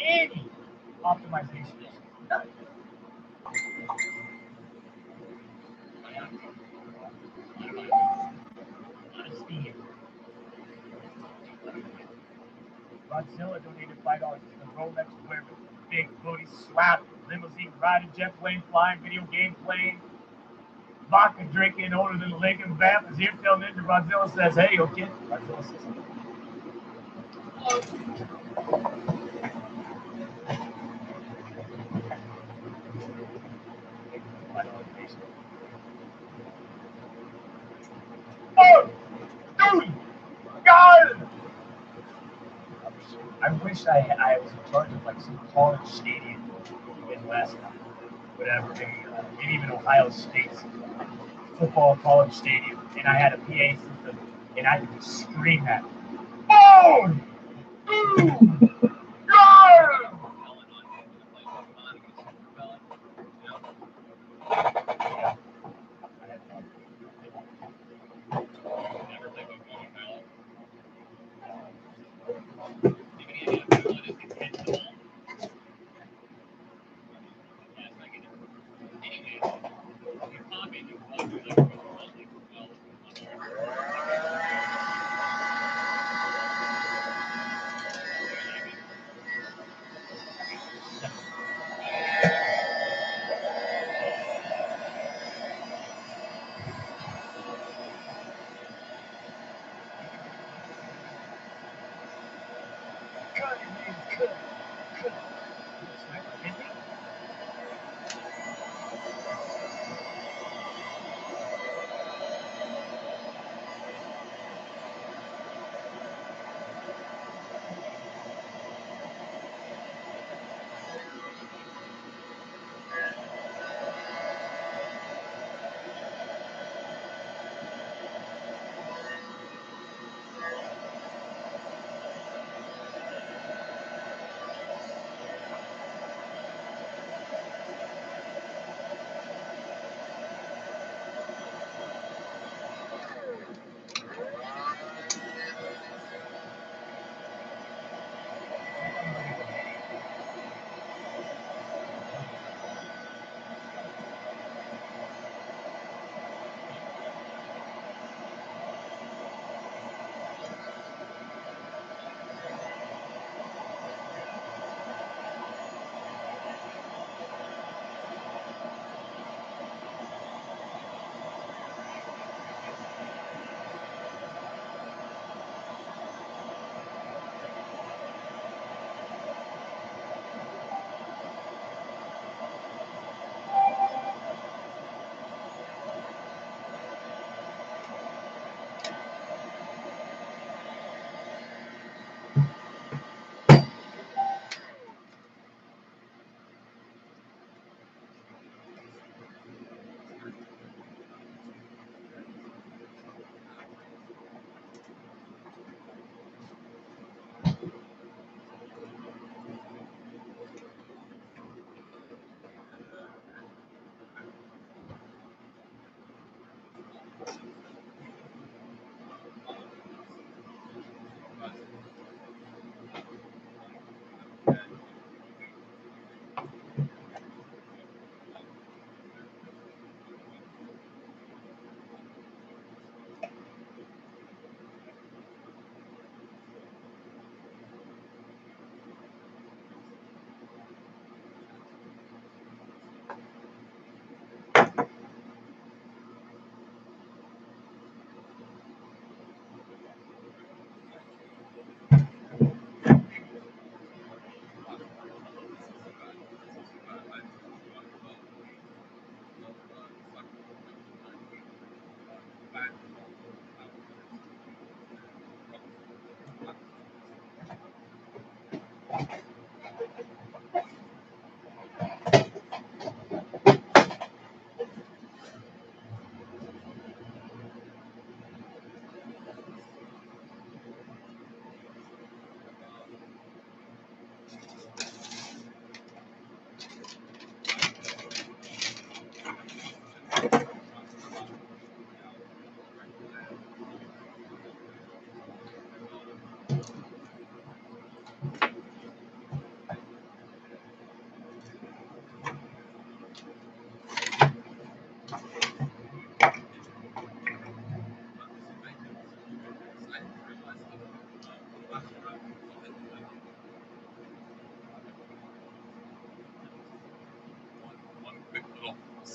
any optimization. None. Steam. Godzilla donated $5 to the Rolex wearing, big booty slap, limousine riding, jet plane flying, video game playing, vodka drinking, older than the Lincoln Vamp. As here till Ninja Godzilla says, "Hey, yo, kid." Godzilla says, "Oh, dude, God!" I wish I was in charge of like some college stadium in the Midwest, whatever, maybe even Ohio State's football college stadium, and I had a PA system, and I could just scream at, "Oh, dude, God!"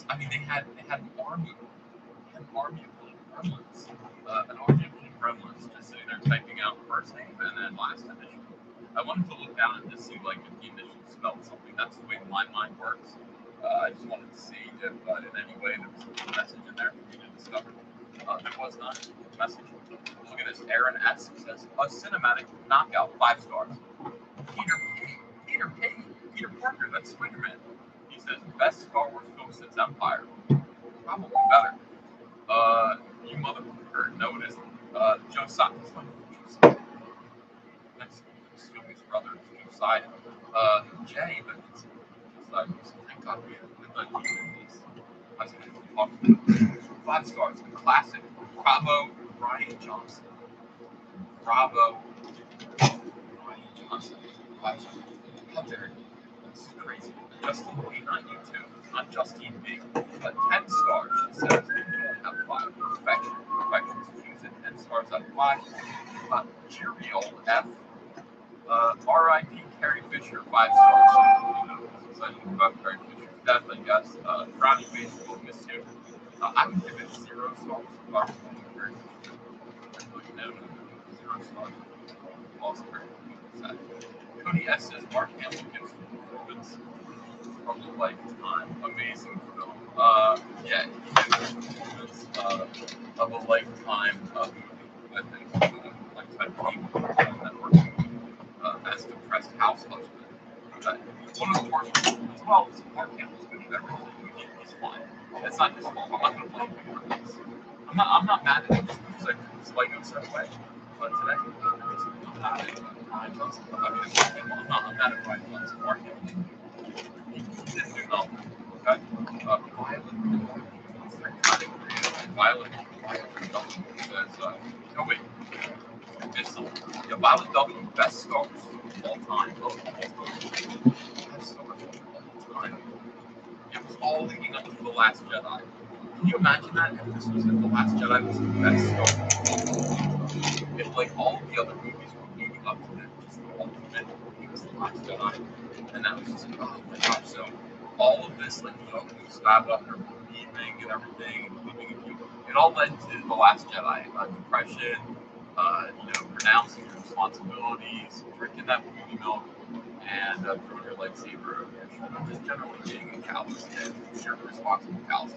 I mean, they had an army of little gremlins, an army of little gremlins just sitting there typing out first name and then last initial. I wanted to look down and just see like if the initial spelled something. That's the way my mind works. I just wanted to see if in any way there was a message in there for me to discover. There was not a message. Look at this. Aaron S says a cinematic knockout, 5 stars. Peter Peter Parker, that's Spider-Man. He says best Star Wars film since Empire. Probably better. You motherfucker. No, it isn't. Josiah. That's Stewie's brother, Josiah. Jay, but it's Josiah. Thank God we have these. I was going to talk about 5 stars. A classic. Bravo, Ryan Johnson. Bravo, Ryan Johnson. 5 stars. How dare you? That's crazy. Justin B, not you two. Not Justine B. 10 stars. She says you can only have 5. Perfection. Perfection. She gives it 10 stars out of 5. Cheerio F. R.I.P. Carrie Fisher, 5 stars. Excited about Carrie Fisher's death, I guess. Brownie Face will miss you. I would give it 0 stars. Carrie Fisher. No, 0 stars. Lost Carrie Fisher. Cody S says Mark Hamill gives performance from a lifetime. Amazing film. Yeah, he gives performance of a lifetime movie. I think lifetime TV network as depressed house husband. One of the worst performances. Well, Mark Hamill's good at everything. He's fine. It's not his fault. I'm not going to blame him for this. I'm not mad at him just because I dislike him a certain way. But today, I'm not mad at Ryan Johnson. I mean, I'm mad at Ryan Johnson. Mark Hamill. He didn't do nothing. Okay? Violet W says, oh wait, it's yeah, Violet W, best Star Wars of all time. Best Star Wars of all time. It was all leading up to The Last Jedi. Can you imagine that if this was The Last Jedi was the best Star Wars? If like all the other movies were leading up to it, just the ultimate movie was The Last Jedi. And that was just like, oh my gosh, so all of this, like, you know, Skywalker believing and everything, and believing in people, it all led to The Last Jedi. Depression, you know, renouncing your responsibilities, drinking that booty milk, and throwing your lightsaber over your shoulder, just generally being a callous and sure responsible callous.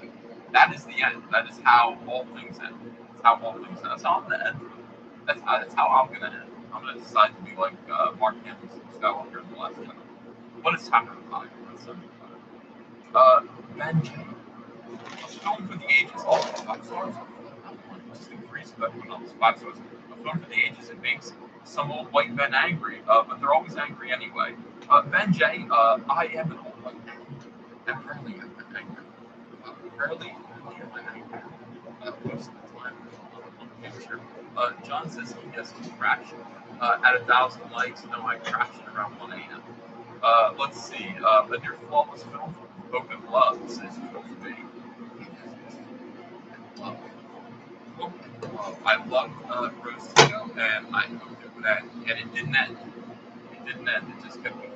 That is the end. That is how all things end. That's how all things end. That's how I'm going to end. That's how I'm going to end. I'm going to decide to be like Mark Hamill, Skywalker in The Last Jedi. What is happening with Hollywood? Ben J. A film for the ages, all 5 stars. Just agrees with everyone else. 5 stars. A film for the ages. It makes some old white men angry, but they're always angry anyway. Ben J. I am an old white man, and rarely am I angry. Rarely am I angry. Most of the time, on the picture. John says he has to crash. At 1,000 likes, no, I crashed at around 1 a.m. Let's see. A near flawless film, Hope and Love, says Joel B. I loved Rose Tito, and I hoped it would end, and it didn't end. It didn't end. It just kept moving.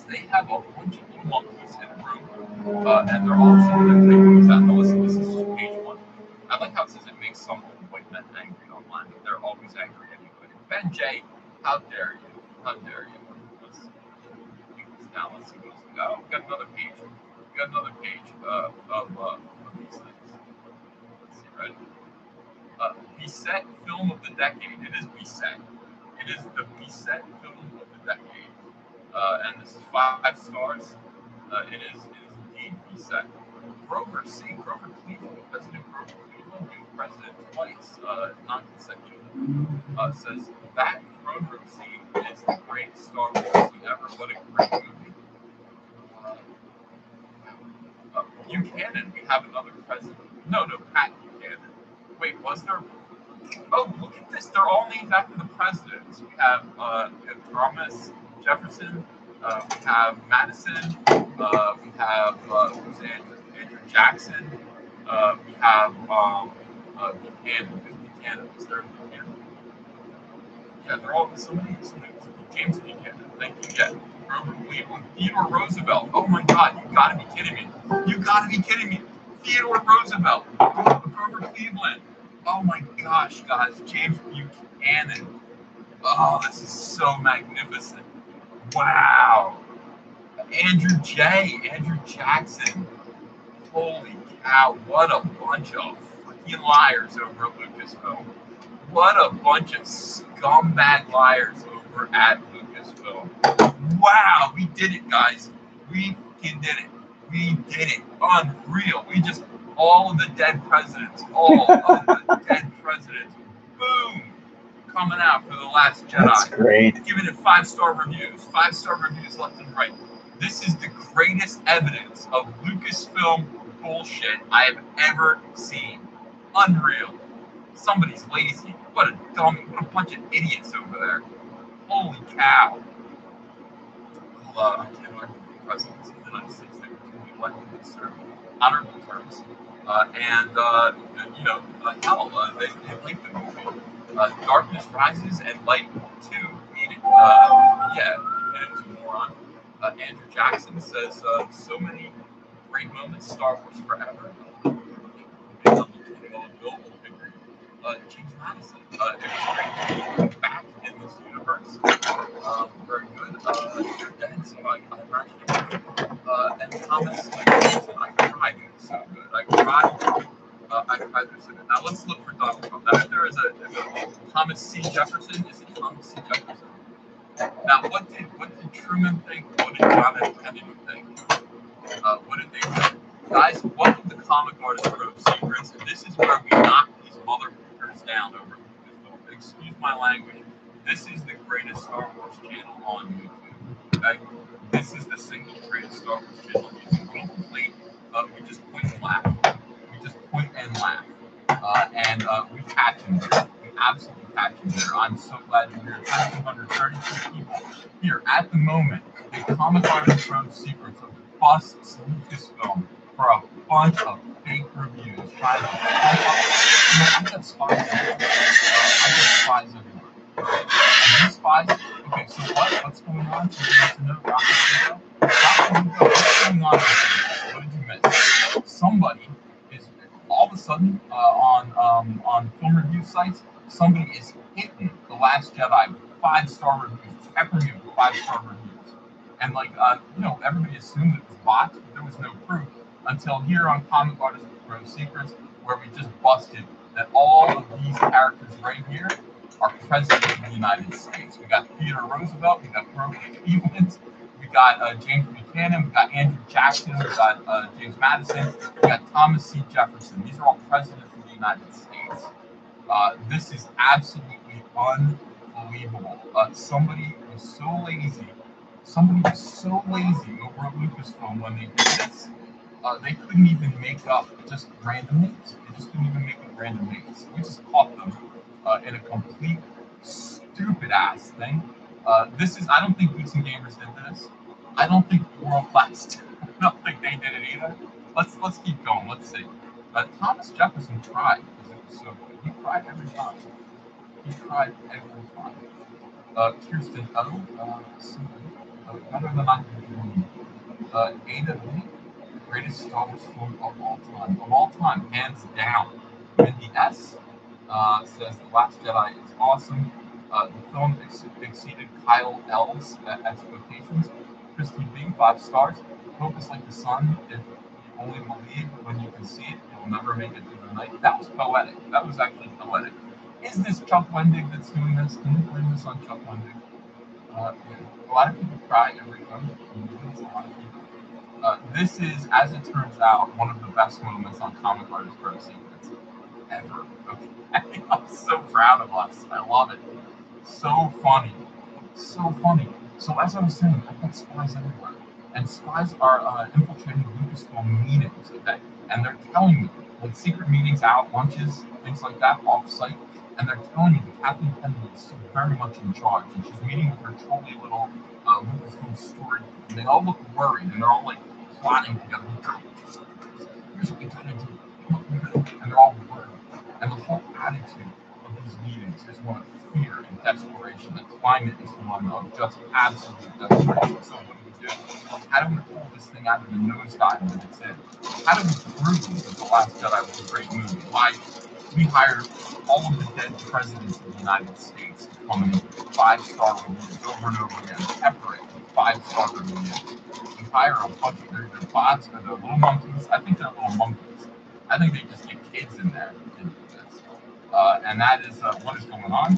They have a bunch of little monkeys in a room, and they're all sort of taking out. Now listen, this is just page 1. I like how it says it makes some old white men angry online, but they're always angry anyway. Ben J, how dare you? How dare you? Now let's see what else we got. Oh, we got another page. We got another page of these things. Let's see, right? Beset film of the decade. It is Beset. It is the Beset film of the decade. And this is 5 stars. It is indeed Beset. Grover C. Grover Cleveland, President Grover Cleveland, new president twice, non-consecutive, says that throne room scene is the great Star Wars scene ever. What a great movie. Buchanan, we have another president. No, Pat Buchanan. Wait, was there? Oh, look at this. They're all named after the presidents. We have Thomas Jefferson. We have Madison. We have who's Andrew Jackson. We have Buchanan. Who's Buchanan? Was there Buchanan? Yeah, they're all somebody James Buchanan. Thank you. Yeah, Grover Cleveland, Theodore Roosevelt. Oh my God, you gotta be kidding me! You gotta be kidding me! Theodore Roosevelt, Grover Cleveland. Oh my gosh, guys, James Buchanan. Oh, this is so magnificent. Wow. Andrew Jackson. Holy cow, what a bunch of freaking liars over at Lucasfilm. What a bunch of scumbag liars over at Lucasfilm. Wow, we did it, guys. We fucking did it. We did it. Unreal. We just, all of the dead presidents, all of the dead presidents, boom, coming out for The Last Jedi. That's great. Giving it 5-star reviews. 5-star reviews left and right. This is the greatest evidence of Lucasfilm bullshit I have ever seen. Unreal. Somebody's lazy. What a dummy. What a bunch of idiots over there. Holy cow. I can't remember the presidents of the United States that were to be elected and serve honorable terms. Hell, they like the movie. Darkness Rises and Light 2 needed. And it's a moron. Andrew Jackson says, so many great moments, Star Wars forever. James Madison. It was great to be back in this universe. Very good. You're dead, so I imagine. And Thomas Jefferson, I cried. It was so good. I cried. Now let's look for Donald Trump. There is a Thomas C. Jefferson. Is it Thomas C. Jefferson? Now, what did Truman think? What did John F. Kennedy think? What did they think? Guys, welcome to Comic Artist Pro Secrets, and this is where we knock these motherfuckers down over Lucasfilm. Excuse my language. This is the greatest Star Wars channel on YouTube. Okay? This is the single greatest Star Wars channel on YouTube. We don't complain. We just point and laugh. We just point and laugh. We catch them there. We absolutely catch them there. I'm so glad you're here. 132 people here at the moment. The Comic Artist Pro Secrets of busts Lucasfilm for a bunch of fake reviews. Trying to I got spies everywhere. And these spies, okay, so what's going on? So you have to know what's going on? What did you miss? Somebody is all of a sudden on film review sites, somebody is hitting The Last Jedi with 5-star reviews, peppering it with 5-star reviews. And everybody assumed it was bots, but there was no proof until here on Comic Artist Pro Secrets, where we just busted that all of these characters right here are presidents of the United States. We got Theodore Roosevelt, we got Grover Cleveland, we got James Buchanan, we got Andrew Jackson, we got James Madison, we got Thomas C. Jefferson. These are all presidents of the United States. This is absolutely unbelievable. Somebody was so lazy over at Lucasfilm when they did this. They couldn't even make up just random names. They just couldn't even make up random names. We just caught them in a complete stupid ass thing. I don't think Geeks and Gamers did this. I don't think World Class did. I don't think they did it either. Let's keep going. Let's see. Thomas Jefferson tried because it was so good. He cried every time. Kirsten better than I can do. Ada Lee, greatest Star Wars film of all time, hands down. Mindy S. Says The Last Jedi is awesome. The film exceeded Kyle L's expectations. Christy B, 5 stars. Hope is like the sun. If you only believe when you can see it, you'll never make it through the night. That was poetic. That was actually poetic. Is this Chuck Wendig that's doing this? Can you blame this on Chuck Wendig? A lot of people cry every time. A lot of people. This is, as it turns out, one of the best moments on Comic Artist Pro Secrets ever. Okay. I'm so proud of us. I love it. So funny. So as I was saying, I've got spies everywhere. And spies are infiltrating Lucasfilm meetings, okay? And they're telling me, like secret meetings, out lunches, things like that, off-site, and they're telling me that Kathleen Kennedy is still very much in charge, and she's meeting with her trolly little Lucasfilm story, and they all look worried, and they're all like plotting together. Here's what we gotta do. And they're all worried. And the whole attitude of these meetings is one of fear and desperation. The climate is one of just absolute desperation. So what do? How do we pull this thing out of the nosedive that it's in? How do we prove that The Last Jedi was a great movie? Why we hired all of the dead presidents of the United States to come in 5-star reviews over and over again, pepper it with 5-star reviews. We hire a bunch of their bots or their little monkeys. I think they're little monkeys. I think they just get kids in there to do this. And that is what is going on.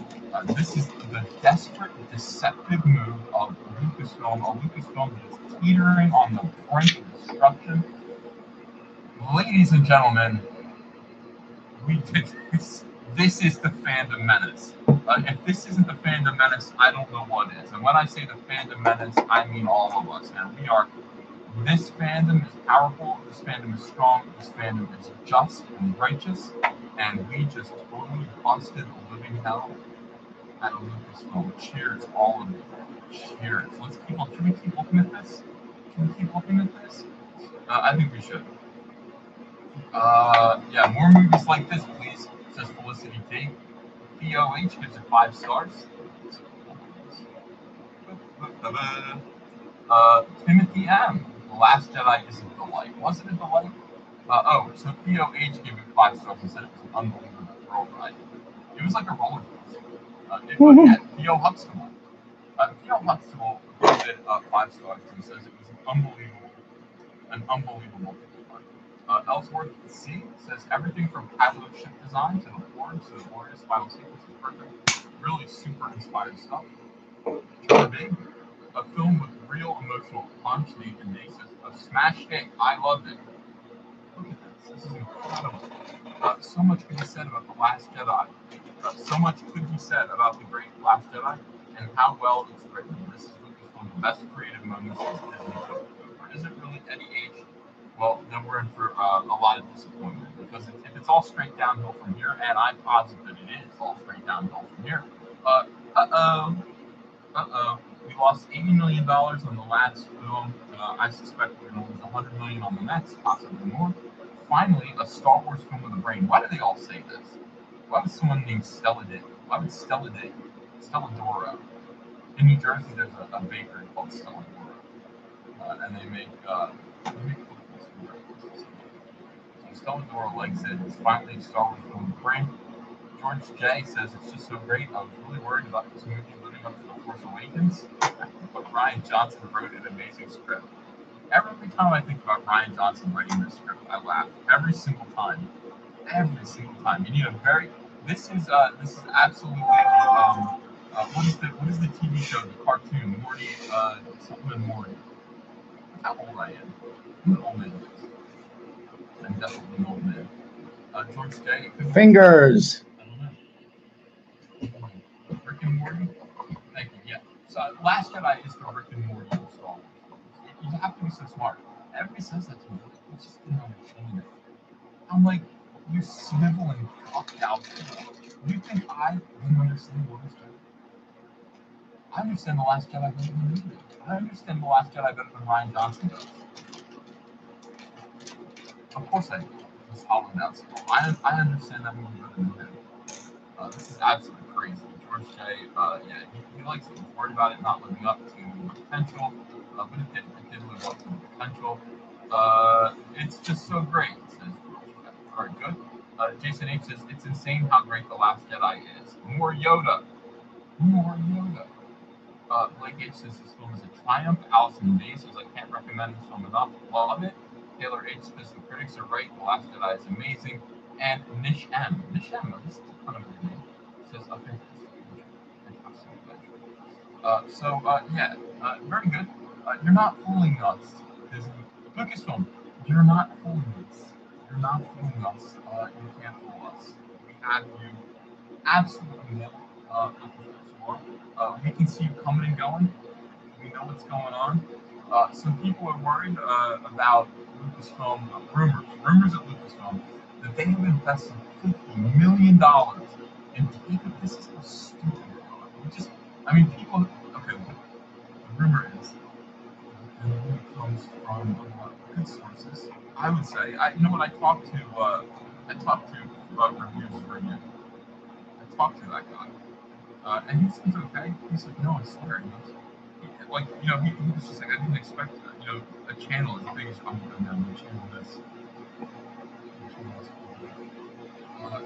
This is the desperate, deceptive move of Lucasfilm, a Lucasfilm that is teetering on the brink of destruction. Ladies and gentlemen, we did this. This is the fandom menace. If this isn't the fandom menace, I don't know what is. And when I say the fandom menace, I mean all of us. And we are. This fandom is powerful. This fandom is strong. This fandom is just and righteous. And we just totally busted the living hell out of Lucasfilm. Cheers, all of you. Cheers. Let's keep. Can we keep looking at this? Can we keep looking at this? I think we should. Yeah, more movies like this, please, says Felicity T. POH gives it 5 stars. Timothy M. The Last Jedi is a delight. Was it a delight? So POH gave it 5 stars and said it was an unbelievable thrill ride. It was like a roller coaster. Yeah, Theo Huxtable. Theo Huxtable gave it 5 stars and says it was an unbelievable Ellsworth C says everything from Pavlov ship design to the boards to the glorious final sequence is perfect. Really super inspired stuff. Big, a film with real emotional punch. Nathan Day says a smash hit. I loved it. Look at this. This is incredible. So much could be said about The Last Jedi. So much could be said about the great Last Jedi and how well it's written. This is one of the best creative moments of Disney took over. Is it really Eddie H? Well, then we're in for a lot of disappointment because if it's all straight downhill from here, and I'm positive that it is all straight downhill from here, we lost $80 million on the last film. I suspect we're going to lose $100 million on the next, possibly more. Finally, a Star Wars film with a brain. Why do they all say this? Why would someone named Stella Day? Why would Stella Day? Stella Dora. In New Jersey, there's a bakery called Stella Dora, and they make Stella Dora likes it. It's finally a Star Wars film with a brain. George J says it's just so great. I was really worried about this movie living up to The Force Awakens, but Rian Johnson wrote an amazing script. Every time I think about Rian Johnson writing this script, I laugh. Every single time. Every single time. You need a very. This is absolutely what is the TV show, the cartoon, Morty, something with Morty. Look how old I am. I'm an old man. I'm definitely an old man. George J. Fingers. Rick and Morty? Thank you, yeah. So Last Jedi is the Rick and Morty of Star Wars. You have to be so smart. Everybody says that to me. I just didn't understand it. I'm like, you snivel and cocked out. You think I didn't understand what was Jedi? I understand The Last Jedi better than you do. I understand The Last Jedi better than Rian Johnson does. Of course I do. It's hollowed out still. I understand that movie better than him. This is absolutely crazy. George J, he likes it. He's worried about it not living up to potential, but it did live up to the potential. It's just so great, says George J. All right, good. Jason H says, it's insane how great The Last Jedi is. More Yoda. More Yoda. Blake H says this film is a triumph. Allison D says, I can't recommend this film enough. Love it. Taylor H says, the critics are right. The Last Jedi is amazing. And Nish M. Nish M, this is kind of a weird name. Says, a fantastic adventure. Very good. You're not fooling us, Disney. Lucasfilm, you're not fooling us. You're not fooling us. You can't fool us. We have you absolutely nailed. We can see you coming and going. We know what's going on. Some people are worried about Lucasfilm rumors of Lucasfilm that they have invested $50 million in taking. This is so stupid. People. Okay, the rumor is, and the rumor comes from good sources. I would say, I talked to reviews for you. I talked to that guy, and he seems okay. He's like, no, I swear. Like, he was just like, I didn't expect, a channel as big as I'm going to channel this.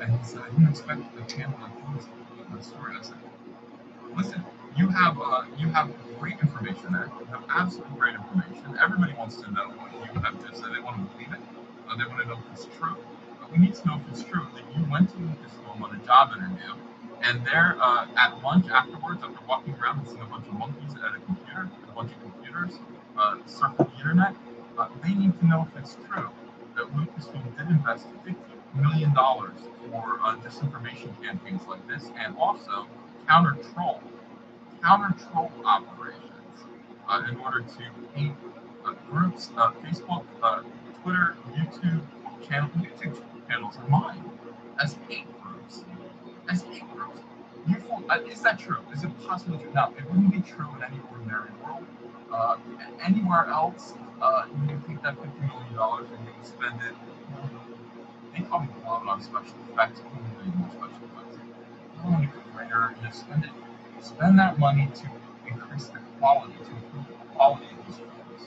And he said, I didn't expect a channel like this. My story. I said, listen, you have great information there. You have absolutely great information. Everybody wants to know what you have to say. They want to believe it. They want to know if it's true. But we need to know if it's true that you went to Lucasfilm on a job interview, and there at lunch afterwards, after walking around and seeing a bunch of monkeys at a computer, a bunch of computers surfing the internet, they need to know if it's true that Lucasfilm did invest $50 million for disinformation campaigns like this, and also counter troll operations in order to paint groups, Facebook, Twitter, YouTube channels of mine as hate groups. Is that true? Is it possibly true? Now, it wouldn't be true in any ordinary world. Anywhere else, you can take that $50 million and you can spend it. They probably blow it on special effects, more special effects. You want to go greater, spend that money to increase the quality, to improve the quality of these films.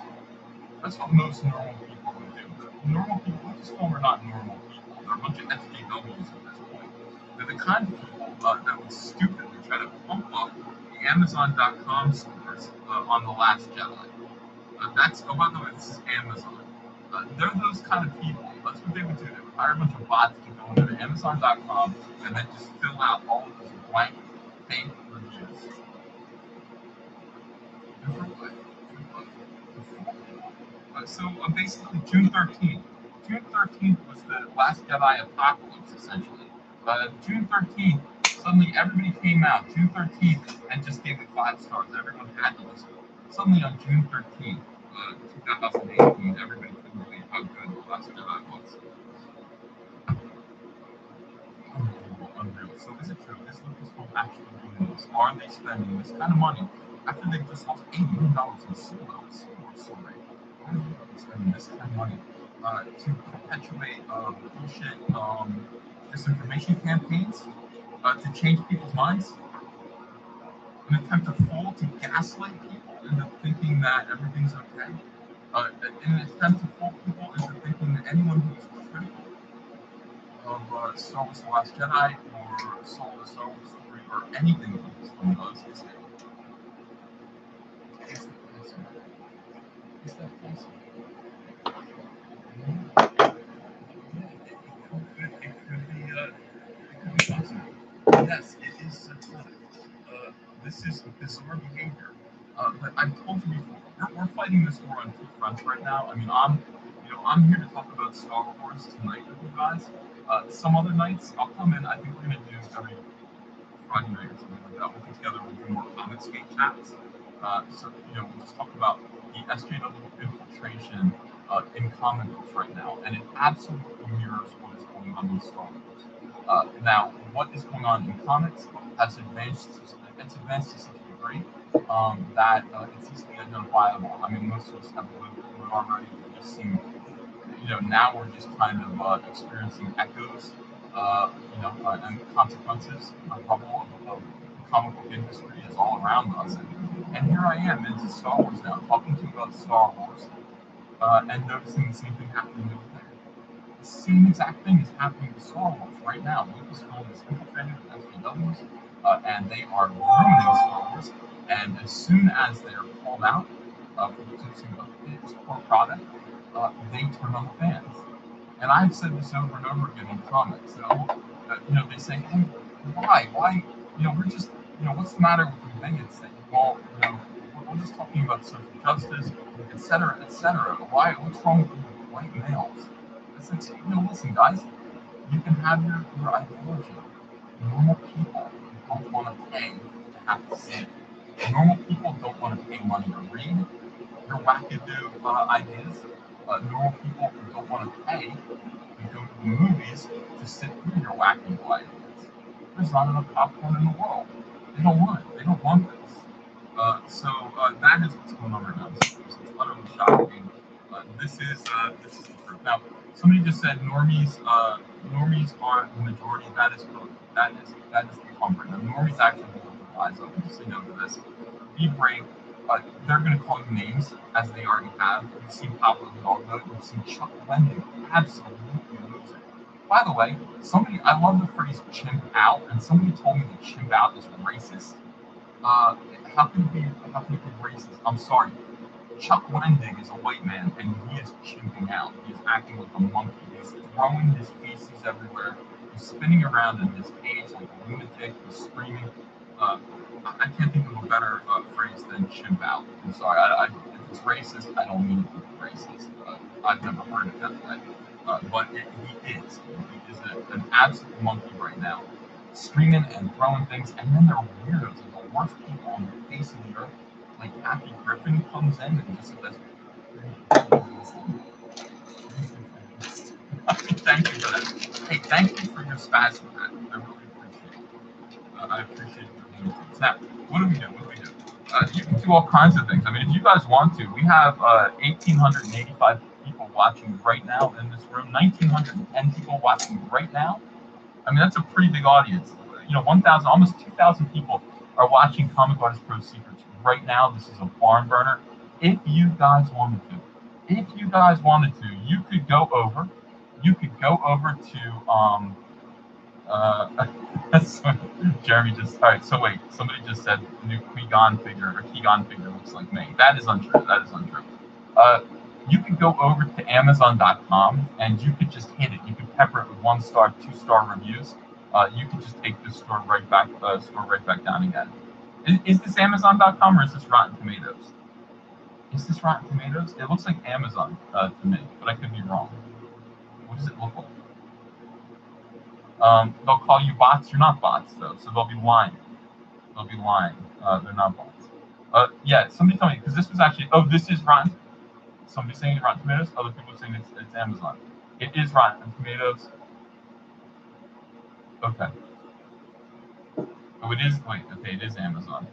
That's what most normal people would do. Normal people, Lucasfilm are not normal people. They're a bunch of SJWs at this point. They're the kind of people that would stupidly try to pump up the Amazon.com scores on The Last Jedi. By the way, this is Amazon. They're those kind of people. That's what they would do. They would hire a bunch of bots to go into Amazon.com and then just fill out all of these blank fake reviews. So basically, June 13th. June 13th was the Last Jedi apocalypse, essentially. June 13th, suddenly everybody came out, June 13th, and just gave it 5 stars. Everyone had to listen. Suddenly on June 13th, 2018, everybody couldn't believe how good The Last Jedi was. Unreal. So is it true? Is Lucasfilm actually doing this? Are they spending this kind of money after they've just lost $8 million in sales? Why are they spending this kind of money to perpetuate bullshit disinformation campaigns, to change people's minds? An attempt to gaslight people into thinking that everything's okay? In an attempt to fool people into thinking that anyone who is critical of Star Wars The Last Jedi or Star Wars 3 or anything that Lucasfilm does is fake. Is that possible? It could be possible. Yes, it is satanic. This is bizarre behavior. But I've told you before, we're fighting this war on 2 fronts right now. I mean, I'm here to talk about Star Wars tonight with you guys. Some other nights I'll come in. I think we're gonna do every Friday night or something like that. We'll get together. We'll do more comics gate chats. So we'll just talk about the SJW infiltration in comic books right now, and it absolutely mirrors what is going on in Star Wars. Now, what is going on in comics has advanced. It's advanced to such a degree that it's easily identifiable. I mean, most of us have lived through it already. We've just seen. Now we're just kind of experiencing echoes, and consequences. The bubble of the comic book industry is all around us, and here I am into Star Wars now, talking to you about Star Wars, and noticing the same thing happening over there. The same exact thing is happening with Star Wars right now. Lucasfilm is infiltrated with SJWs, and they are ruining Star Wars. And as soon as they are called out for producing its core product, they turn on the fans. And I've said this over and over again in comics. They say, hey, why? We're just, what's the matter with the bigots thing? Well, we're just talking about social justice, etc., etc. What's wrong with white males? It's like, listen, guys, you can have your ideology. Normal people don't want to pay to have to see it. Normal people don't want to pay money to read your wackadoo ideas. Normal people don't want to pay to go to the movies to sit through your wackadoo ideas. There's not enough popcorn in the world. They don't want it. They don't want this. So that is what's going on right now. It's utterly shocking. This is the proof. Now, somebody just said normies aren't the majority. That is the comfort. Now, normies actually rise up. Just so you know this. Be brave. They're going to call you names as they already have. You've seen Pablo Hidalgo. You've seen Chuck Wendig absolutely lose it. By the way, I love the phrase chimp out, and somebody told me that chimp out is racist. How can it be racist? I'm sorry. Chuck Wendig is a white man, and he is chimping out. He's acting like a monkey. He's throwing his feces everywhere. He's spinning around in his cage like a lunatic. He's screaming. I can't think of a better phrase than chimp out. I'm sorry. If it's racist, I don't mean it to be racist. I've never heard it that way. But he is. He is an absolute monkey right now, screaming and throwing things. And then they're weirdos. They're the worst people on the face of the earth. Like Kathy Griffin comes in and just says, thank you for that. Hey, thank you for your spasm, Matt. I really appreciate it. I appreciate your things. Now, what do we do? You can do all kinds of things. I mean, if you guys want to, we have 1,885 people watching right now in this room, 1,910 people watching right now. I mean, that's a pretty big audience. 1,000, almost 2,000 people are watching Comic Artist Pro Secrets right now. This is a barn burner. If you guys wanted to, you could go over to Jeremy just all right. So wait, somebody just said the new Qui-Gon figure looks like me. That is untrue. You could go over to Amazon.com and you could just hit it. You could pepper it with 1-star, 2-star reviews. You could just take this store right back down again. Is this Amazon.com or is this Rotten Tomatoes? Is this Rotten Tomatoes? It looks like Amazon to me, but I could be wrong. What does it look like? They'll call you bots. You're not bots though, so they'll be lying. They're not bots. Yeah, somebody told me because this was actually. Oh, this is Rotten. Somebody's saying it's Rotten Tomatoes. Other people are saying it's Amazon. It is Rotten Tomatoes. Okay. Oh, it is. Wait. Okay, it is Amazon.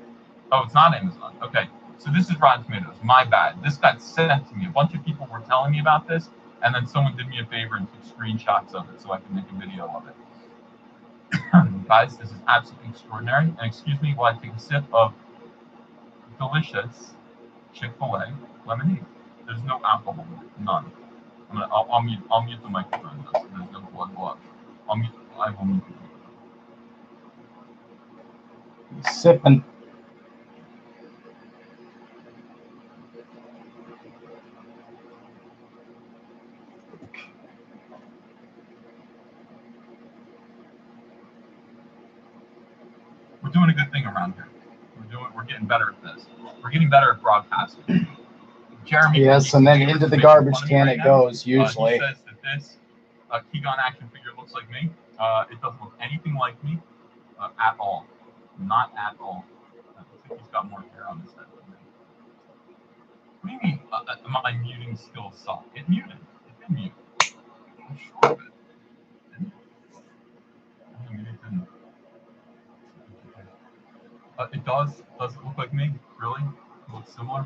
Oh, it's not Amazon. Okay. So this is Rotten Tomatoes. My bad. This got sent to me. A bunch of people were telling me about this, and then someone did me a favor and took screenshots of it so I could make a video of it. Guys, this is absolutely extraordinary. And excuse me while I take a sip of delicious Chick-fil-A lemonade. There's no alcohol in it. None. I'll mute the microphone. There's no blood. I will mute it. Sipping. We're doing a good thing around here. We're getting better at this. We're getting better at broadcasting. Jeremy. Yes, and then into the garbage can it goes, usually. He says that this Qui-Gon action figure looks like me. It doesn't look anything like me at all. Not at all. I think he's got more hair on his head than me. What do you mean? My muting skills suck. It muted. It did mute. I'm sure of it. Didn't it? I mean, it didn't. It does. Does it look like me? Really? It looks similar?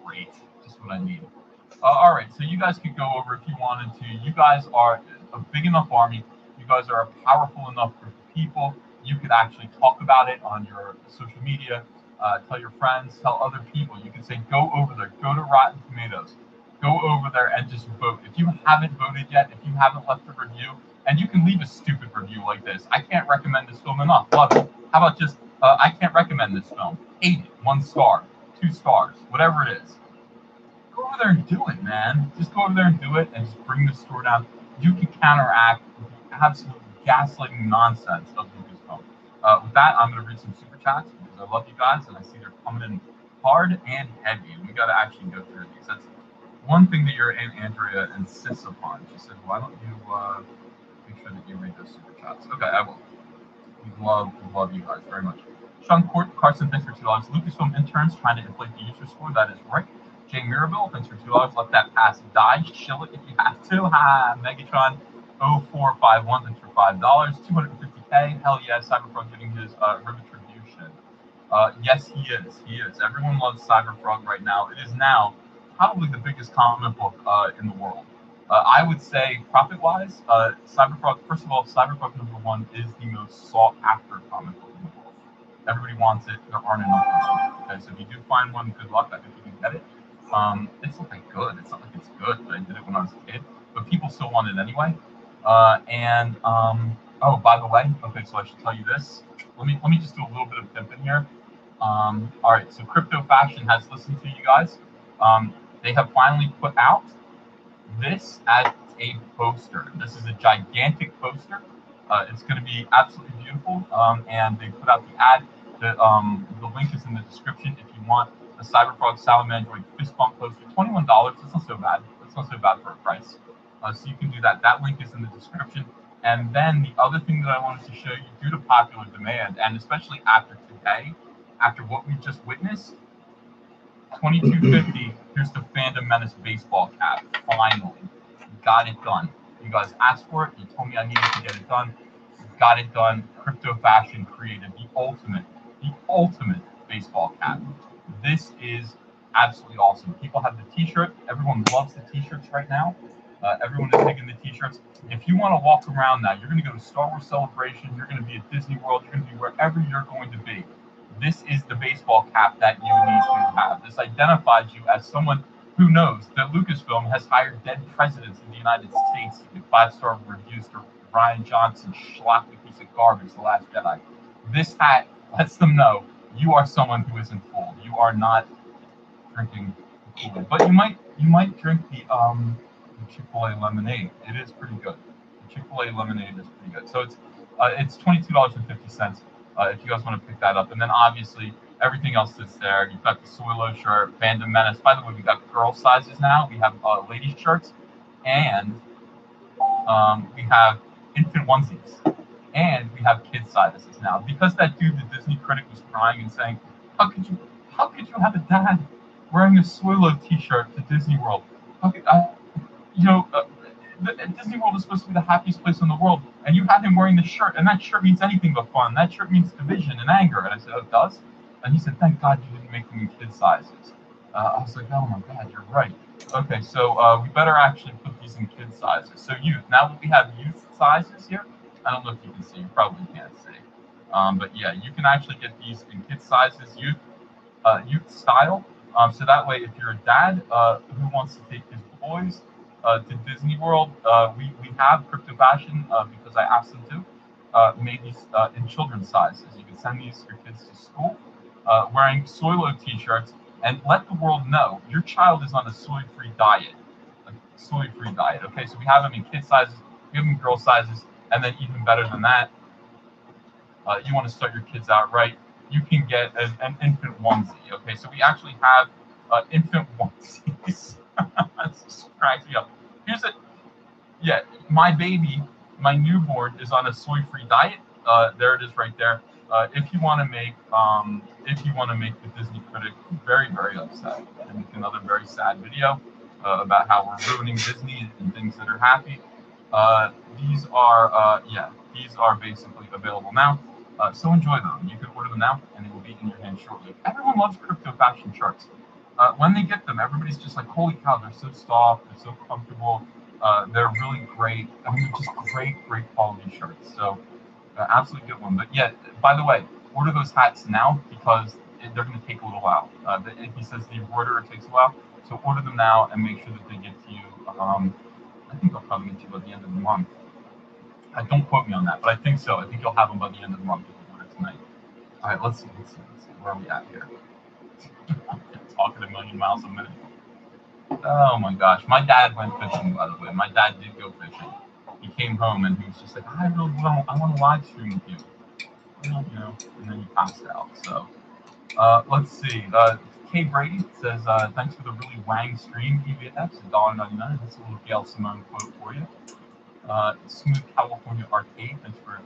Great. Just what I need. All right. So you guys could go over if you wanted to. You guys are a big enough army. You guys are a powerful enough group of people. You could actually talk about it on your social media. Tell your friends. Tell other people. You can say, go over there. Go to Rotten Tomatoes. Go over there and just vote. If you haven't voted yet, if you haven't left a review, and you can leave a stupid review like this. I can't recommend this film enough. Love it. How about just, I can't recommend this film. Hate it. 1 star. 2 stars. Whatever it is. Go over there and do it, man. Just go over there and do it and just bring the store down. You can counteract the absolute gaslighting nonsense of Lucasfilm. With that, I'm going to read some super chats because I love you guys and I see they're coming in hard and heavy. And we got to actually go through these. That's one thing that your Aunt Andrea insists upon. She said, why don't you make sure that you read those super chats? Okay, I will. We love you guys very much. Sean Carson, thanks for $2. Lucasfilm interns trying to inflate the user score. That is right. Jay Mirabelle, thanks for $2. Let that pass die. Chill it if you have to. Ha! Megatron 0451, thanks for $5. 250K. Hell yeah, Cyberfrog getting his retribution. Yes, he is. Everyone loves Cyberfrog right now. It is now probably the biggest comic book in the world. I would say profit-wise, Cyberfrog. First of all, Cyberfrog #1 is the most sought-after comic book in the world. Everybody wants it. There aren't enough of them. Okay, so if you do find one, good luck. I think you can get it. It's not like good. It's not like it's good. I did it when I was a kid, but people still want it anyway. Oh, by the way, okay, so I should tell you this. Let me just do a little bit of pimping here. All right, so Crypto Fashion has listened to you guys. They have finally put out this as a poster. This is a gigantic poster. It's going to be absolutely beautiful. And they put out the ad. The link is in the description if you want a Cyberfrog Salamandroid fist bump poster. $21. That's not so bad. That's not so bad for a price. So you can do that. That link is in the description. And then the other thing that I wanted to show you, due to popular demand, and especially after today, after what we just witnessed, $22.50. Here's the Phantom Menace baseball cap. Finally, got it done. You guys asked for it. You told me I needed to get it done. Got it done. Crypto Fashion created the ultimate baseball cap. This is absolutely awesome. People have the T-shirt. Everyone loves the T-shirts right now. Everyone is digging the T-shirts. If you want to walk around now, you're going to go to Star Wars Celebration. You're going to be at Disney World. You're going to be wherever you're going to be. This is the baseball cap that you need to have. This identifies you as someone who knows that Lucasfilm has hired dead presidents in the United States to give 5-star reviews to Ryan Johnson, schlocky piece of garbage, The Last Jedi. This hat lets them know you are someone who isn't fooled. You are not drinking Kool-Aid, but you might drink the Chick-fil-A lemonade. It is pretty good. The Chick-fil-A lemonade is pretty good. So it's $22.50. If you guys want to pick that up. And then obviously everything else that's there. You've got the Soilo shirt, Phantom Menace. By the way, we got girl sizes now. We have ladies shirts, and we have infant onesies, and we have kid sizes now. Because that dude, the Disney critic, was crying and saying, "How could you have a dad wearing a Soilo T-shirt to Disney World? How could Disney World is supposed to be the happiest place in the world, and you had him wearing this shirt, and that shirt means anything but fun. That shirt means division and anger." And I said, "Oh, it does?" And he said, "Thank God you didn't make them in kid sizes." I was like, "Oh my God, you're right." Okay, so we better actually put these in kid sizes. So youth. Now that we have youth sizes here, I don't know if you can see. You probably can't see. But yeah, you can actually get these in kid sizes, youth style. So that way, if you're a dad who wants to take his boys to Disney World, we have Crypto Fashion, because I asked them to, made these in children's sizes. You can send these your kids to school wearing Soilo T-shirts, and let the world know your child is on a soy-free diet. Okay, so we have them in kid sizes, we have them in girl sizes, and then even better than that, you want to start your kids out right, you can get an infant onesie. Okay, so we actually have infant onesies. This cracks me up. My baby, my newborn, is on a soy-free diet. There it is, right there. If you want to make the Disney critic very, very upset, and make another very sad video about how we're ruining Disney and things that are happy, these are basically available now. So enjoy them. You can order them now, and they will be in your hand shortly. Everyone loves Crypto Fashion shirts. When they get them, everybody's just like, "Holy cow, they're so soft, they're so comfortable, they're really great." I mean, they're just great quality shirts. So absolutely good one. But yeah, by the way, order those hats now because they're going to take a little while. He says the embroiderer takes a while, so order them now and make sure that they get to you. I think they'll probably get to you by the end of the month. Don't quote me on that, but I think so. I think you'll have them by the end of the month if you order tonight. All right, let's see. Where are we at here? Talking a million miles a minute. Oh my gosh, my dad went fishing, by the way. My dad did go fishing. He came home and he was just like, I want to live stream with you. Well, and then he passed out. So let's see. Kay Brady says, thanks for the really wang stream, EVFs, $1.99. That's a little Gail Simone quote for you. Smooth California Arcade, thanks for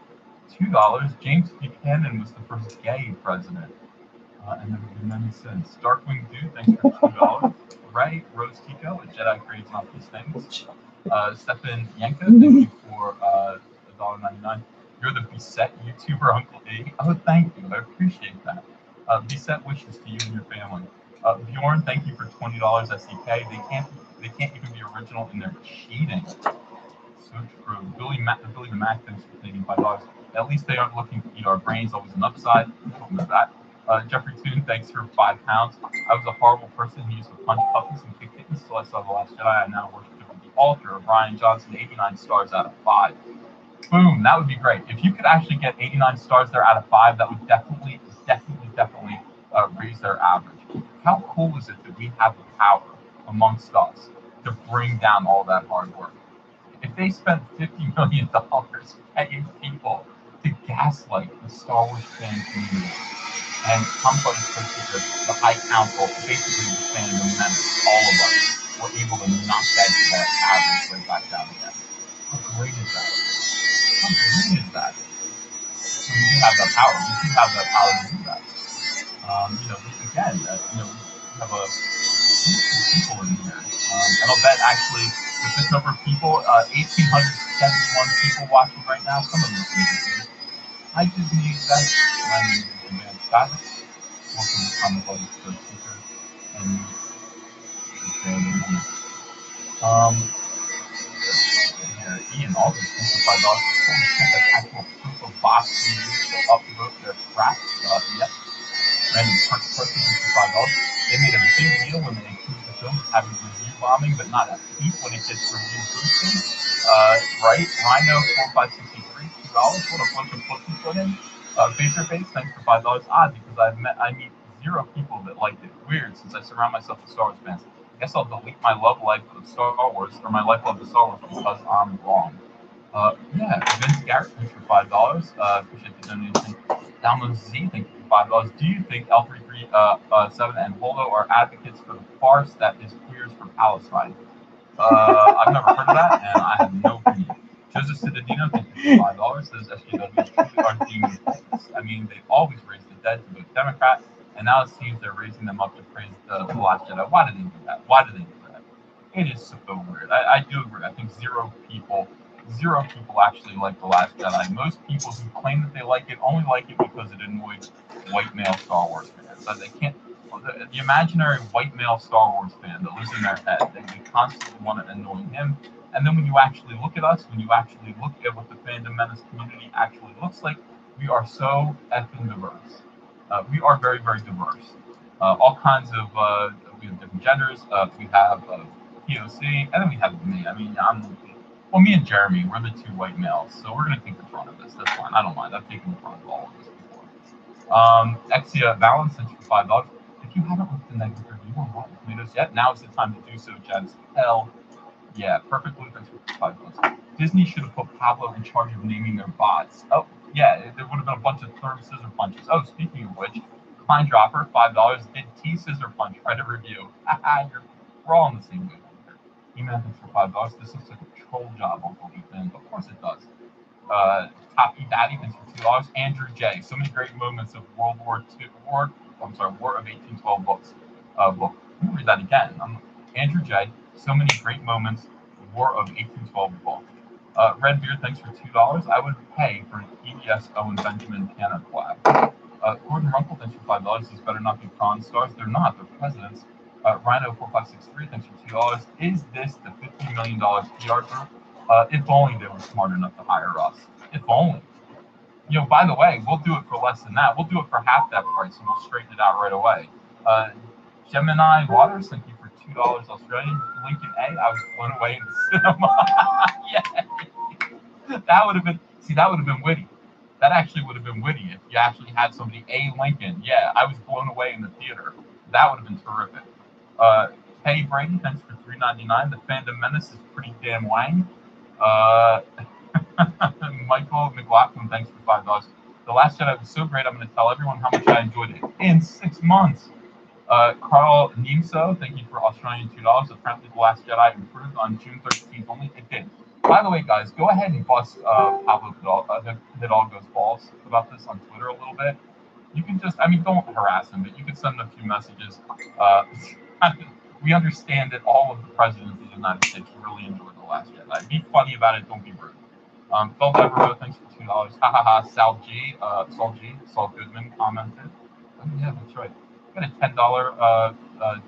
$2. James Buchanan was the first gay president. And there have been many since. Darkwing Dude, thanks for $2. Ray Rose Tico, a Jedi creates not these things. Stefan Yanko, thank you for $1.99. You're the Beset YouTuber, Uncle A. Oh, thank you. I appreciate that. Beset wishes to you and your family. Bjorn, thank you for $20 SDK. They can't even be original and they're cheating. So true. Billy the Mac, thanks for taking $5. At least they aren't looking to eat our brains. Always an upside. Don't know that. Jeffrey Toon, thanks for £5. I was a horrible person who used to punch puppies and kick kittens until I saw The Last Jedi. I now worship at the altar of Ryan Johnson, 89 stars out of 5. Boom, that would be great. If you could actually get 89 stars there out of 5, that would definitely raise their average. How cool is it that we have the power amongst us to bring down all that hard work? If they spent $50 million paying people to gaslight the Star Wars fan community, and somebody the High Council, basically the fandom members, all of us, were able to knock that average right back down again. How great is that? How great is that? So we do have that power. We do have that power to do that. We have a few people in here. And I'll bet actually with this number of people, 1,871 people watching right now, some of them are Hi Disney exec, my name is Advanced Status. Welcome to Comic Buddies First Speaker and here, Ian Aldridge, $5. Holy shit, that's actual proof of box being used to upvote their scraps. Yep. Random person $5. They made a big deal when they accused the film of having review bombing, but not a peep when it gets review boosting. Right? Rhino 4563, $2. What a bunch of pussy put in. Baserface, thanks for $5. Odd because I meet 0 people that liked it. Weird since I surround myself with Star Wars fans. I guess I'll delete my love life of Star Wars or my life of Star Wars because I'm wrong. Vince Garrett, thanks for $5. Appreciate the donation. Download Z, thank you for $5. Do you think L337 and Holdo are advocates for the farce that is queers for Palestine? I've never heard of that, and I have no opinion. Joseph Citadino, thank you for $5. Says SJWs truly are deemed hopeless. I mean, they always raise the dead to vote Democrat, and now it seems they're raising them up to praise the Last Jedi. Why do they do that? It is so weird. I do agree. I think 0 people actually like The Last Jedi. Most people who claim that they like it only like it because it annoys white male Star Wars fans. So they can't. The imaginary white male Star Wars fan that lives in their head, they constantly want to annoy him. And then when you actually look at us, when you actually look at what the Fandom Menace community actually looks like, we are so effing diverse. We are very, very diverse. All kinds of, we have different genders. We have POC, and then we have me. I mean, me and Jeremy, we're the 2 white males, so we're going to take the brunt of this. That's fine. I don't mind. I've taken the brunt of all of this before. Exia Valance, thanks for $5. If you haven't left a negative review on Rotten Tomatoes yet, now is the time to do so, gents. Hell yeah. Perfect Blue, thanks for $5. Disney should have put Pablo in charge of naming their bots. Oh, yeah, there would have been a bunch of third scissor punches. Oh, speaking of which, Klein Dropper, $5. Did T Scissor Punch write a review? Haha, we're all in the same mood. Email thanks for $5. This looks like a troll job, Uncle Ethan. Of course it does. Toppy Daddy, thanks for $2. Andrew J. So many great moments of War of 1812 books. Let me read that again. Andrew J. So many great moments, War of 1812 book. Redbeard, thanks for $2. I would pay for an EBS Owen Benjamin Cannon collab. Gordon Runkle, thanks for $5. These better not be prawn stars. They're not. They're presidents. Rhino4563, thanks for $2. Is this the $50 million PR group? If only they were smart enough to hire us. If only. By the way, we'll do it for less than that. We'll do it for half that price, and we'll straighten it out right away. Gemini Waters, thank you for $2 Australian. Lincoln A, I was blown away in the cinema. Yay! That would have been witty. That actually would have been witty if you actually had somebody, A. Lincoln. Yeah, I was blown away in the theater. That would have been terrific. Hey Brady, thanks for $3.99. The Fandom Menace is pretty damn wang. Michael McLaughlin, thanks for $5. The Last Jedi was so great. I'm going to tell everyone how much I enjoyed it in 6 months. Carl Nimso, thank you for Australian $2. Apparently, The Last Jedi improved on June 13th only. It did. By the way, guys, go ahead and bust Pablo Hidalgo's balls about this on Twitter a little bit. You can just, don't harass him, but you can send him a few messages. We understand that all of the presidents of the United States really enjoyed The Last Jedi. Be funny about it, don't be rude. Phil Devereaux, thanks for $2. Ha ha ha. Saul Goodman commented. Oh, yeah, that's right. Got a $10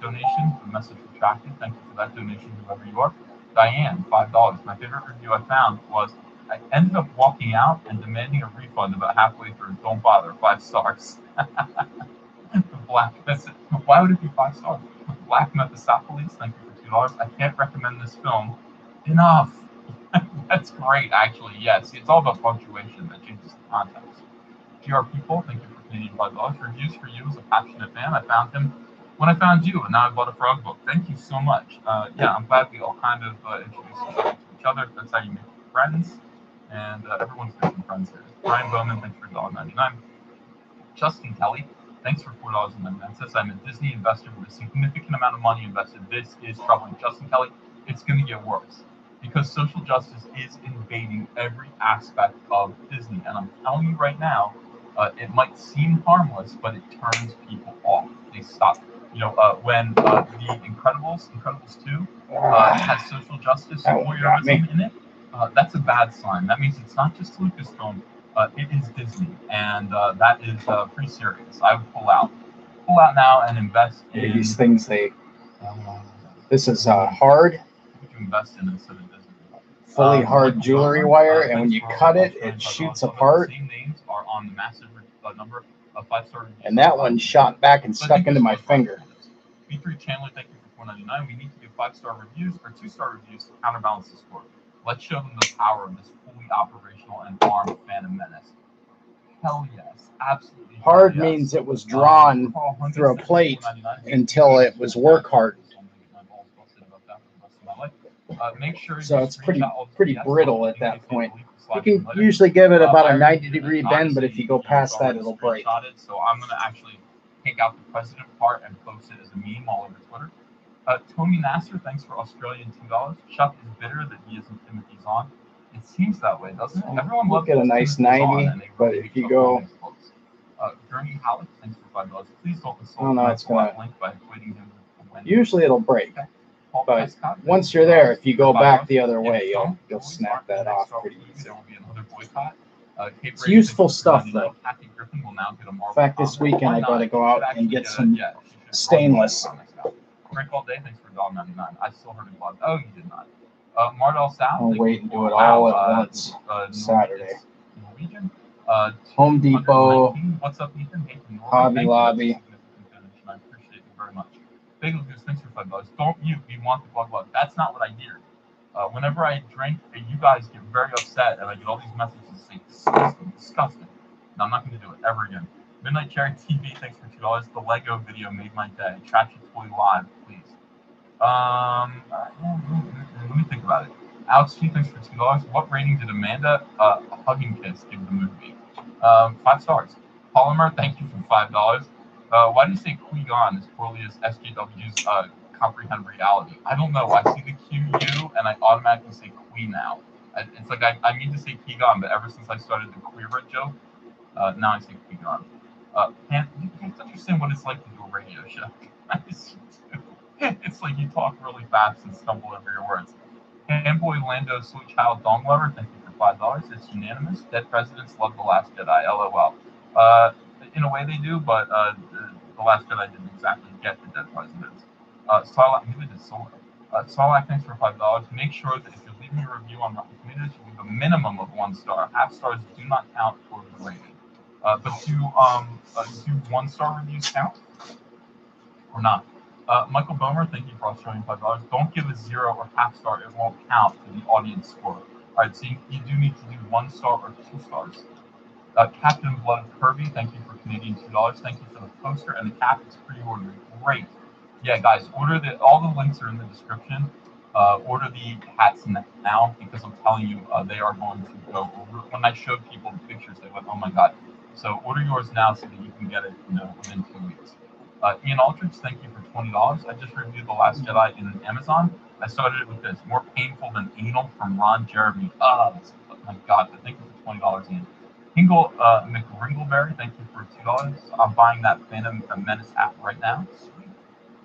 donation. The message retracted. Thank you for that donation, whoever you are. Diane, $5. My favorite review I found was I ended up walking out and demanding a refund about halfway through. Don't bother. 5 stars. The Black Method. Why would it be 5 stars? Black Methysophiles. Thank you for $2. I can't recommend this film enough. That's great, actually. Yes, it's all about punctuation that changes the context. GR People, thank you for Canadian $5. Reviews for you as a passionate fan. I found him when I found you, and now I bought a Frog book. Thank you so much. Yeah, I'm glad we all kind of introduce each other. That's how you make friends, and everyone's making friends here. Brian Bowman, thanks for $1.99. Justin Kelly, thanks for $4.99. Says I'm a Disney investor with a significant amount of money invested. This is troubling. Justin Kelly, it's going to get worse because social justice is invading every aspect of Disney, and I'm telling you right now. It might seem harmless, but it turns people off. They stop. When the Incredibles 2, has social justice voyeurism in it, that's a bad sign. That means it's not just Lucasfilm, it is Disney, and that is pretty serious. I would pull out now and invest in these things. This is hard. What would you invest in instead of Disney? Fully hard jewelry wire, and when you cut it, it shoots apart. Same names are on the massive number of 5-star reviews. And that one shot back and stuck into my finger. B3 Chandler, thank you for $4.99. We need to give 5-star reviews or 2-star reviews to counterbalance the score. Let's show them the power of this fully operational and armed Phantom Menace. Hell yes, absolutely. Hard means it was drawn through a plate until it was work hard. Make sure so it's pretty brittle at that point. You can usually give it about a 90-degree bend, but if you go past that, it'll break. So I'm going to actually take out the president part and post it as a meme all over Twitter. Tony Nasser, thanks for Australian $2. Chuck is bitter that he isn't Timothy Zahn. It seems that way, doesn't it? Everyone loves get a nice 90, but if you go... Gurney Halleck, thanks for $5. Please don't insult the link by equating him with usually it'll break. Okay. But once you're there, if you go back the other way, you'll snap that off pretty easy. It's useful stuff, though. In fact, this weekend I got to go out and get some stainless. Drink all day, thanks for $1.99. I still heard it a lot. Oh, you did not. Mardell South. I'll wait and do it all at once. Saturday. Norwegian. Home Depot. What's up, Ethan? Hobby Lobby. I appreciate you very much. Bagel Goose, thanks for $5. Don't you want the bug. That's not what I hear. Whenever I drink, you guys get very upset, and I get all these messages saying, disgusting. No, I'm not going to do it ever again. Midnight Cherry TV, thanks for $2. The Lego video made my day. Trash Your Toy Live, please. Let me think about it. Alex G, thanks for $2. What rating did Amanda Hugging Kiss give the movie? 5 stars. Polymer, thank you for $5. Why do you say Qui-Gon as poorly as SJW's comprehend reality? I don't know. I see the QU and I automatically say Qui now. It's like I mean to say Qui-Gon, but ever since I started the queer joke, now I say Qui-Gon. You can't understand what it's like to do a radio show. It's like you talk really fast and stumble over your words. Fanboy Lando Sweet Child Dong Lover, thank you for $5. It's unanimous. Dead presidents love The Last Jedi. LOL. In a way they do, but The Last Jedi didn't exactly get the dead presidents. Sarlacc, maybe it's Solo. Sarlacc, thanks for $5. Make sure that if you're leaving a review on Rotten Tomatoes, you leave a minimum of 1 star. Half stars do not count towards the rating. But do 1-star reviews count or not? Michael Bomer, thank you for Australian $5. Don't give a 0 or half star; it won't count for the audience score. All right, so you do need to do 1 star or 2 stars. Captain Blood Kirby, thank you for Canadian $2. Thank you for the poster and the cap. It's pre-ordered. Great. Yeah, guys, order all the links are in the description. Order the hats now because I'm telling you, they are going to go over. When I showed people the pictures, they went, "Oh my god!" So order yours now so that you can get it, within 2 weeks. Ian Aldridge, thank you for $20. I just reviewed The Last Jedi in Amazon. I started it with this: more painful than anal from Ron Jeremy. Oh my god! But thank you for $20, Ian. Hingle McRingleberry, thank you for $2. I'm buying that Phantom Menace app right now. Sweet.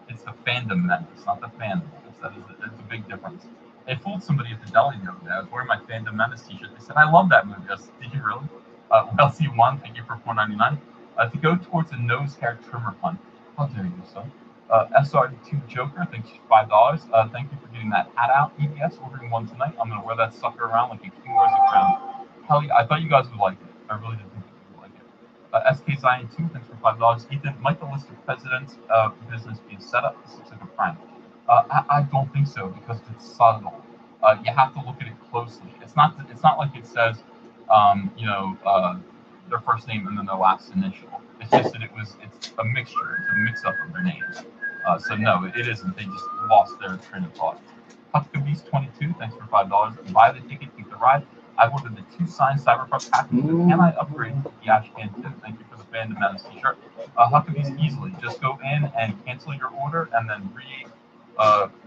It's the Fandom Menace, not the Phantom Menace. That's a big difference. I fooled somebody at the deli the other day. I was wearing my Phantom Menace t-shirt. They said, "I love that movie." I said, "Did you really?" LC1, thank you for $4.99. To go towards a nose hair trimmer fund. How dare you, son? SR2 Joker, thanks for $5. Thank you for getting that hat out. EBS, ordering one tonight. I'm gonna wear that sucker around like a king wears a crown. Hell yeah, I thought you guys would like it. I really did think you would like it. SK Zion 2, thanks for $5. Ethan, might the list of presidents' business be a setup? This looks like a prank. I don't think so because it's subtle. You have to look at it closely. It's not like it says, their first name and then their last initial. It's just that it's a mixture. It's a mix-up of their names. So no, it isn't. They just lost their train of thought. Huckabee 22, thanks for $5. Buy the ticket, keep the ride. I've ordered the 2 signed Cyberfrog packages. Can I upgrade to the Ash Can too? Thank you for the Fandom Menace t-shirt. Huckabee's easily. Just go in and cancel your order and then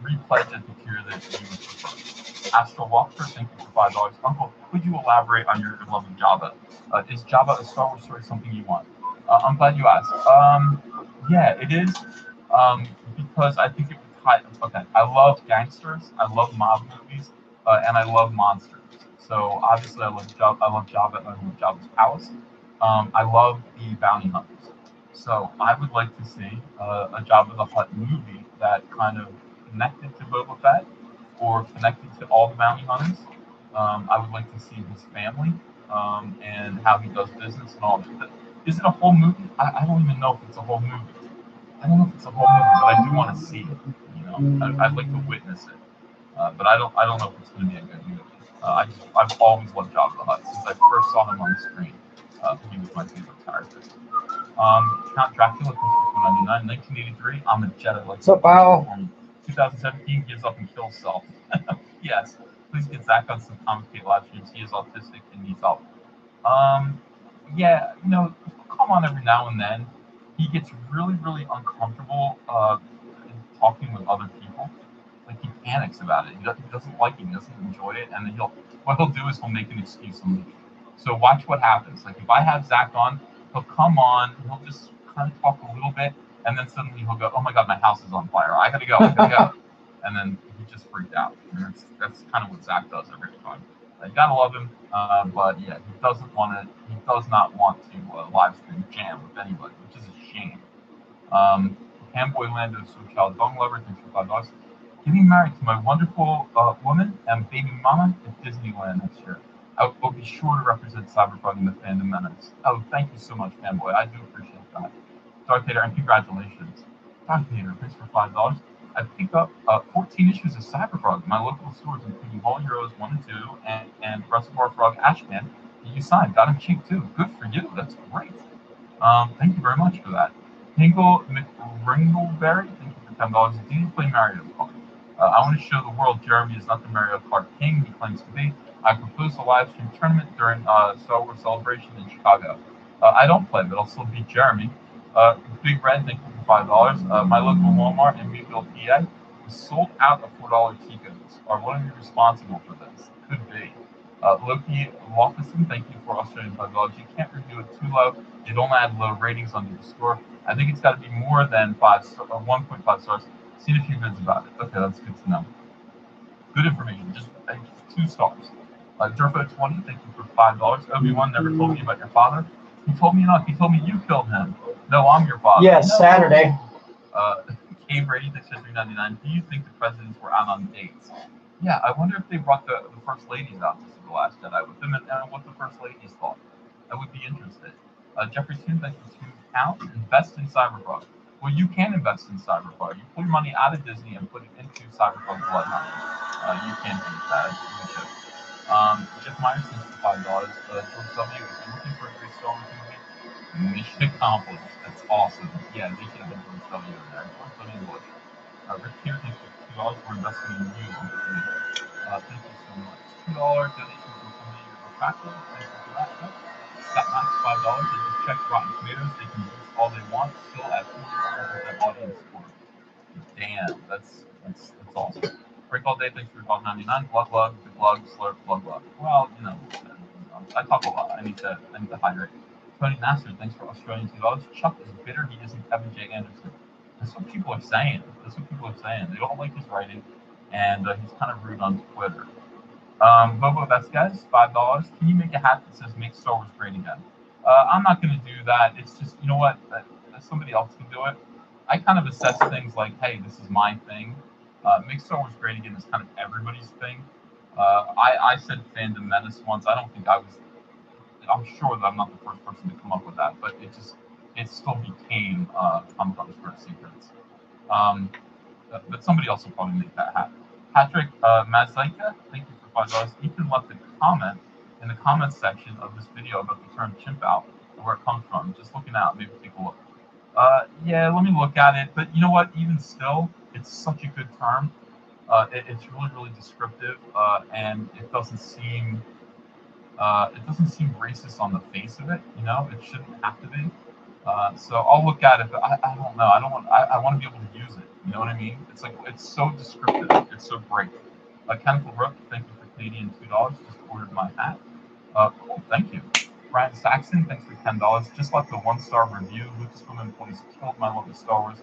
re-pledge at the tier that you would prefer. Astral Walker, thank you for $5. Uncle, could you elaborate on your love of Java? Is Java a Star Wars story something you want? I'm glad you asked. Yeah, it is. Because I think it would tie. Okay, I love gangsters, I love mob movies, and I love monsters. So obviously, I love Java. I love Java. I love Java's Palace. I love the bounty hunters. So I would like to see a Jabba the Hutt movie that kind of connected to Boba Fett or connected to all the bounty hunters. I would like to see his family and how he does business and all that. Is it a whole movie? I don't even know if it's a whole movie. I don't know if it's a whole movie, but I do want to see it. I'd like to witness it. But I don't know if it's going to be a good movie. I've always loved Jabba the Hutt since I first saw him on the screen. He was my favorite character. Count Dracula, 1999, 1983. I'm a Jedi. Like, what's up, Al? 2017 gives up and kills self. Yes, please get Zach on some commentate live streams. He is autistic and needs help. Yeah, come on every now and then. He gets really, really uncomfortable talking with other people. Like he panics about it. He doesn't like it. He doesn't enjoy it. And then what he'll do is he'll make an excuse and leave. So watch what happens. Like if I have Zach on, he'll come on. He'll just kind of talk a little bit, and then suddenly he'll go, "Oh my God, my house is on fire! I gotta go! I gotta go!" And then he just freaked out. And that's kind of what Zach does every time. You gotta love him, but yeah, he does not want to live stream jam with anybody, which is a shame. Fanboy Lando Child Dong Lover, thanks for $5. Getting married to my wonderful woman and baby mama at Disneyland next year. I will be sure to represent Cyberfrog in the Fandom Menace. Oh, thank you so much, Fanboy. I do appreciate that. Darth Vader, and congratulations. Darth Vader, thanks for $5. I picked up 14 issues of Cyberfrog in my local stores, including All Heroes 1 and 2 and Reservoir Frog Ashcan. You signed. Got him cheap too. Good for you. That's great. Thank you very much for that. Hingle McRingleberry, thank you for $10. Do you play Mario Kart? I want to show the world Jeremy is not the Mario Kart king he claims to be. I proposed a live stream tournament during Star Wars Celebration in Chicago. I don't play, but I'll still beat Jeremy. Big Red, thank you for $5. My local Walmart in Meadville, PA, was sold out of $4 Ticos. Are one of you responsible for this? Could be. Loki Lofton, thank you for Australian $5. You can't review it too low. You don't add low ratings onto the score. I think it's got to be more than 1.5 stars. Seen a few vids about it. Okay, that's good to know. Good information. Just 2 stars. Durfo20, thank you for $5. Obi-Wan never told me about your father. He told me not. He told me you killed him. No, I'm your father. Yes, no. Saturday. K Brady, thanks for $3.99. Do you think the presidents were out on dates? Yeah, I wonder if they brought the first ladies out to see The Last Jedi with them and what the first ladies thought. I would be interested. Jeffrey Toon, thank you £2. Invest in Cyberfrog. Well, you can invest in Cyberfrog. You pull your money out of Disney and put it into Cyberfrog Blood Money. You can beat that. You should. Jeff Myers, thanks for $5. George W., if you're looking for a great Star Wars movie, mission accomplished. That's awesome. Yeah, they should have been George W. in there. George W. Bush. Rick here, thanks for $2 for investing in you. Thank you so much. $2 donation from somebody you're attractive. Thank you for that. Scott Max, $5. They just checked Rotten Tomatoes. They can use all they want. Still at 44% audience score. Damn, that's awesome. Break all day, thanks for $1.99. Glug, the glug, slurp, glug. Well, I talk a lot. I need to hydrate. Tony Nasser, thanks for Australian $2. Chuck is bitter he isn't Kevin J. Anderson. That's what people are saying. They don't like his writing, and he's kind of rude on Twitter. Bobo Vasquez, $5. Can you make a hat that says "Make Star Wars Great Again"? I'm not going to do that. It's just, you know what? Somebody else can do it. I kind of assess things like, hey, this is my thing. Make Star Wars great again is kind of everybody's thing. I said fandom menace once. I don't think I was. I'm sure that I'm not the first person to come up with that, but it still became Comic Con's Great Secrets. But somebody else will probably make that happen. Patrick Mazaika, thank you for $5. Ethan left a comment in the comments section of this video about the term chimp out and where it comes from. Just looking out, maybe take a look. Yeah, let me look at it. But you know what? Even still, it's such a good term. It's really, really descriptive, and it doesn't seem racist on the face of it. You know, it shouldn't have to be. So I'll look at it, but I don't know. I want to be able to use it. You know what I mean? It's like it's so descriptive. It's so great. Chemical Rook, thank you for Canadian $2. Just ordered my hat. Cool, thank you. Ryan Saxon, thanks for $10. Just left a 1-star review. Lucasfilm employees killed my love of Star Wars.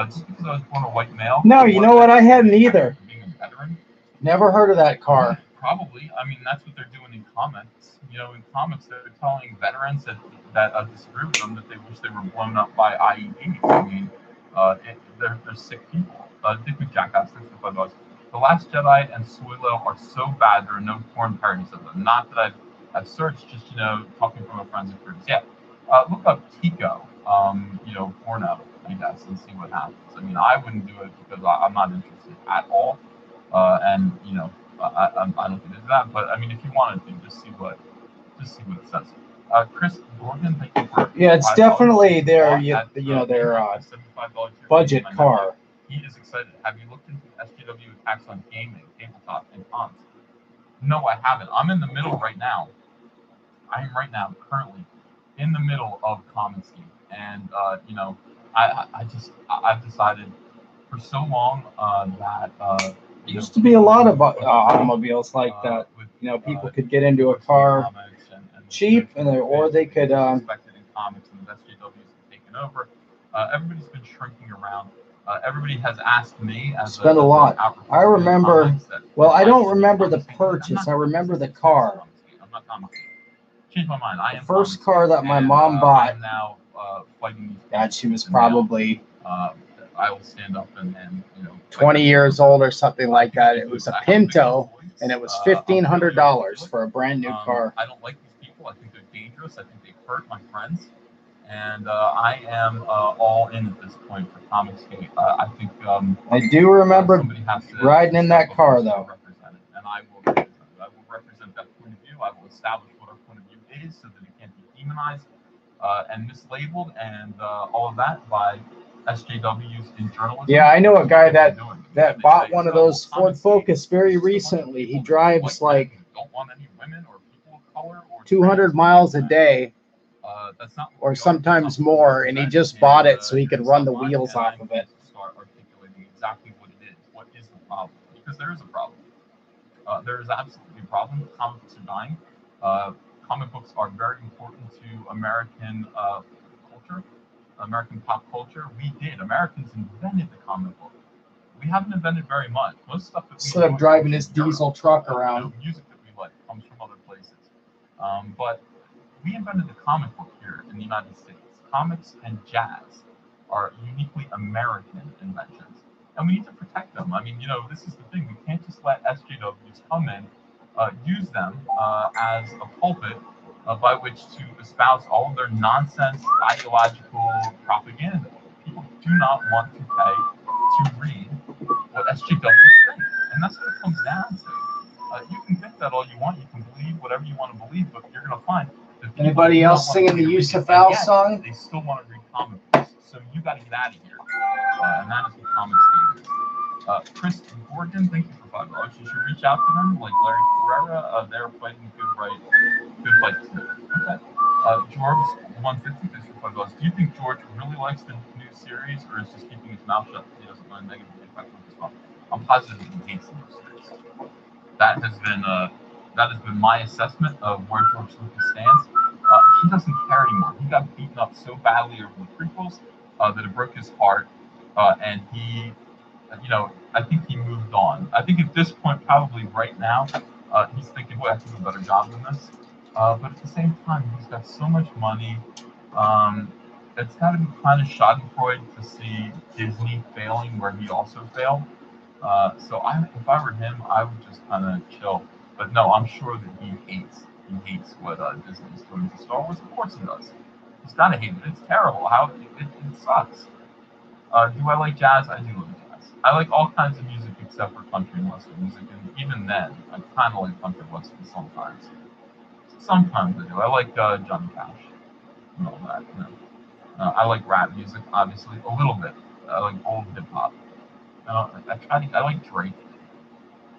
Just because I was born a white male. No, you know what? I hadn't either. Being a veteran. Never heard of that car. Yeah, probably. I mean, that's what they're doing in comics. You know, in comics, they're telling veterans that disagree with them that they wish they were blown up by IEDs. I mean, they're sick people. Dick McJackass, thanks for $5. The Last Jedi and Solo are so bad there are no porn parodies of them. Not that I've searched, just talking from a friend's experience. Yeah, look up Tico, porno, I guess, and see what happens. I mean, I wouldn't do it because I'm not interested at all, and I don't think it's that. But I mean, if you wanted to, just see what it says. Chris Gordon, thank you for it's definitely their budget car. He is excited. Have you looked into SJW attacks on gaming, tabletop, and cons? No, I haven't. I'm in the middle right now. I am currently in the middle of Common Scheme, and I've decided for so long that there used to be a lot of automobiles like that. People could get into a car cheap, or they could. Expected in comics, and the SJWs have taken over. Everybody's been shrinking around. Everybody has asked me as spent a lot. I remember. Well, I don't remember the purchase. I remember the car. I'm not comic. Change my mind. I am the first car that my mom bought. I am now fighting these. God, she was probably. I will stand up and 20 years old or something like that. It was a Pinto, and it was $1,500 for a brand new car. I don't like these people. I think they're dangerous. I think they hurt my friends. And I am all in at this point for Comicsgate. I think I do remember riding in that car, though. And I will represent it. I will represent that point of view. I will establish what our point of view is so that it can't be demonized and mislabeled and all of that by SJWs in journalism. Yeah, I know a guy that bought one of those Ford Focus very recently. He drives like don't want any women or people of color or 200 miles a day. That's not or sometimes more, and he just bought it so he could run the wheels off of it. Start articulating exactly what it is. What is the problem? Because there is a problem. There is absolutely a problem. Comic books are dying. Comic books are very important to American culture, American pop culture. Americans invented the comic book. We haven't invented very much. Most stuff that instead of driving his diesel truck around. Music that we like comes from other places. But we invented the comic book here in the United States. Comics and jazz are uniquely American inventions, and we need to protect them. I mean, this is the thing. We can't just let SJWs come in, use them as a pulpit by which to espouse all of their nonsense ideological propaganda. People do not want to pay to read what SJWs think, and that's what it comes down to. You can think that all you want. You can believe whatever you want to believe, but you're going to find. Anybody else singing the Yusuf Al song? They still want to read comic books, so you got to get out of here. And that is what comics is. Chris Gordon, thank you for $5. You should reach out to them, like Larry Ferreira. They're fighting good fight too. Okay. George 150, thanks for $5. Do you think George really likes the new series, or is just keeping his mouth shut? He doesn't want a negative impact on his mouth. I'm positive he hates the new series. That has been my assessment of where George Lucas stands. He doesn't care anymore. He got beaten up so badly over the prequels that it broke his heart, and he, I think he moved on. I think at this point, probably right now, he's thinking, boy, I can do a better job than this. But at the same time, he's got so much money. it's got to be kind of schadenfreude to see Disney failing where he also failed. So if I were him, I would just kind of chill. But no, I'm sure that he hates what Disney's doing to Star Wars. Of course he does. He's gotta hate it. It's terrible. It sucks. Do I like jazz? I do like jazz. I like all kinds of music except for country and western music, and even then, I kind of like country and western sometimes. Sometimes I do. I like Johnny Cash and all that. You know. I like rap music, obviously, a little bit. I like old hip hop. I like Drake.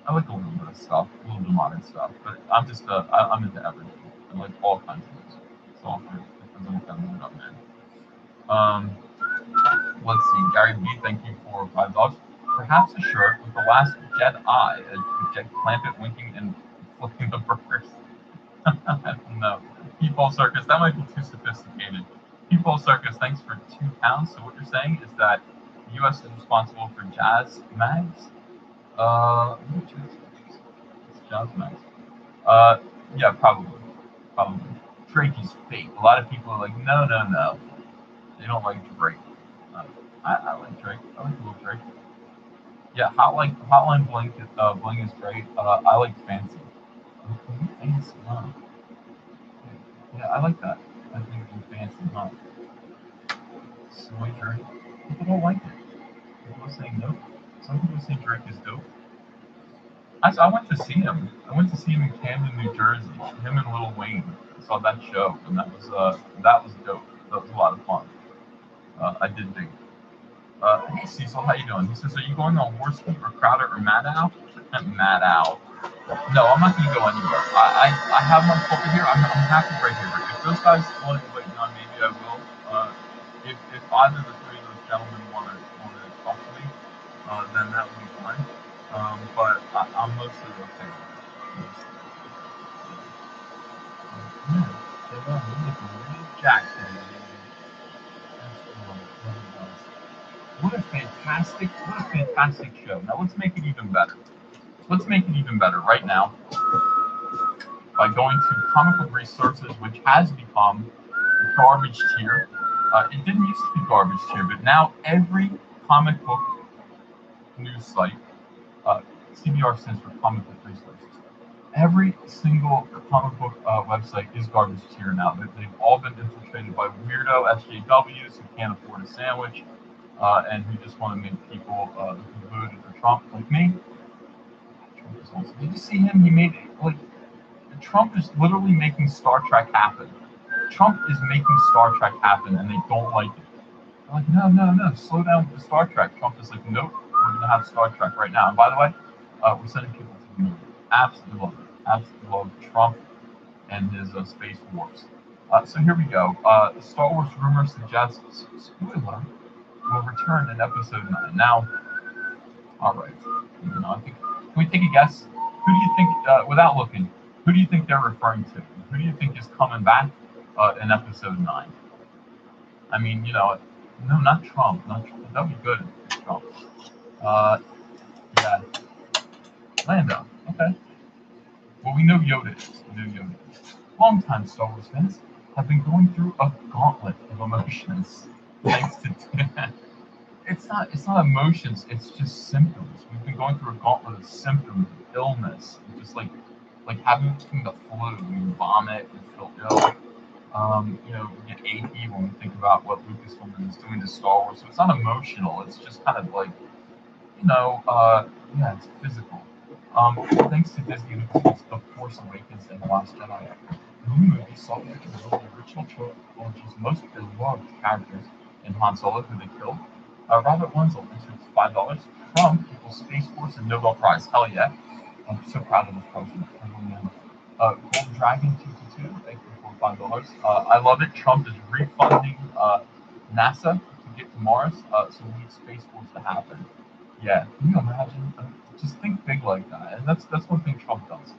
I like a little bit of stuff, a little bit of modern stuff, but I'm into everything. I like all kinds of music. So it depends on what kind of mood I'm in. Let's see, Gary B, thank you for $5. Perhaps a shirt with the last Jedi, Jet Clampett winking and flipping the burgers. No, People Circus, that might be too sophisticated. People Circus, thanks for £2. So what you're saying is that the U.S. is responsible for jazz mags? It's jazz mags. Yeah, probably. Drake is fake. A lot of people are like, no. They don't like Drake. I like Drake. I like a little Drake. Yeah, Hotline Bling is great. I like Fancy. Fancy, huh? Yeah, I like that. I think it's Fancy, huh? Soy Drake. People don't like it. People are saying no. Some people say Drake is dope. I went to see him. I went to see him in Camden, New Jersey. Him and Lil Wayne. I saw that show, and that was dope. That was a lot of fun. I did dig it. Hey Cecil, how you doing? He says, are you going on Horsey or Crowder or Maddow? Maddow. No, I'm not going to go anywhere. I have my pulpit here. I'm happy right here. If those guys want to invite me on, maybe I will. If either of the three of those gentlemen want to talk to me, then that would be fine. But I'm mostly okay with it. Jackson. What a fantastic show. Now let's make it even better. Let's make it even better right now by going to Comic Book Resources, which has become garbage tier. It didn't used to be garbage tier, but now every comic book news site, CBR stands for Comic Book Resources. Every single comic book website is garbage tier now. They've all been infiltrated by weirdo SJWs who can't afford a sandwich and who just want to make people who voted for Trump like me. Did you see him? He made Trump is literally making Star Trek happen. Trump is making Star Trek happen, and they don't like it. They're like, no, slow down with the Star Trek. Trump is like, nope, we're gonna have Star Trek right now. And by the way, we're sending people to the moon. Absolutely love it. Absolutely love Trump and his space wars. So here we go. Star Wars rumor suggests spoiler will return in episode 9. Now, all right. I think. Can we take a guess? Who do you think, without looking, who do you think they're referring to? Who do you think is coming back in episode 9? I mean, no, not Trump. That would be good if it's Trump. Yeah. Lando. Okay. Well, we know Yoda is. Longtime Star Wars fans have been going through a gauntlet of emotions. Thanks to it's not emotions, it's just symptoms. We've been going through a gauntlet of symptoms, of illness, just like having the flu, you vomit, you feel ill. We get achy when we think about what Lucasfilm is doing to Star Wars. So it's not emotional, it's just kind of like, it's physical. Thanks to Disney, The Force Awakens and The Last Jedi, the new movie saw the original trilogy's most beloved characters in Han Solo, who they killed. Robert Wenzel enters $5 from People's Space Force and Nobel Prize. Hell yeah. I'm so proud of this person. Gold Dragon 222, thank you for $5. I love it. Trump is refunding NASA to get to Mars, so we need Space Force to happen. Yeah, can you imagine? Just think big like that. And that's one thing Trump does.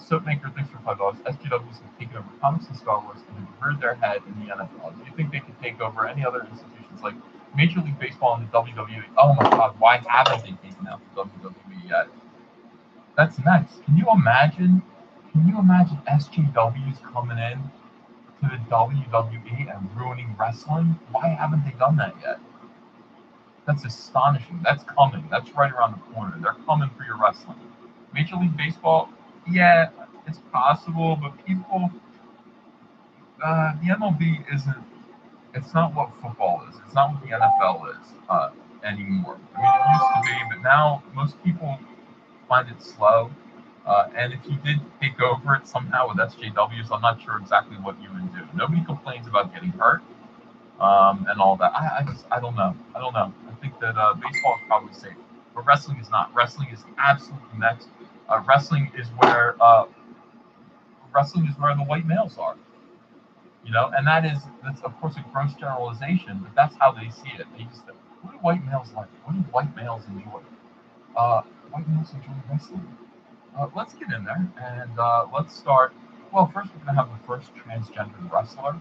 Soapmaker, thanks for $5. SJWs have taken over comics and Star Wars and have reared their head in the NFL. Do you think they could take over any other institutions like Major League Baseball and the WWE? Oh my God, why haven't they taken out the WWE yet? That's next. Can you imagine SJWs coming in to the WWE and ruining wrestling? Why haven't they done that yet? That's astonishing. That's coming. That's right around the corner. They're coming for your wrestling. Major League Baseball, yeah, it's possible, but people, the MLB isn't. It's not what football is. It's not what the NFL is anymore. I mean, it used to be, but now most people find it slow. And if you did take over it somehow with SJWs, I'm not sure exactly what you would do. Nobody complains about getting hurt and all that. I don't know. I don't know. I think that baseball is probably safe, but wrestling is not. Wrestling is absolutely next. Wrestling is where the white males are. You know, and that's of course a gross generalization, but that's how they see it. They just say, what do white males like? What do white males enjoy? White males enjoy wrestling. Let's get in there and let's start. Well, first we're gonna have the first transgender wrestler,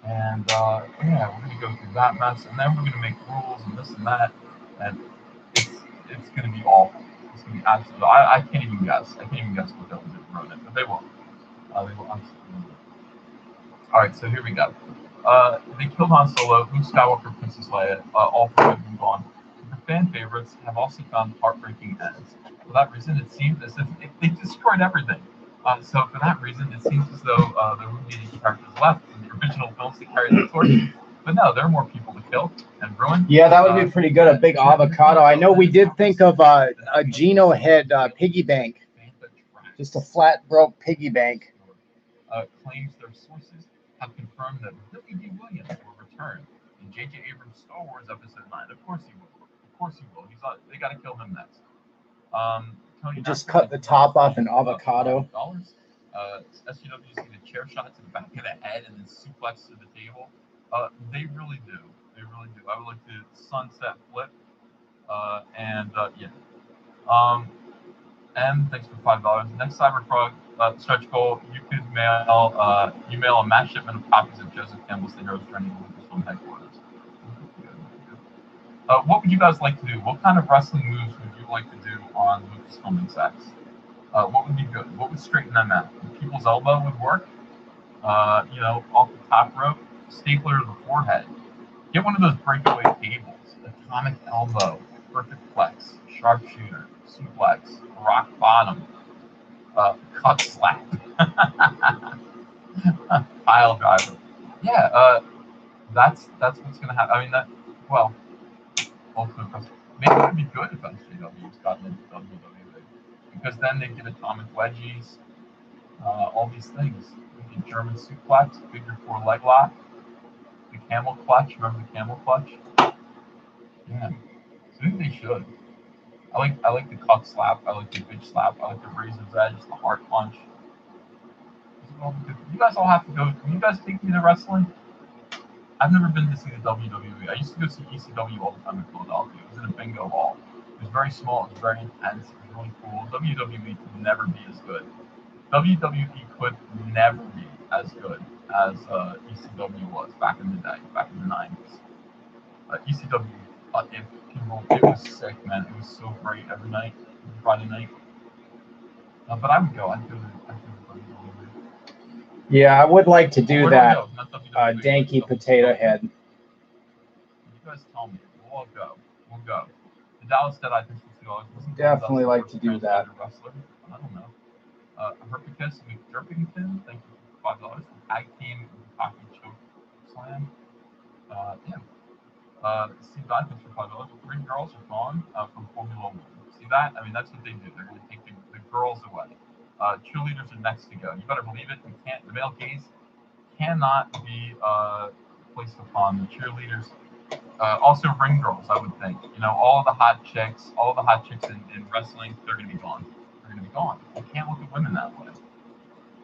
and yeah, we're gonna go through that mess, and then we're gonna make rules and this and that, and it's gonna be awful. It's gonna be absolutely. I can't even guess. I can't even guess what they'll do around it, but they will. They will absolutely. All right, so here we go. They killed Han Solo, Luke Skywalker, Princess Leia, all three have been gone. The fan favorites have also found heartbreaking ends. For that reason, it seems as if they destroyed everything. So for that reason, it seems as though there would be any characters left in the original films to carry the torch. But no, there are more people to kill and ruin. Yeah, that would be pretty good. A big avocado. I know we did think of a Geno head piggy bank, just a flat broke piggy bank. Claims their sources have confirmed that Billy D. Williams will return in J.J. Abrams' Star Wars Episode 9. Of course he will. Of course he will. They got to kill him next. Tony just cut the top off an avocado. SCWs get a chair shot to the back of the head and then suplex to the table. They really do. They really do. I would like to sunset flip. Yeah. And thanks for $5. Next Cyberfrog stretch goal, you could mail a mass shipment of copies of Joseph Campbell's The Hero's Journey to Lucasfilm headquarters. What would you guys like to do? What kind of wrestling moves would you like to do on Lucasfilm execs? What would be good? What would straighten them out? People's elbow would work. Off the top rope, stapler to the forehead. Get one of those breakaway tables. Atomic elbow, perfect flex, sharpshooter, suplex, rock bottom, cut slap, pile driver. Yeah, that's what's gonna happen. I mean ultimate maybe it would be good if SJW's gotten into WWE because then they get atomic wedgies, all these things. We get German suplex, figure 4 leg lock, the camel clutch. Remember the camel clutch? Yeah, so I think they should. I like the cut slap. I like the bitch slap. I like the razor's edge, the heart punch. You guys all have to go. Can you guys take me to wrestling? I've never been to see the WWE. I used to go see ECW all the time in Philadelphia. It was in a bingo hall. It was very small. It was very intense. It was really cool. WWE could never be as good. WWE could never be as good as ECW was back in the day, back in the 90s. ECW, it was sick, man. It was so great every night, Friday night. But I would go. I'd go to WWE. Yeah, I would like to do that. Danky potato head. You guys tell me. We'll all go. We'll go. The Dallas Deadeye thinks $50. Definitely like to do that. Wrestler. I don't know. Herpicus McDerpington, thank you for $5. Tag team hockey choke slam. Steve Dodd, thanks for $5. 3 girls are gone from Formula 1. See that? I mean, that's what they do. They're going to take the girls away. Cheerleaders are next to go. You better believe it. The male gaze cannot be placed upon the cheerleaders. Also, ring girls, I would think. All the hot chicks in wrestling, they're going to be gone. They're going to be gone. You can't look at women that way.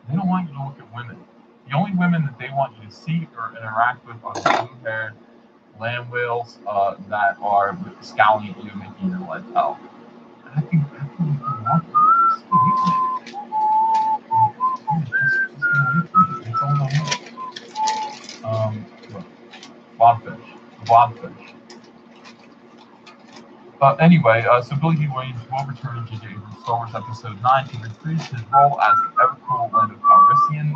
They don't want you to look at women. The only women that they want you to see or interact with are the blue-haired land whales that are scowling at you, making your life hell. I think Blobfish. Anyway, so Billy D. Williams will return to J.J. Abrams' Star Wars Episode 9 to reprise his role as the ever-cool Lando Calrissian.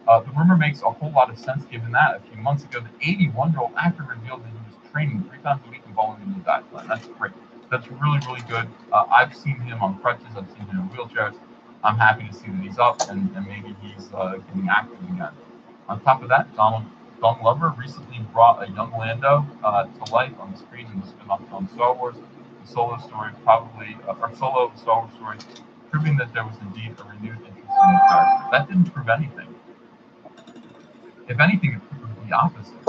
The rumor makes a whole lot of sense given that a few months ago, the 81-year-old actor revealed that he was training 3 times a week and bowling in the diet plan. That's great. That's really, really good. I've seen him on crutches. I've seen him in wheelchairs. I'm happy to see that he's up and maybe he's getting active again. On top of that, Donald Glover recently brought a young Lando to life on the screen in the spin-off film Star Wars, the Solo story, Solo, the Star Wars story, proving that there was indeed a renewed interest in the character. That didn't prove anything. If anything, it proved the opposite.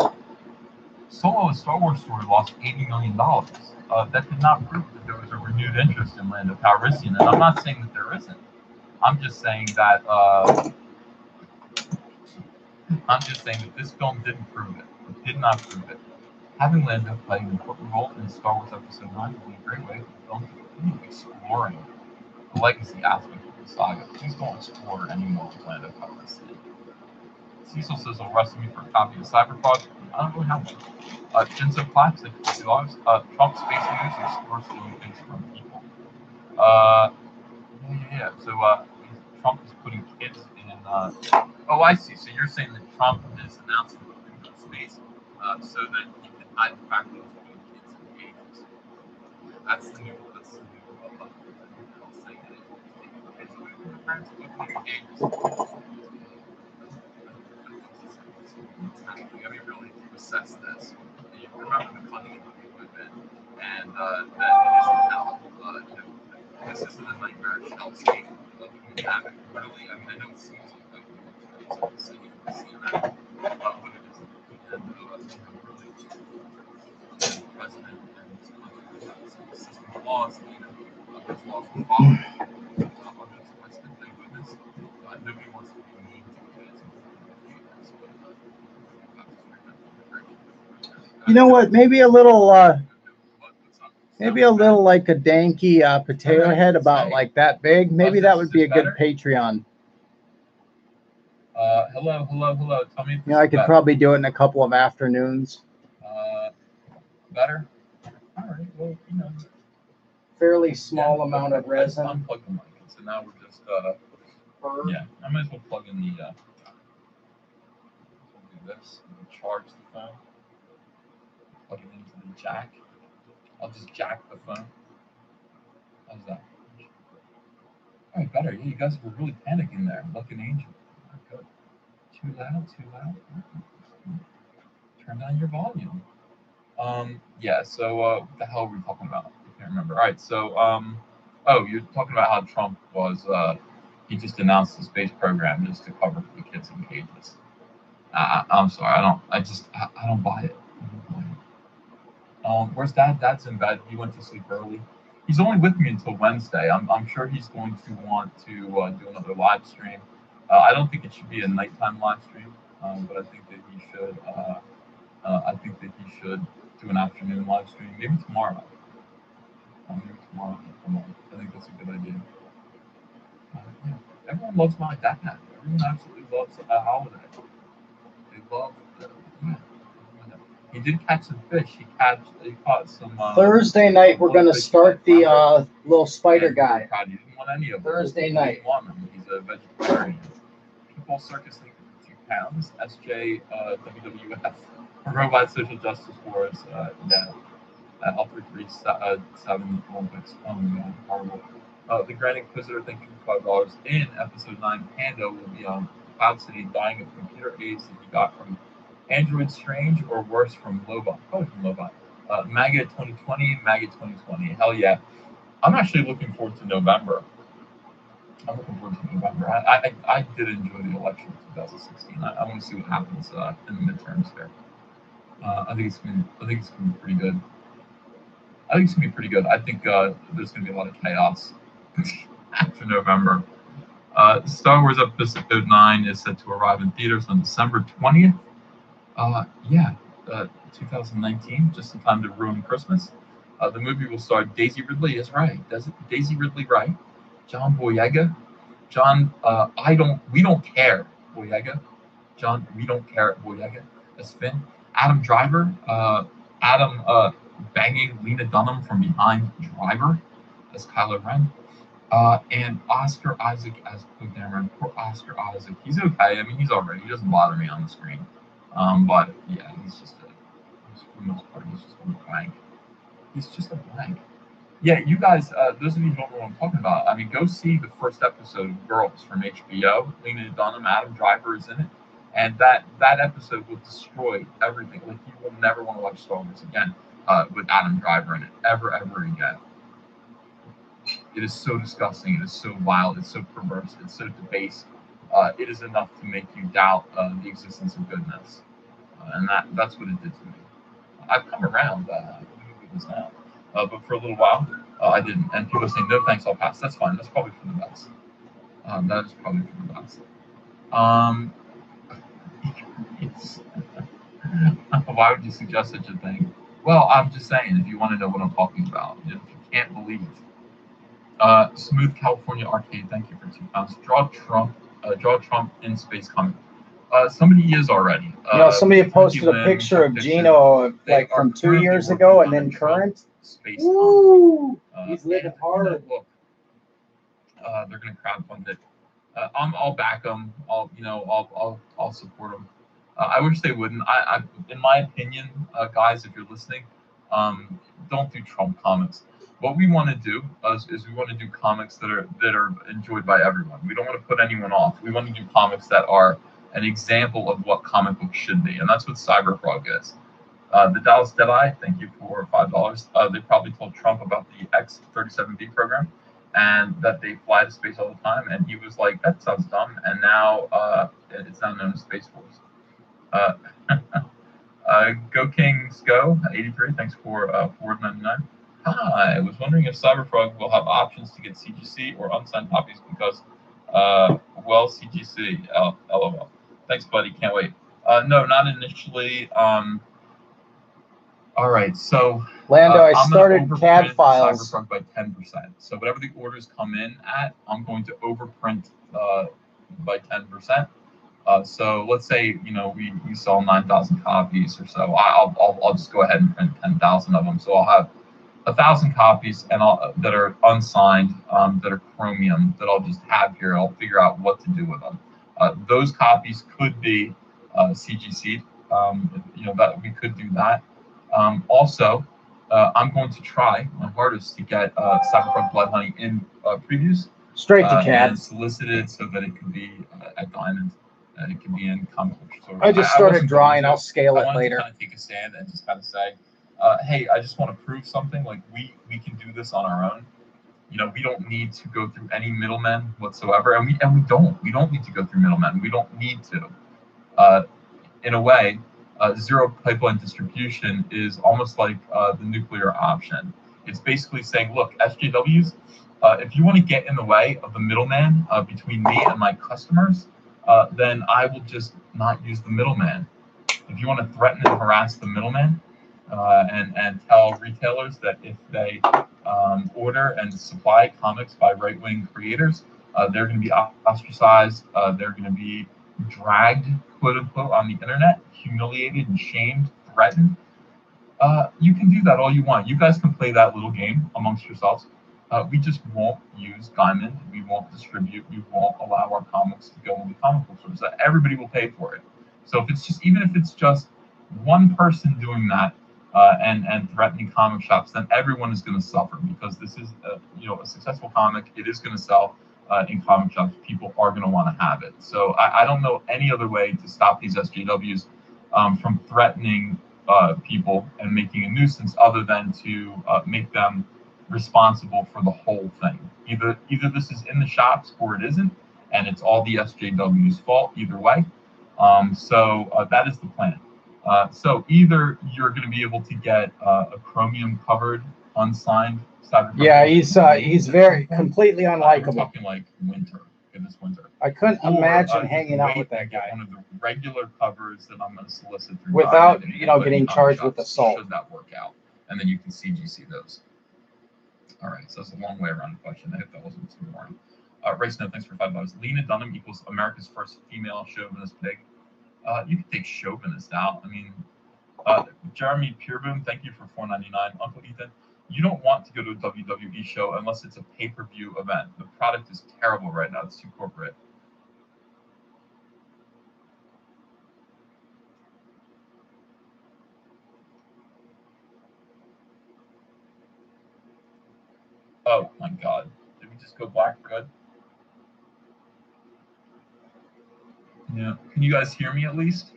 Solo, a Star Wars story, lost $80 million. That did not prove that there was a renewed interest in Lando Calrissian, and I'm not saying that there isn't. I'm just saying that this film didn't prove it. It did not prove it. Having Lando play an important role in Star Wars Episode 9 would be a great way for the film to continue exploring the legacy aspect of the saga. Please don't explore anymore with Lando Calrissian. Cecil says he'll wrestle me for a copy of Cyberfrog. I don't really have one. Jinso Platt said $50. Trump Space News explores stealing things from people. Yeah. So Trump is putting kids in. Oh, I see. So you're saying that Trump is announcing that we're going to go to space so that he can hide the fact that he's putting kids in cages. That's the new thing. Kids moving their parents putting them in cages. I mean, really assess this. You remember the funding we've been, and that it isn't how, this isn't a nightmare shell state of human havoc. Really, I mean, I know it seems like the city of CNN, but it isn't. And really, the president and his country have a system of laws, those laws will follow. Under this president, thank goodness, nobody wants to be mean to kids. You know what? Maybe a little like a danky potato head about like that big. Maybe that would be a good Patreon. Hello. Tell me. I could probably do it in a couple of afternoons. Better. All right. Well, fairly small amount of resin. Unplug the mic. So now we're just I might as well plug in the. We'll do this. We'll charge the phone. Plug it into the jack. I'll just jack the phone. How's that? All right, better. Yeah, you guys were really panicking there. Like an angel. Good. Too loud. Turn down your volume. So what the hell were we talking about? I can't remember. All right, so you're talking about how Trump was he just announced the space program just to cover for the kids in cages. I'm sorry, I don't buy it. Where's Dad? Dad's in bed. He went to sleep early. He's only with me until Wednesday. I'm sure he's going to want to do another live stream. I don't think it should be a nighttime live stream, but I think that he should. Do an afternoon live stream, maybe tomorrow. I think that's a good idea. Everyone loves my dad. Everyone absolutely loves Holiday. They love. He did catch some fish. He caught some. Thursday night, we're going to start the little spider guy. He didn't want any of them. Thursday night. He didn't want them. He's a vegetarian. People Circus think 2 pounds. SJ WWF. Robot Social Justice Wars. L337 Olympics. Oh my God, horrible. The Grand Inquisitor, thank you for $5. In episode 9, Panda will be on Cloud City dying of computer aids that he got from Android Strange or worse from Lobot. Probably from Lobot. MAGA 2020, MAGA 2020. Hell yeah. I'm actually looking forward to November. I did enjoy the election of 2016. I want to see what happens in the midterms there. I think it's gonna be pretty good. I think there's gonna be a lot of chaos after November. Star Wars Episode 9 is set to arrive in theaters on December 20th. 2019, just in time to ruin Christmas. The movie will star Daisy Ridley is right. Daisy Ridley right? John Boyega. We don't care. Boyega. John, we don't care. Boyega. As Finn. Adam Driver. Adam banging Lena Dunham from behind Driver as Kylo Ren. And Oscar Isaac as programmer. Poor Oscar Isaac. He's okay. I mean, he's alright. He doesn't bother me on the screen. But yeah, he's just for the most part, he's just a blank. He's just a blank. Yeah, you guys, those of you who don't know what I'm talking about, I mean, go see the first episode of Girls from HBO. Lena Dunham, Adam Driver is in it, and that episode will destroy everything. Like, you will never want to watch Star Wars again with Adam Driver in it, ever again. It is so disgusting. It is so vile. It's so perverse. It's so debased. It is enough to make you doubt the existence of goodness, and that's what it did to me. I've come around. Goodness now. But for a little while, I didn't. And people are saying, no thanks, I'll pass. That's fine. That's probably for the best. That is probably for the best. Why would you suggest such a thing? Well, I'm just saying, if you want to know what I'm talking about, if you can't believe. Smooth California Arcade, thank you for £2. Draw Trump in space comic. Somebody is already. Somebody posted a picture of Gino like from 2 years ago and then current. Space Woo! He's living hard. Look, they're going to crowdfund it. I'll back them. I'll support them. I wish they wouldn't. I in my opinion, guys, if you're listening, don't do Trump comics. What we want to do is we want to do comics that are enjoyed by everyone. We don't want to put anyone off. We want to do comics that are an example of what comic books should be, and that's what Cyberfrog is. The Dallas Deadeye, thank you for $5. They probably told Trump about the X-37B program and that they fly to space all the time, and he was like, that sounds dumb, and now it's now known as Space Force. Go Kings Go, 83, thanks for $4.99. Hi, I was wondering if Cyberfrog will have options to get CGC or unsigned copies because, well, CGC, LOL. Thanks, buddy, can't wait. No, not initially. All right, so Lando, I started CAD files Cyberfrog by 10%. So whatever the orders come in at, I'm going to overprint by 10%. So let's say we sell 9,000 copies or so. I'll just go ahead and print 10,000 of them. So I'll have 1,000 copies and that are unsigned, that are chromium, that I'll just have here. I'll figure out what to do with them. Those copies could be CGC'd. That we could do that. Also, I'm going to try my hardest to get Cyberfrog Blood Honey in previews. Straight to CAD. And solicited so that it could be at Diamond. It could be in comic book stores. I just started drawing. I'll scale it later. I want to kind of take a stand and just kind of say, hey, I just want to prove something. Like we can do this on our own. We don't need to go through any middlemen whatsoever, and we don't. We don't need to go through middlemen. We don't need to. In a way, zero pipeline distribution is almost like the nuclear option. It's basically saying, look, SJWs, if you want to get in the way of the middleman between me and my customers, then I will just not use the middleman. If you want to threaten and harass the middleman and tell retailers that if they order and supply comics by right-wing creators, they're going to be ostracized, they're going to be dragged, quote unquote, on the internet, humiliated and shamed, threatened. You can do that all you want. You guys can play that little game amongst yourselves. We just won't use Diamond. We won't distribute. We won't allow our comics to go into comic book stores. Everybody will pay for it. So if it's even if it's just one person doing that and threatening comic shops, then everyone is going to suffer because this is a successful comic. It is going to sell in comic shops. People are going to want to have it. So I don't know any other way to stop these SJWs from threatening people and making a nuisance other than to make them responsible for the whole thing. Either this is in the shops or it isn't, and it's all the SJW's fault either way. So that is the plan. So either you're going to be able to get a chromium covered, unsigned Cyberfrog. Yeah, he's very completely unlikable. We're talking like winter. This winter. I couldn't imagine hanging out with that guy. One of the regular covers that I'm going to solicit through without getting charged with assault. Should that work out, and then you can CGC those. All right, so that's a long way around the question. I hope that wasn't too boring. Race note, thanks for $5. Lena Dunham equals America's first female chauvinist pig. You can take chauvinist out. I mean, Jeremy Peerboom, thank you for $4.99. Uncle Ethan, You don't want to go to a WWE show unless it's a pay-per-view event. The product is terrible right now. It's too corporate. Oh my God. Did we just go black? Good. Yeah. Can you guys hear me at least?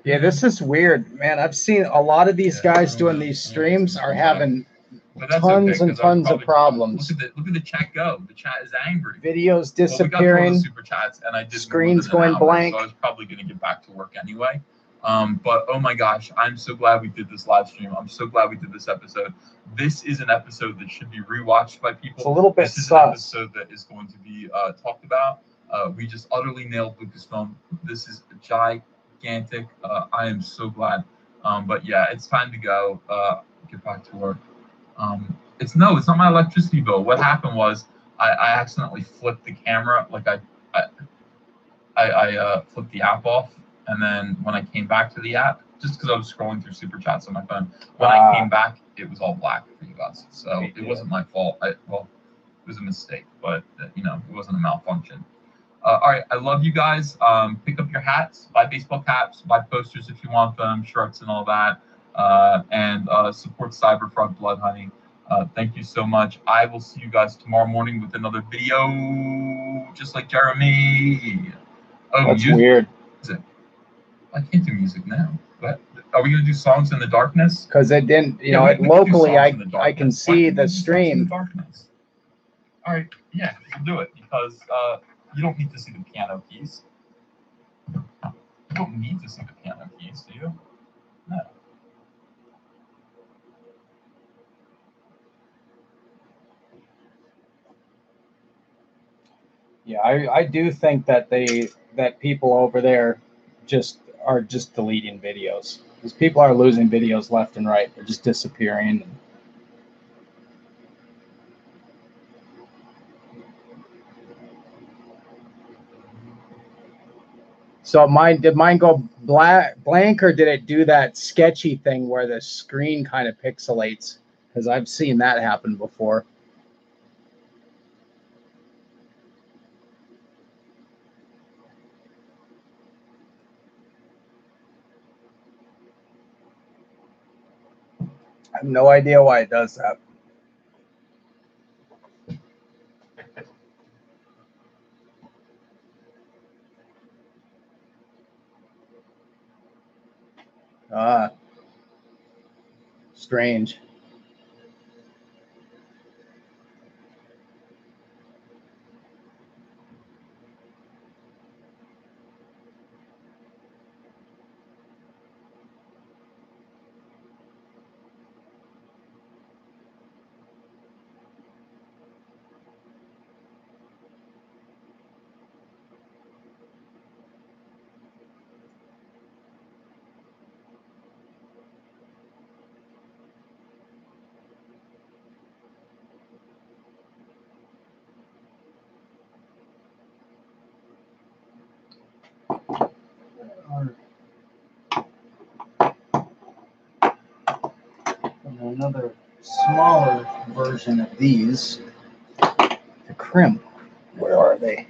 Yeah, this is weird, man. I've seen a lot of these guys doing these streams are having tons and tons of problems. Look at the chat go. The chat is angry. Videos disappearing. Well, super chats, and I did screens going blank. So I was probably going to get back to work anyway. But oh my gosh, I'm so glad we did this live stream. I'm so glad we did this episode. This is an episode that should be rewatched by people. It's a little bit This is sus. an episode that is going to be talked about. We just utterly nailed Lucasfilm. This is gigantic. I am so glad. But yeah, it's time to go. Get back to work. It's not my electricity bill. What happened was I accidentally flipped the camera. Like I flipped the app off, and then when I came back to the app, just because I was scrolling through super chats on my phone, when I came back, it was all black for you guys. So it wasn't my fault. Well, it was a mistake, but it wasn't a malfunction. All right, I love you guys. Pick up your hats, buy baseball caps, buy posters if you want them, shirts and all that, and support Cyberfrog Blood Honey. Thank you so much. I will see you guys tomorrow morning with another video, just like Jeremy. Oh, that's weird. I can't do music now. But are we going to do songs in the darkness? Because it didn't, locally, I can see the stream. All right, yeah, we'll do it because you don't need to see the piano keys. You don't need to see the piano keys, do you? No. Yeah, I do think that people over there are just deleting videos. Because people are losing videos left and right. They're just disappearing. So did mine go blank, or did it do that sketchy thing where the screen kind of pixelates? Because I've seen that happen before. I have no idea why it does that. Strange. Another smaller version of these, the crimp. Where are they?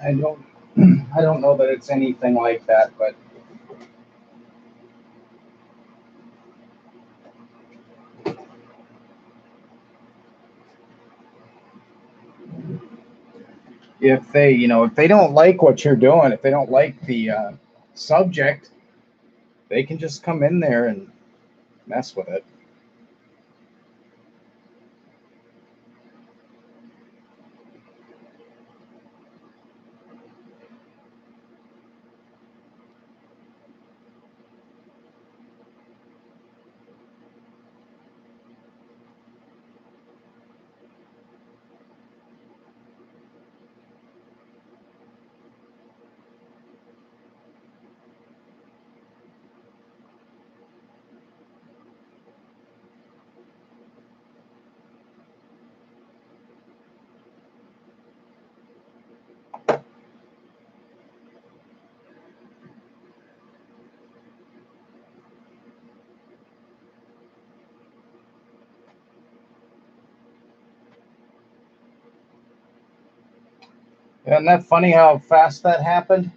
I don't know that it's anything like that, but if they don't like what you're doing, if they don't like the subject, they can just come in there and mess with it. Isn't that funny how fast that happened?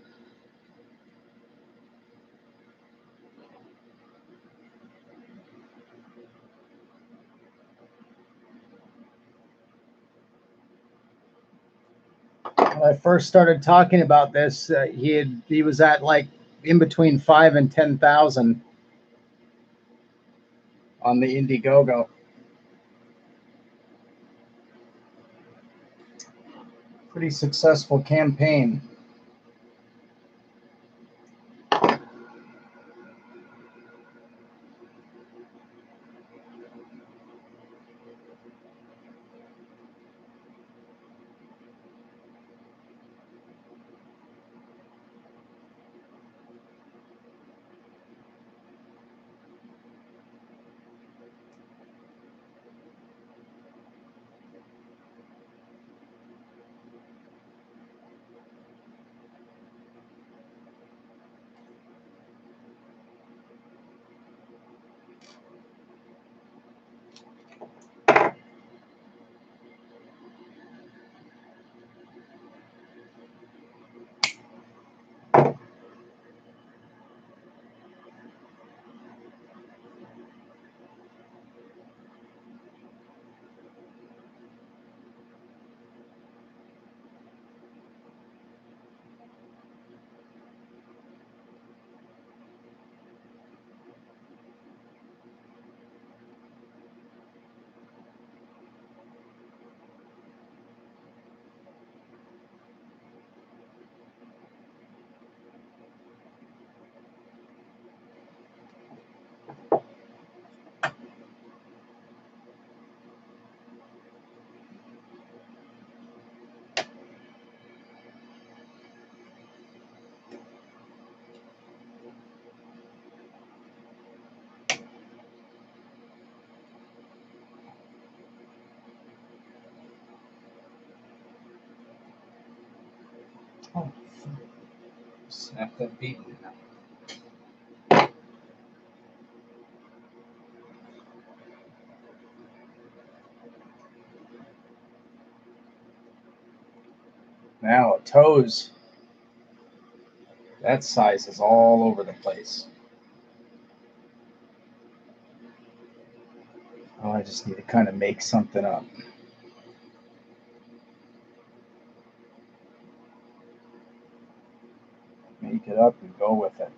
When I first started talking about this, he was at like in between 5 and 10,000 on the Indiegogo. Pretty successful campaign. Oh, snap that beat. Now a toes. That size is all over the place. Oh, I just need to kind of make something up. Make it up and go with it.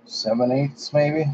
Seven eighths, maybe.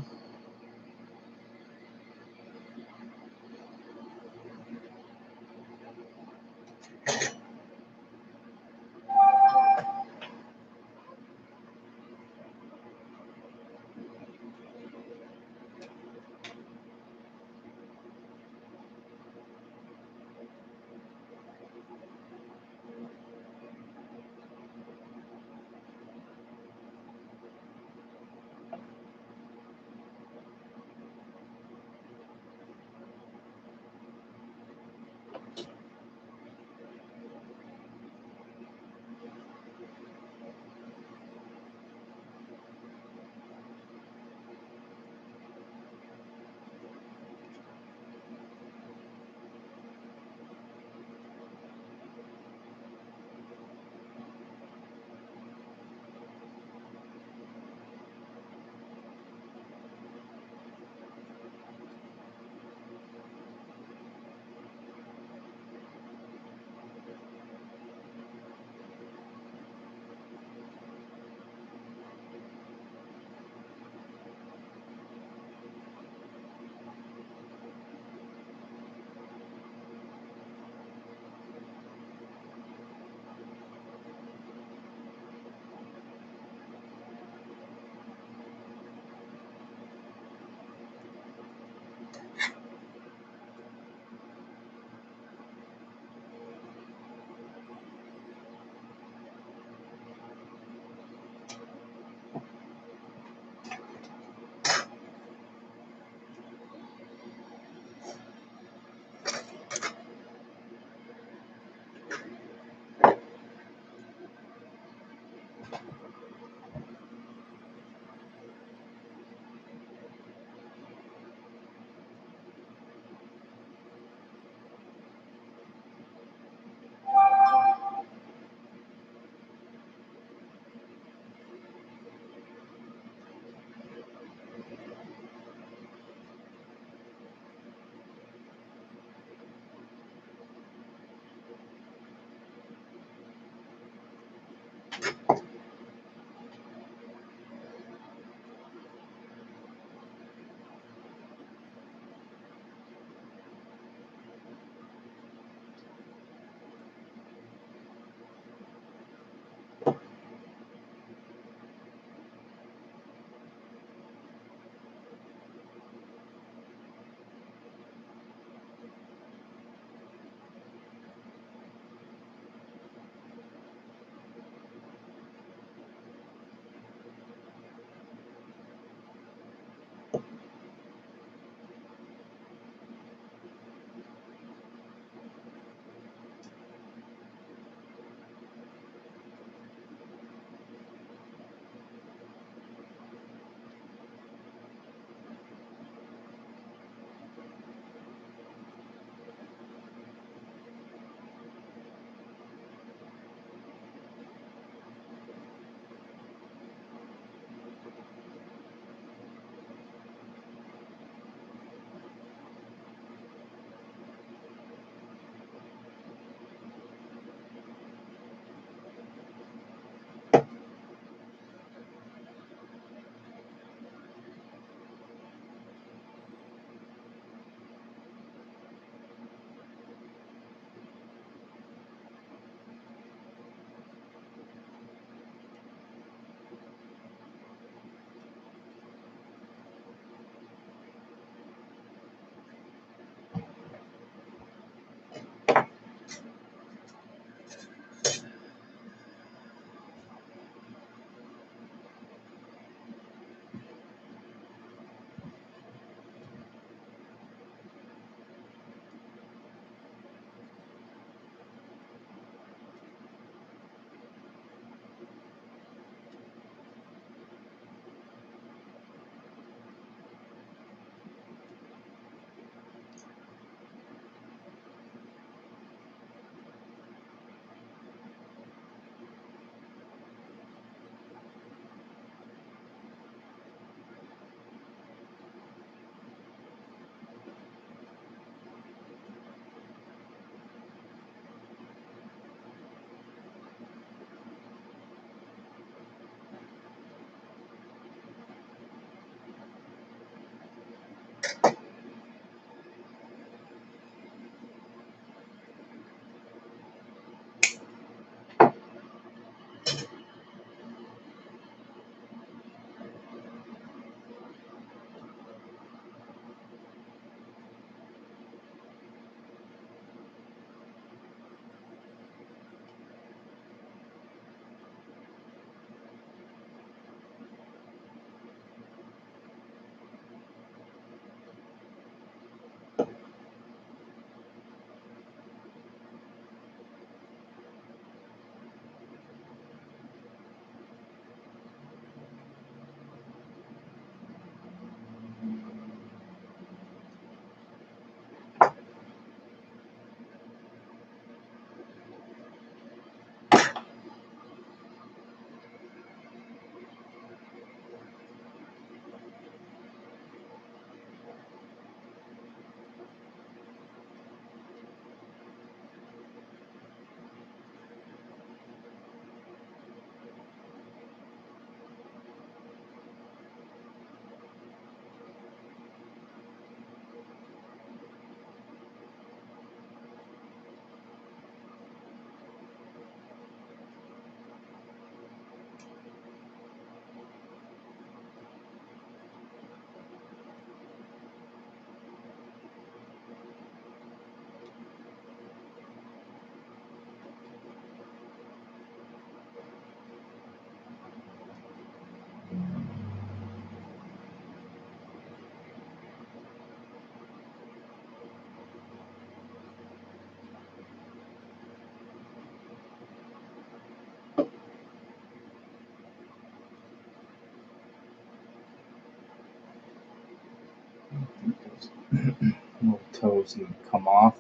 close and come off.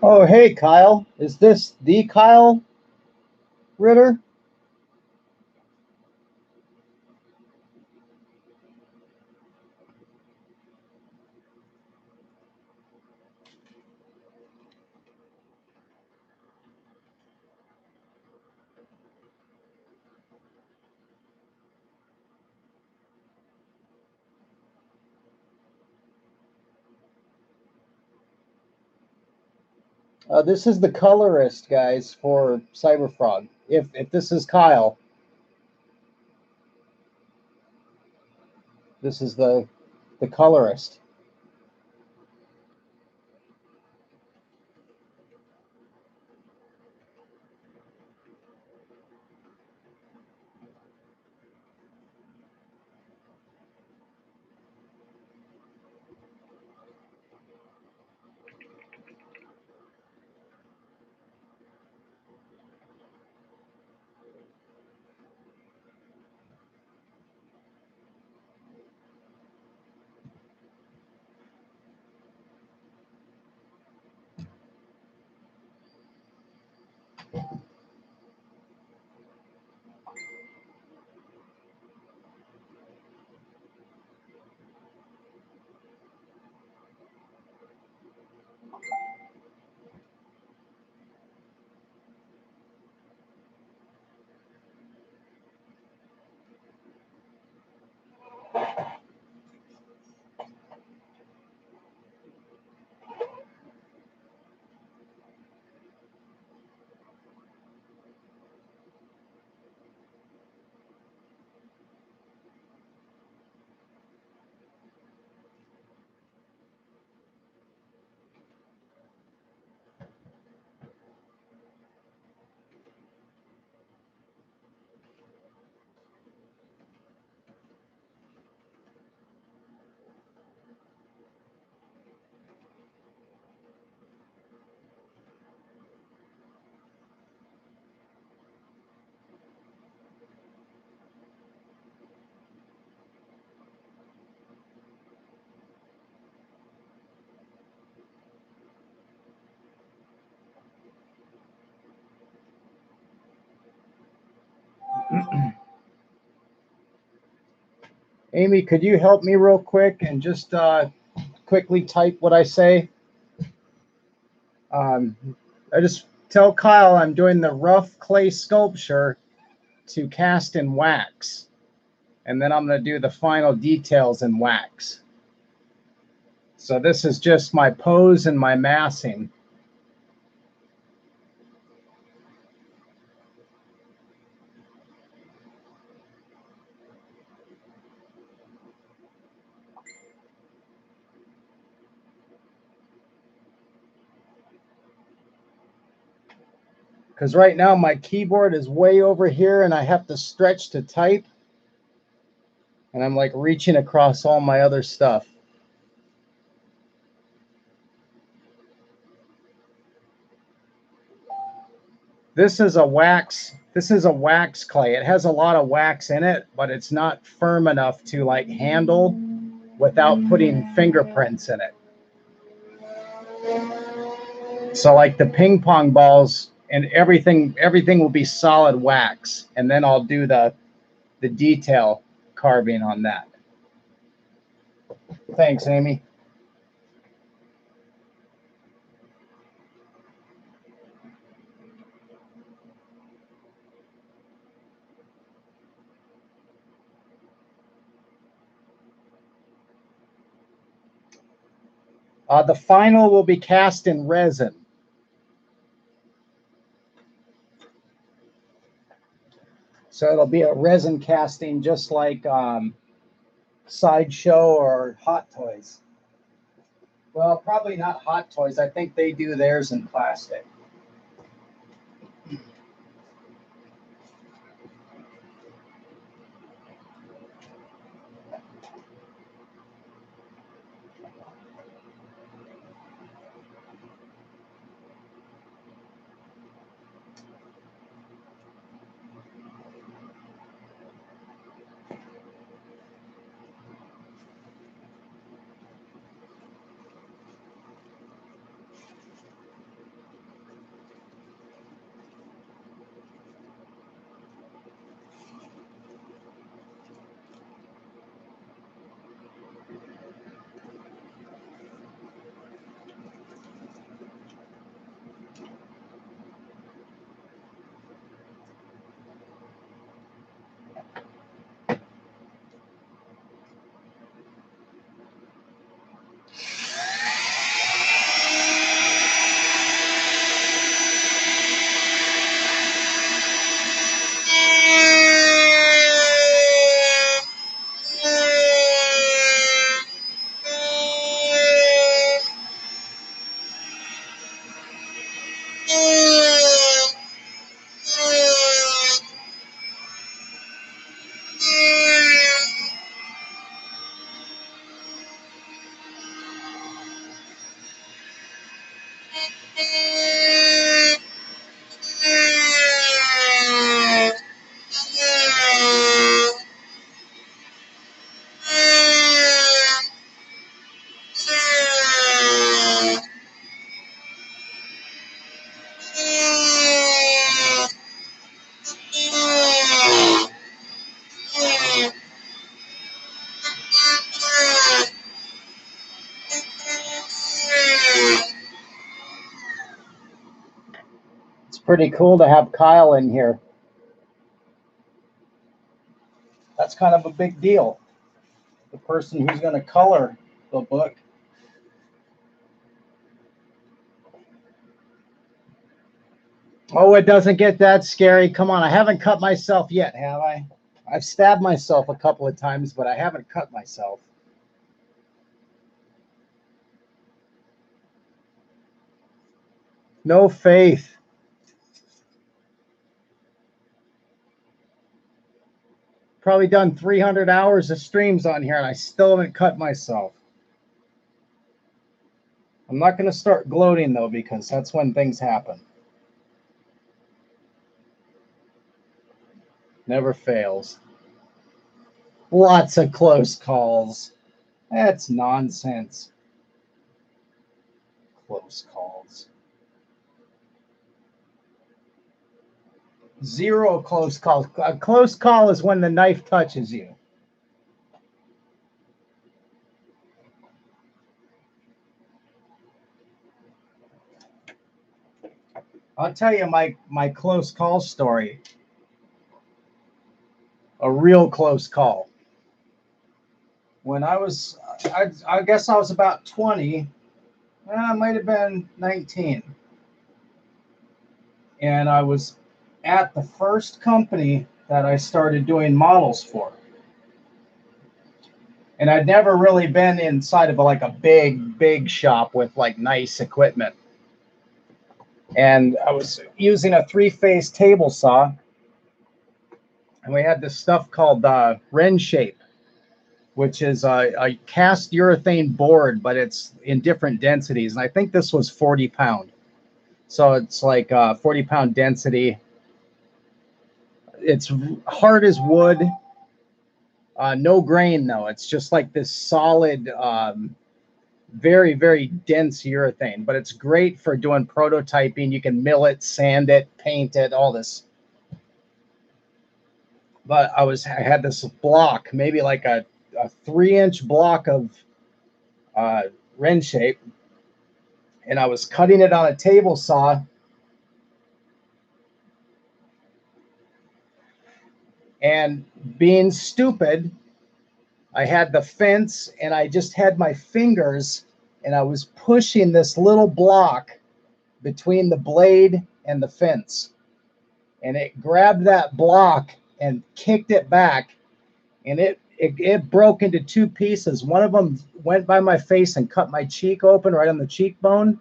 Oh, hey, Kyle. Is this the Kyle Ritter? This is the colorist, guys, for Cyberfrog. If this is Kyle, this is the colorist. Amy, could you help me real quick and just quickly type what I say? I just tell Kyle I'm doing the rough clay sculpture to cast in wax. And then I'm going to do the final details in wax. So this is just my pose and my massing. Because right now my keyboard is way over here and I have to stretch to type. And I'm like reaching across all my other stuff. This is a wax clay. It has a lot of wax in it, but it's not firm enough to like handle without putting fingerprints in it. So like the ping pong balls and everything will be solid wax, and then I'll do the detail carving on that. Thanks, Amy. The final will be cast in resin. So it'll be a resin casting just like Sideshow or Hot Toys. Well, probably not Hot Toys. I think they do theirs in plastic. Pretty cool to have Kyle in here. That's kind of a big deal. The person who's going to color the book. Oh, it doesn't get that scary. Come on, I haven't cut myself yet, have I? I've stabbed myself a couple of times, but I haven't cut myself. No faith. Probably done 300 hours of streams on here, and I still haven't cut myself. I'm not going to start gloating, though, because that's when things happen. Never fails. Lots of close calls. That's nonsense. Close calls. Zero close calls. A close call is when the knife touches you. I'll tell you my close call story. A real close call. When I was, I guess I was about 20. I might have been 19. And I was at the first company that I started doing models for. And I'd never really been inside of like a big shop with like nice equipment. And I was using a 3-phase table saw. And we had this stuff called Wren Shape, which is a cast urethane board, but it's in different densities. And I think this was 40 pound. So it's like 40-pound density. It's hard as wood. No grain, though. It's just like this solid, very dense urethane. But it's great for doing prototyping. You can mill it, sand it, paint it, all this. But I had this block, maybe like a 3-inch block of Wren Shape. And I was cutting it on a table saw. And being stupid, I had the fence and I just had my fingers and I was pushing this little block between the blade and the fence. And it grabbed that block and kicked it back, and it broke into 2 pieces. One of them went by my face and cut my cheek open right on the cheekbone.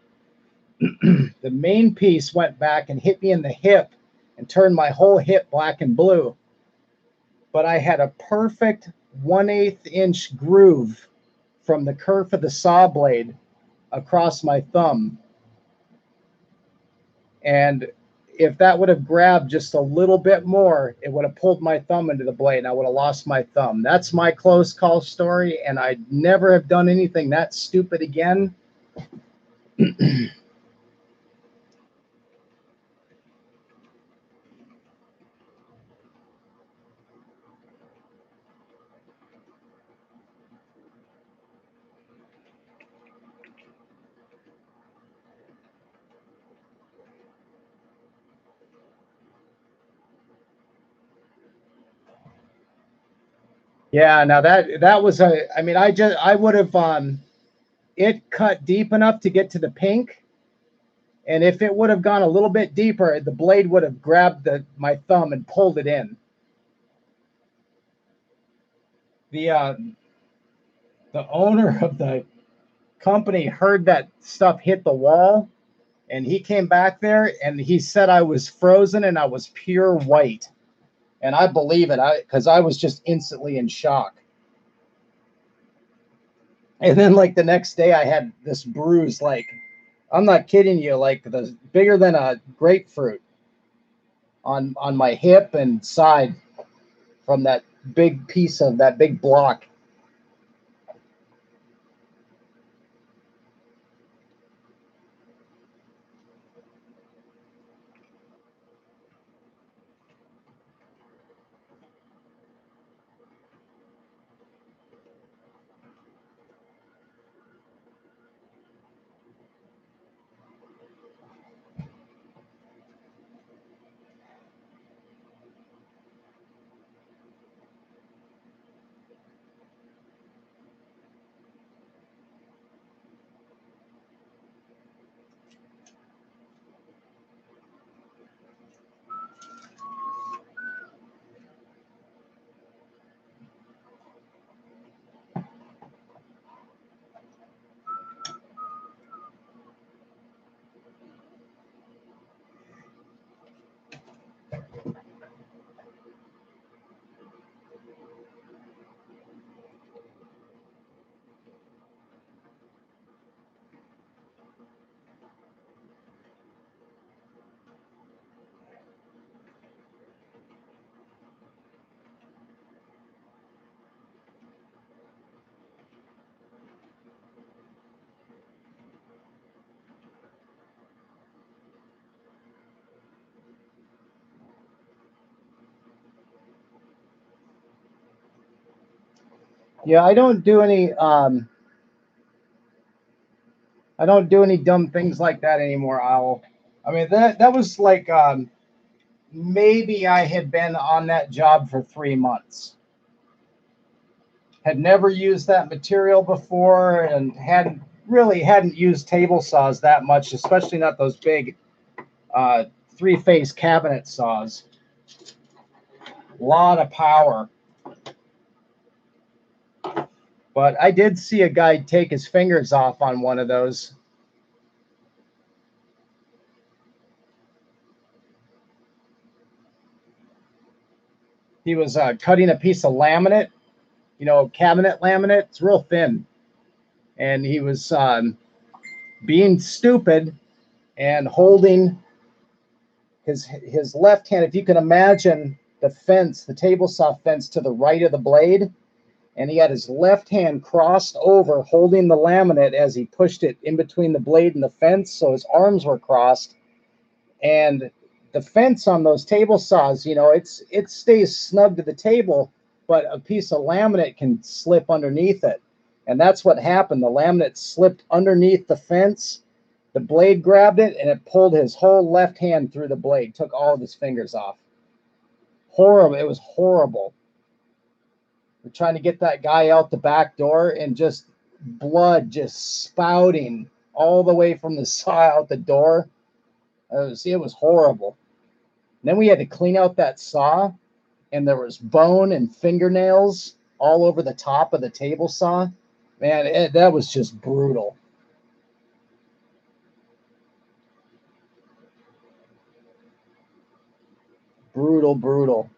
The main piece went back and hit me in the hip and turned my whole hip black and blue. But I had a perfect 1/8 inch groove from the kerf of the saw blade across my thumb. And if that would have grabbed just a little bit more, it would have pulled my thumb into the blade and I would have lost my thumb. That's my close call story. And I'd never have done anything that stupid again. Yeah, now that was I mean, I would have, it cut deep enough to get to the pink. And if it would have gone a little bit deeper, the blade would have grabbed my thumb and pulled it in. The owner of the company heard that stuff hit the wall, and he came back there and he said I was frozen and I was pure white. And I believe it, because I was just instantly in shock. And then like the next day I had this bruise, like, I'm not kidding you, like bigger than a grapefruit on my hip and side from that big piece of that big block. Yeah, I don't do any dumb things like that anymore, Owl. I mean, that was like maybe I had been on that job for 3 months. Had never used that material before and hadn't used table saws that much, especially not those big 3-phase cabinet saws. A lot of power. But I did see a guy take his fingers off on one of those. He was cutting a piece of laminate, cabinet laminate. It's real thin. And he was being stupid and holding his left hand. If you can imagine the table saw fence to the right of the blade, and he had his left hand crossed over holding the laminate as he pushed it in between the blade and the fence, so his arms were crossed. And the fence on those table saws, it stays snug to the table, but a piece of laminate can slip underneath it. And that's what happened. The laminate slipped underneath the fence. The blade grabbed it, and it pulled his whole left hand through the blade, took all of his fingers off. Horrible. It was horrible. We're trying to get that guy out the back door, and just blood just spouting all the way from the saw out the door. It was horrible. And then we had to clean out that saw, and there was bone and fingernails all over the top of the table saw. Man, that was just brutal. Brutal.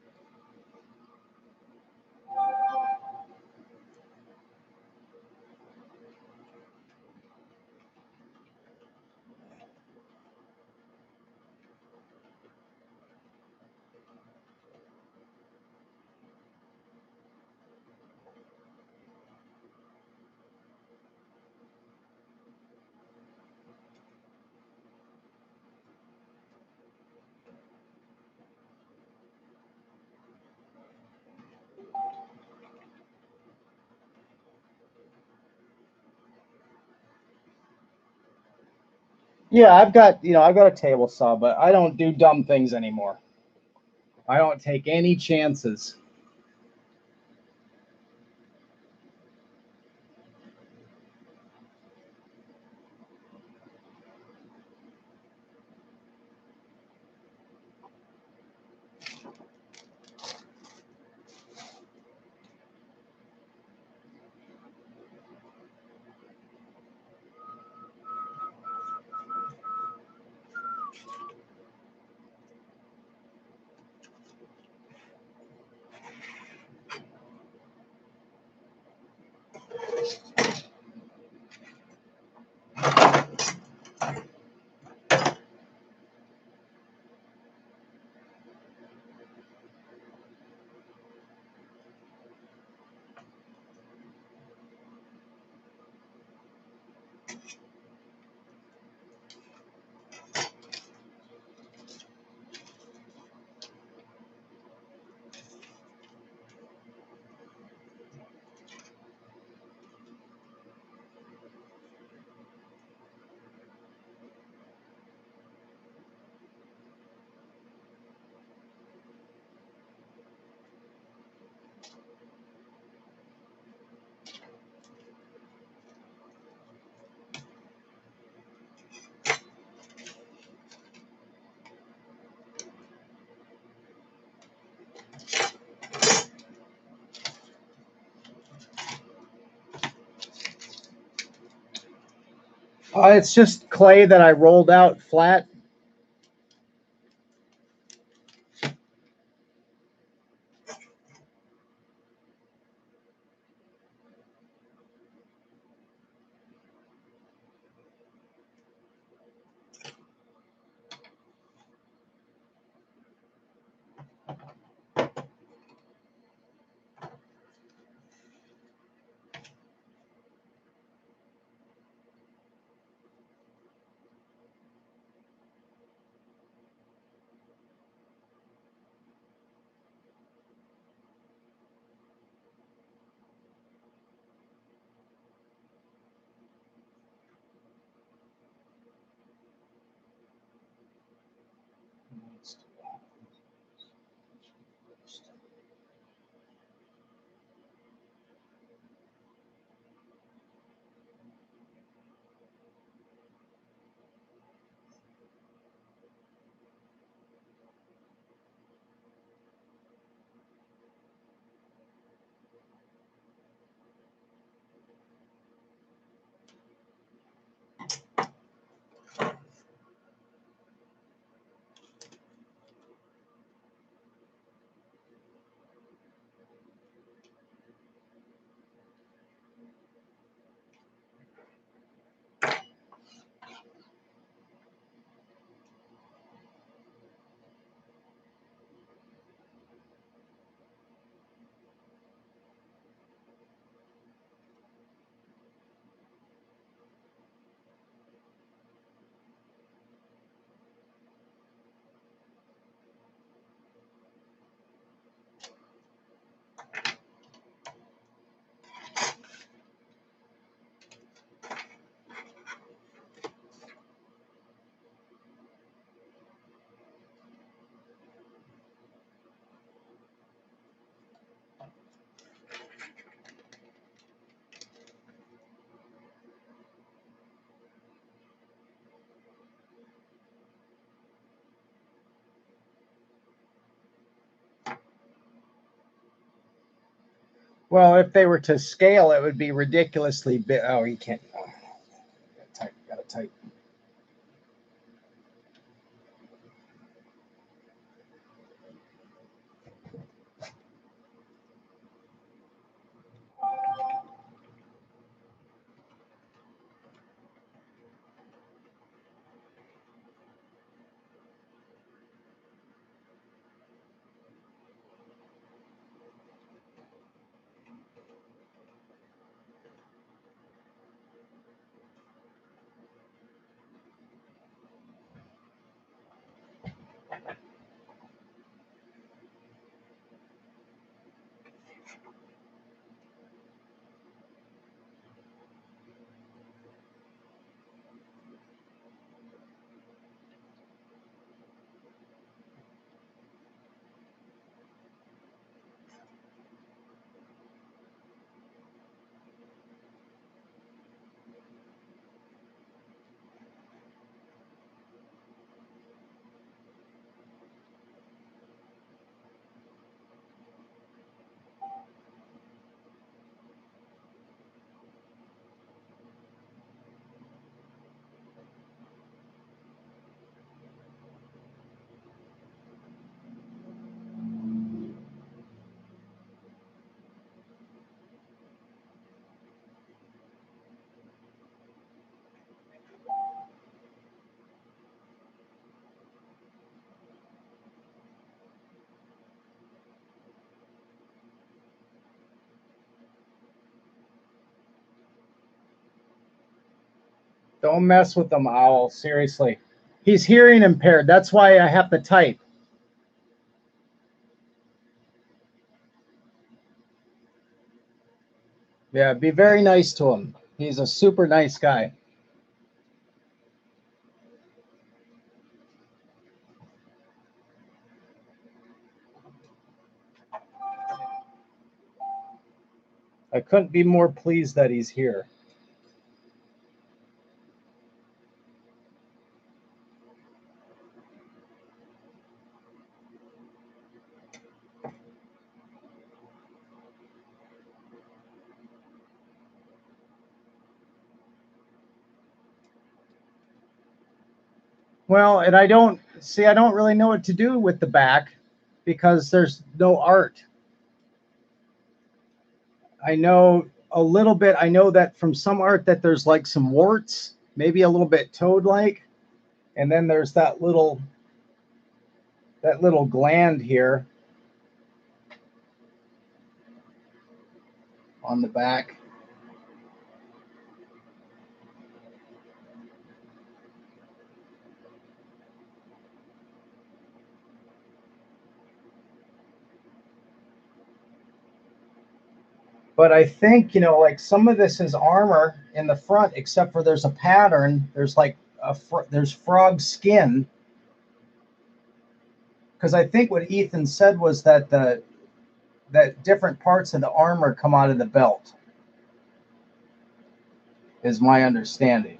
Yeah, I've got a table saw, but I don't do dumb things anymore. I don't take any chances. It's just clay that I rolled out flat. Well, if they were to scale, it would be ridiculously big. Oh, you can't. Oh, gotta type. Don't mess with them, Owl. Seriously. He's hearing impaired. That's why I have to type. Yeah, be very nice to him. He's a super nice guy. I couldn't be more pleased that he's here. Well, and I don't really know what to do with the back because there's no art. I know a little bit. I know that from some art that there's like some warts, maybe a little bit toad-like, and then there's that little gland here on the back. But I think, like some of this is armor in the front, except for there's a pattern. There's like there's frog skin. Because I think what Ethan said was that that different parts of the armor come out of the belt, is my understanding.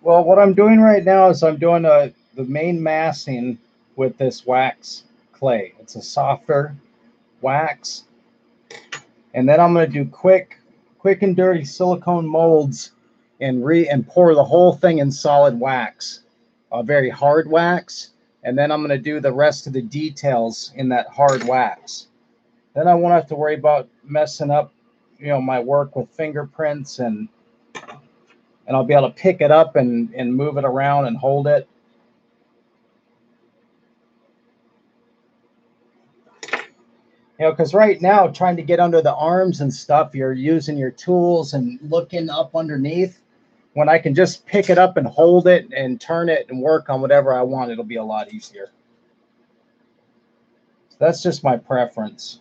Well, what I'm doing right now is I'm doing the main massing with this wax clay. It's a softer wax. And then I'm going to do quick and dirty silicone molds and pour the whole thing in solid wax, a very hard wax. And then I'm going to do the rest of the details in that hard wax. Then I won't have to worry about messing up, my work with fingerprints, and I'll be able to pick it up and move it around and hold it. Because right now, trying to get under the arms and stuff, you're using your tools and looking up underneath. When I can just pick it up and hold it and turn it and work on whatever I want, it'll be a lot easier. So that's just my preference.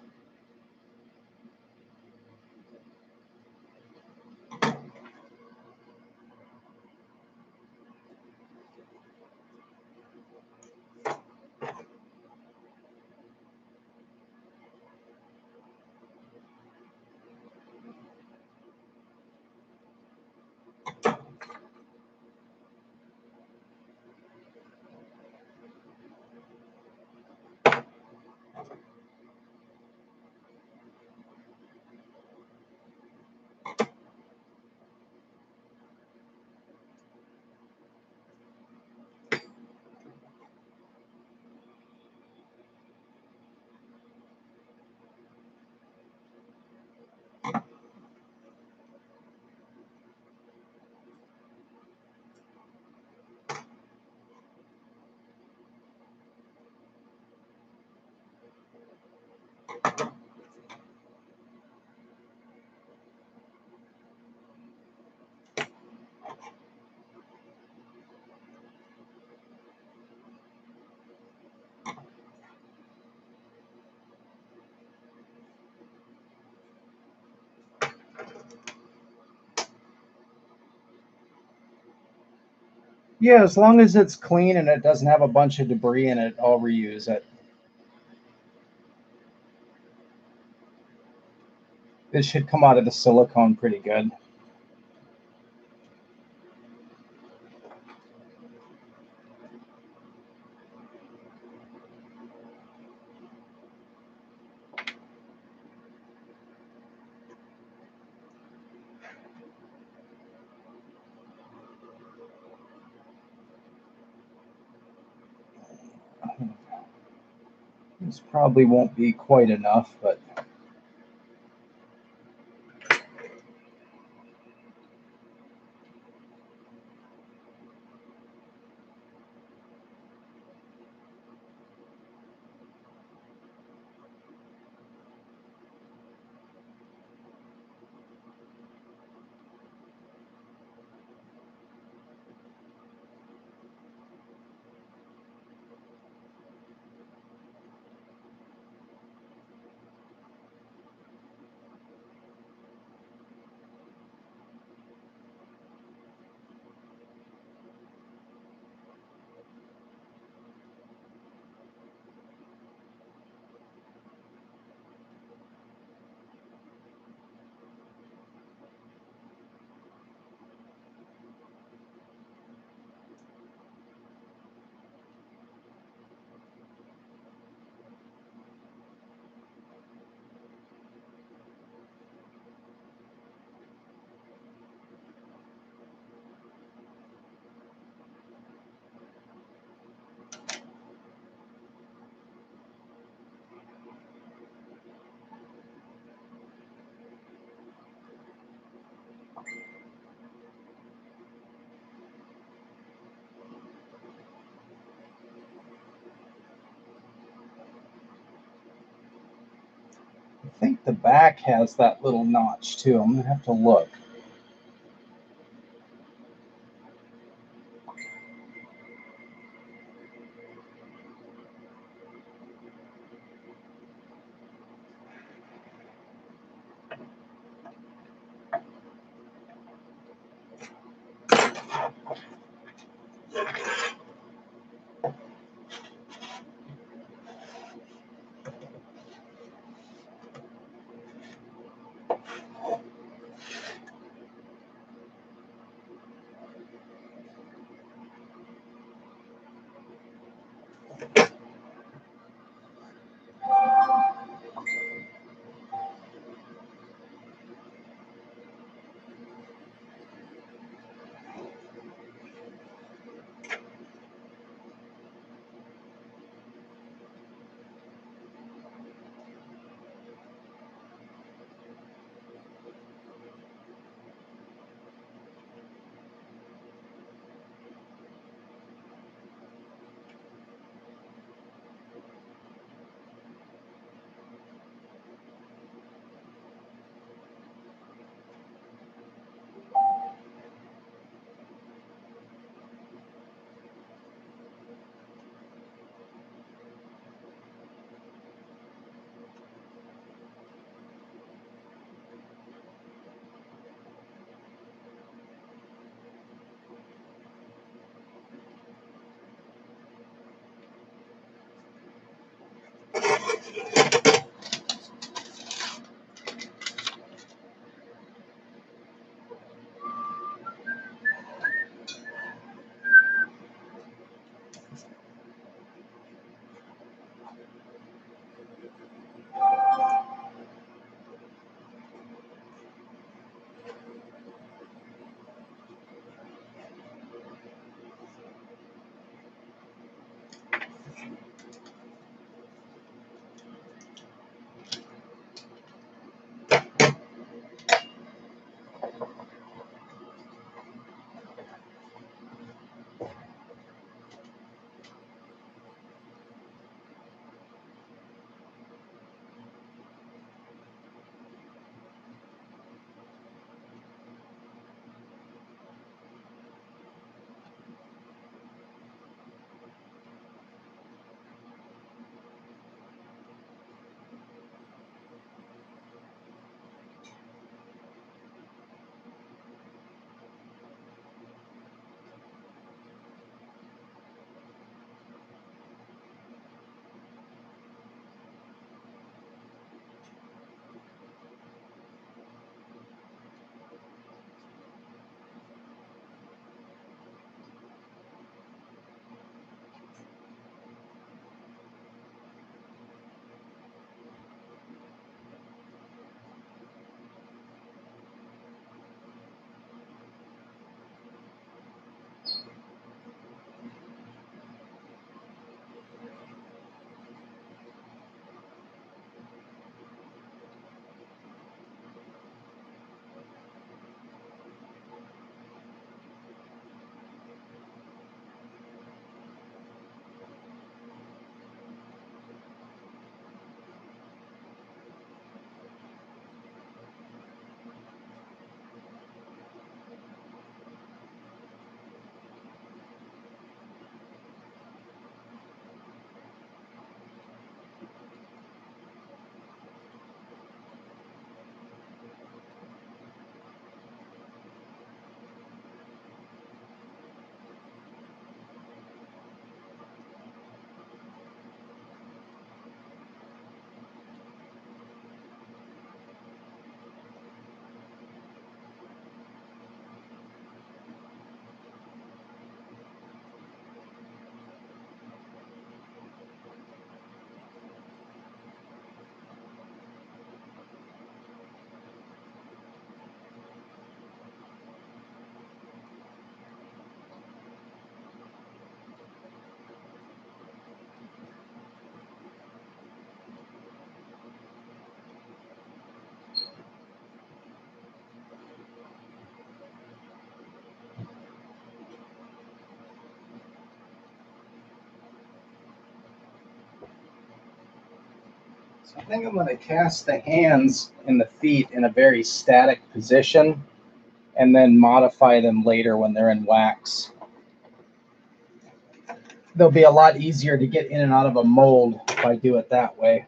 Yeah, as long as it's clean and it doesn't have a bunch of debris in it, I'll reuse it. This should come out of the silicone pretty good. This probably won't be quite enough, but I think the back has that little notch too. I'm gonna have to look. So I think I'm going to cast the hands and the feet in a very static position and then modify them later when they're in wax. They'll be a lot easier to get in and out of a mold if I do it that way.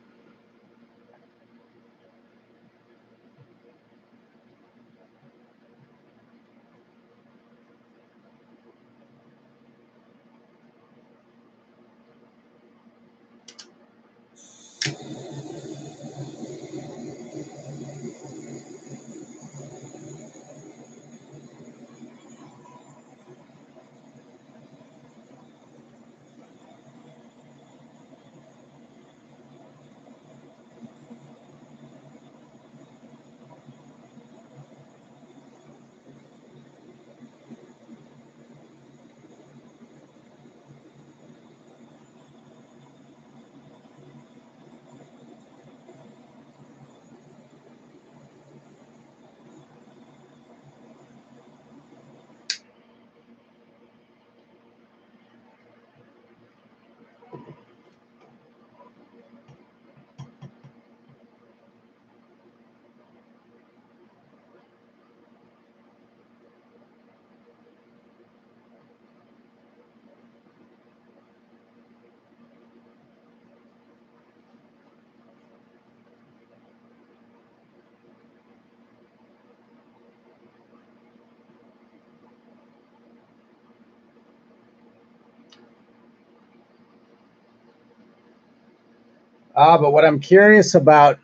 But what I'm curious about,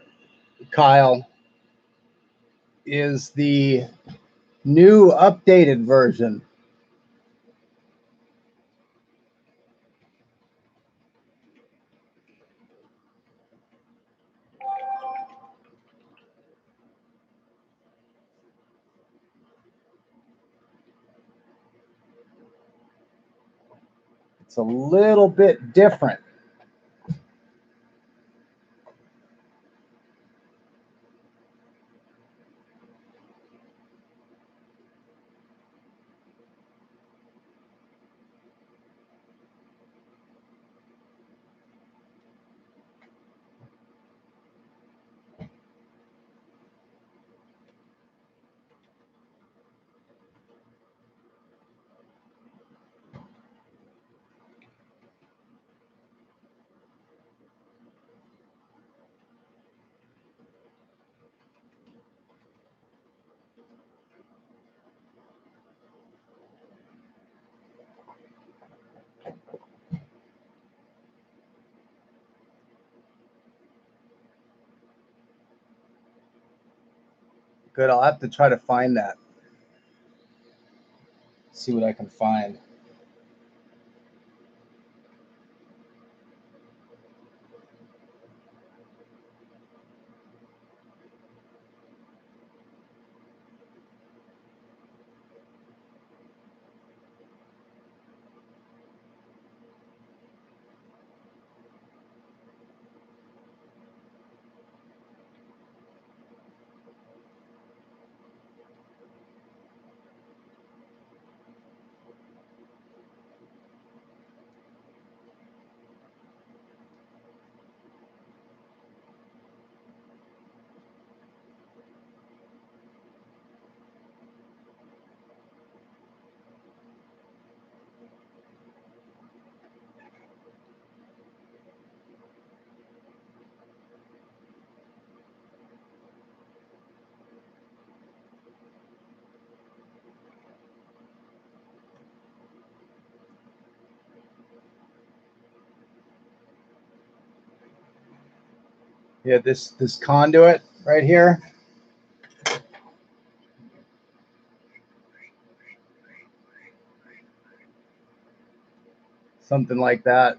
Kyle, is the new updated version. It's a little bit different. Good, I'll have to try to find that. See what I can find. Yeah, this conduit right here. Something like that.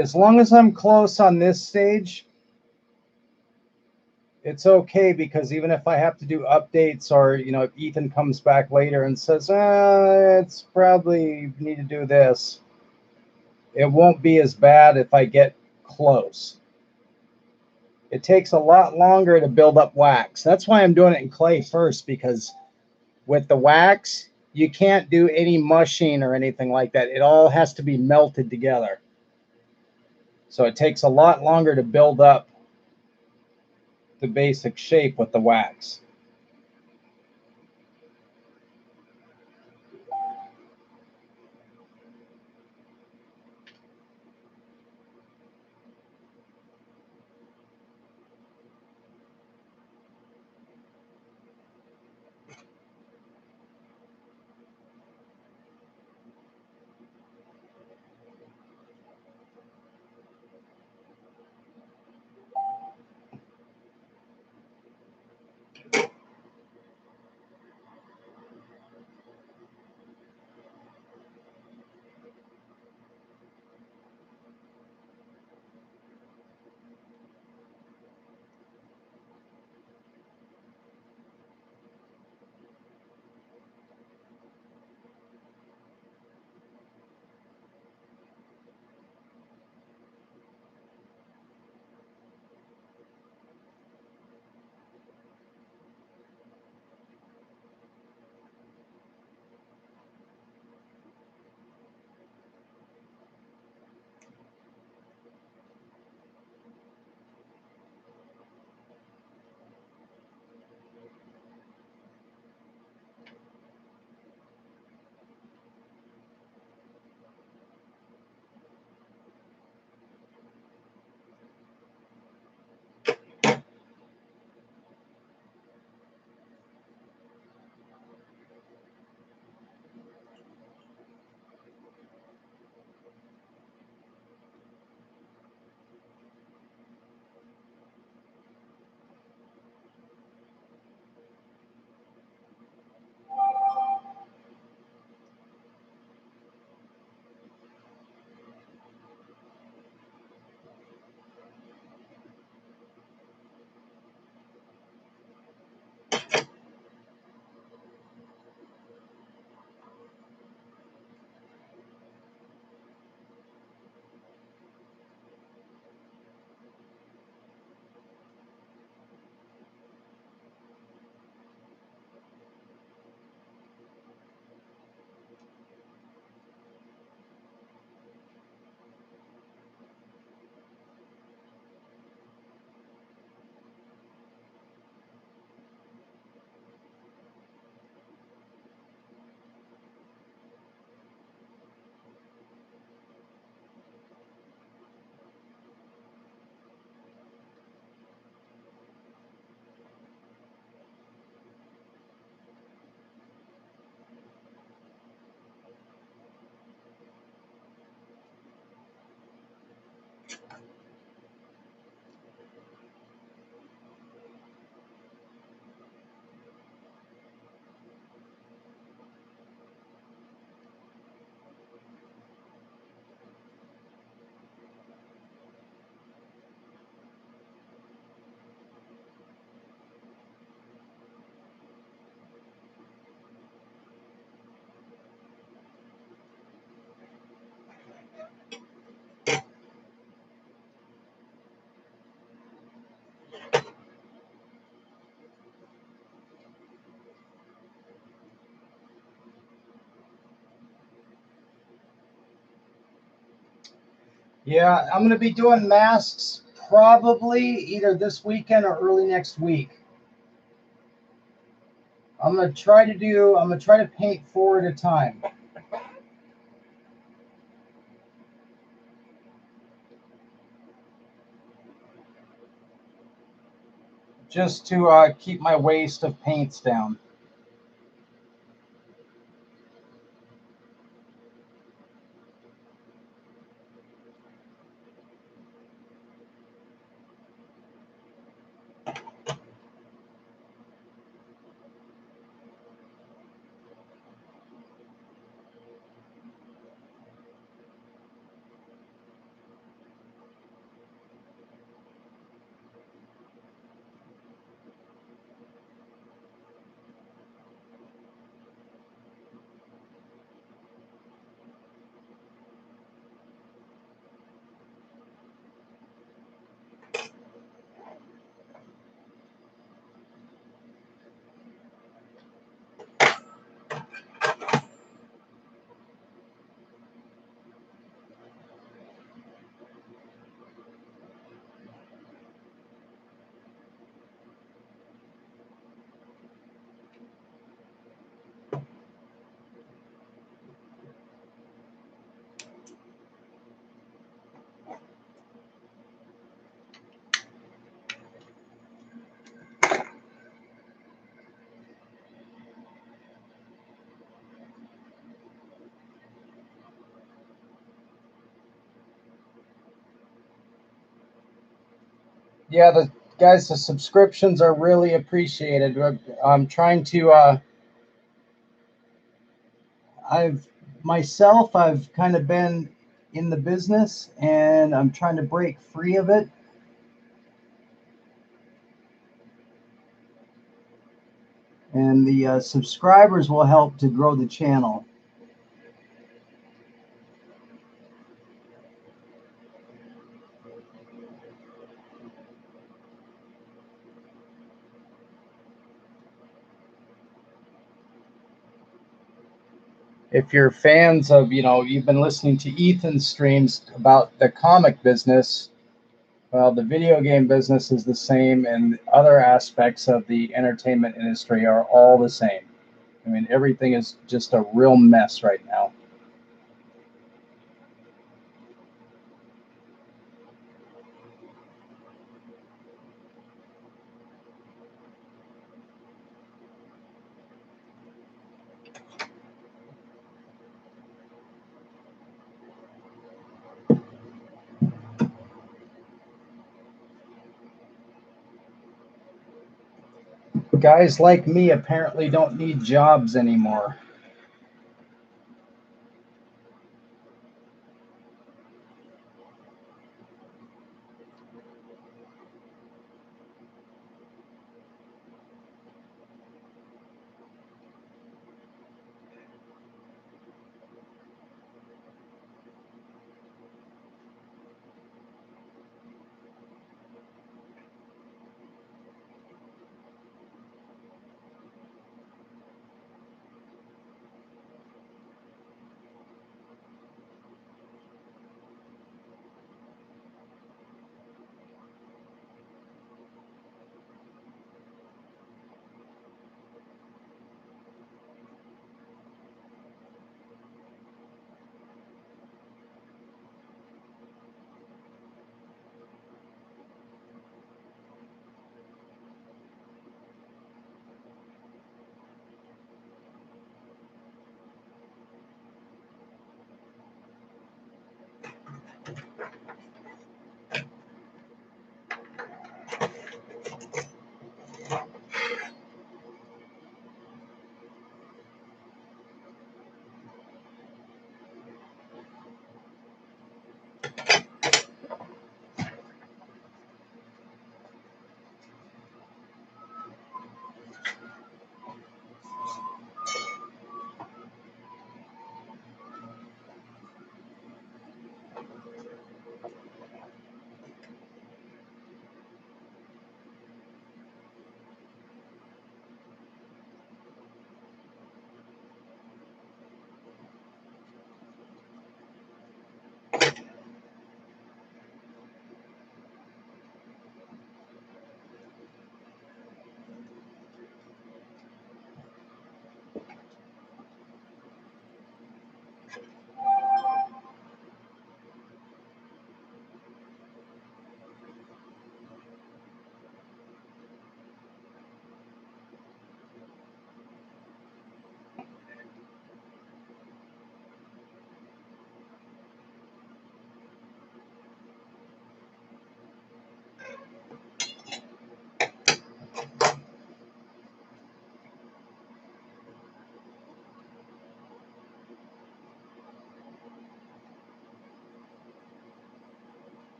as long as I'm close on this stage, it's okay, because even if I have to do updates, or if Ethan comes back later and says, it's probably need to do this, it won't be as bad if I get close. It takes a lot longer to build up wax. That's why I'm doing it in clay first, because with the wax, you can't do any mushing or anything like that. It all has to be melted together. So it takes a lot longer to build up the basic shape with the wax. Yeah, I'm going to be doing masks probably either this weekend or early next week. I'm going to try to paint 4 at a time. Just to keep my waste of paints down. Yeah, the subscriptions are really appreciated. I'm trying to. I've kind of been in the business, and I'm trying to break free of it. And the subscribers will help to grow the channel. If you're fans of, you've been listening to Ethan's streams about the comic business, well, the video game business is the same, and other aspects of the entertainment industry are all the same. I mean, everything is just a real mess right now. Guys like me apparently don't need jobs anymore.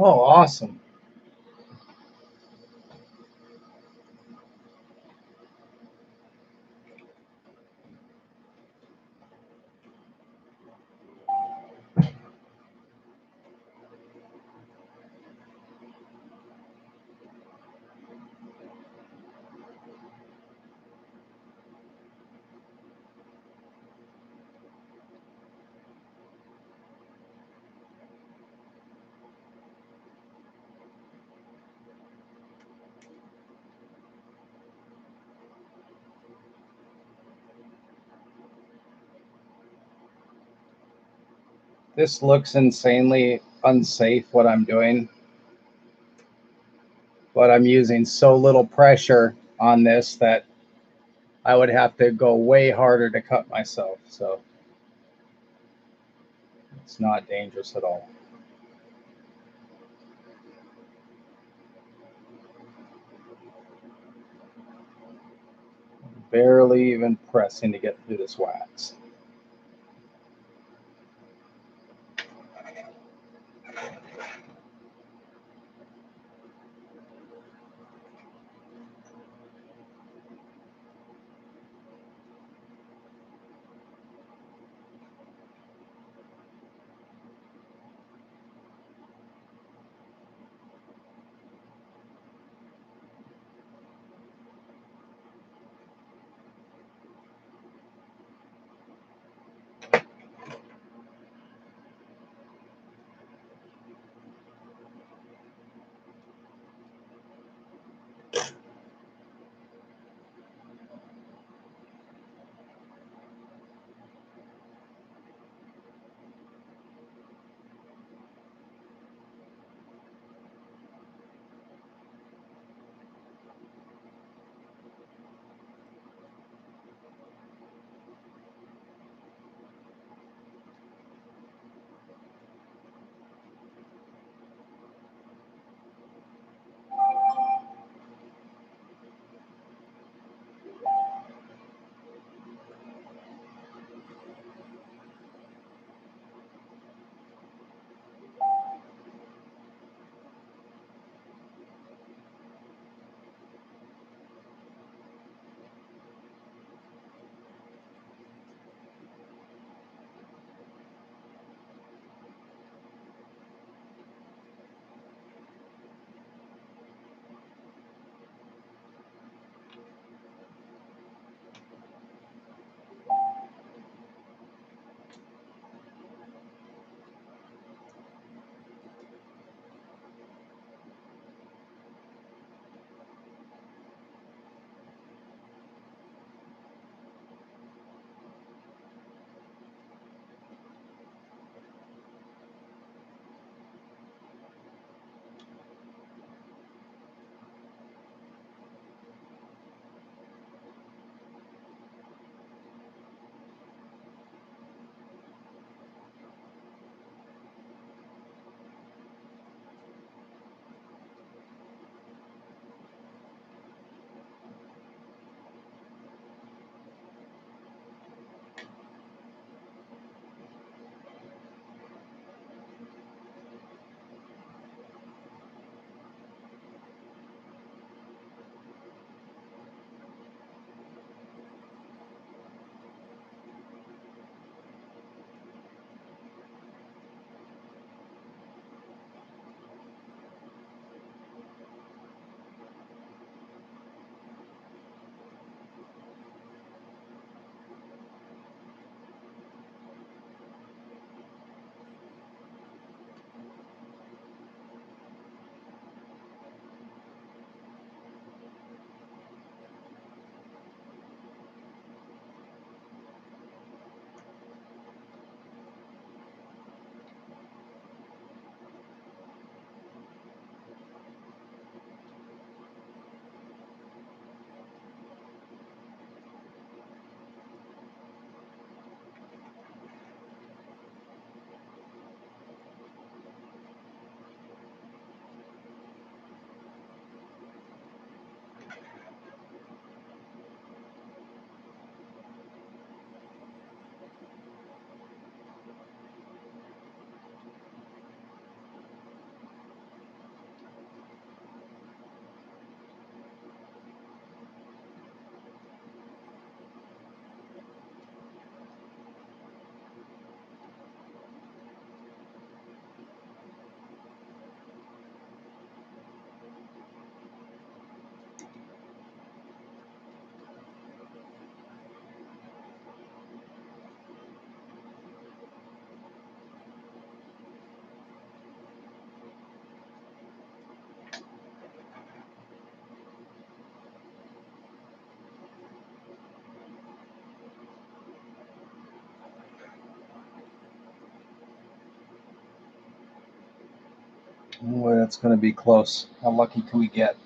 Oh, awesome. This looks insanely unsafe, what I'm doing, but I'm using so little pressure on this that I would have to go way harder to cut myself, so it's not dangerous at all. Barely even pressing to get through this wax. Well, that's going to be close. How lucky can we get?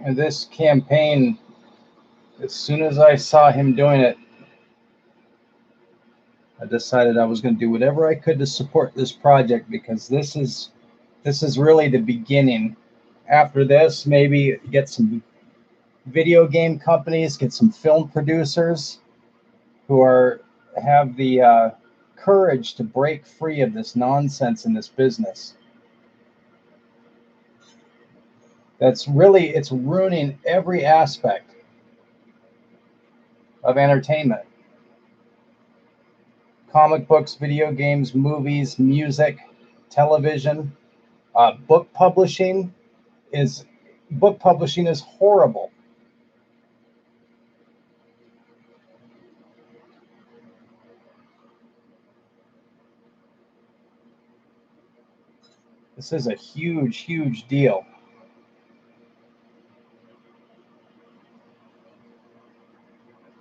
And this campaign, as soon as I saw him doing it, I decided I was going to do whatever I could to support this project, because this is really the beginning. After this, maybe get some video game companies, get some film producers who have the courage to break free of this nonsense in this business. It's ruining every aspect of entertainment. Comic books, video games, movies, music, television, book publishing is horrible. This is a huge, huge deal.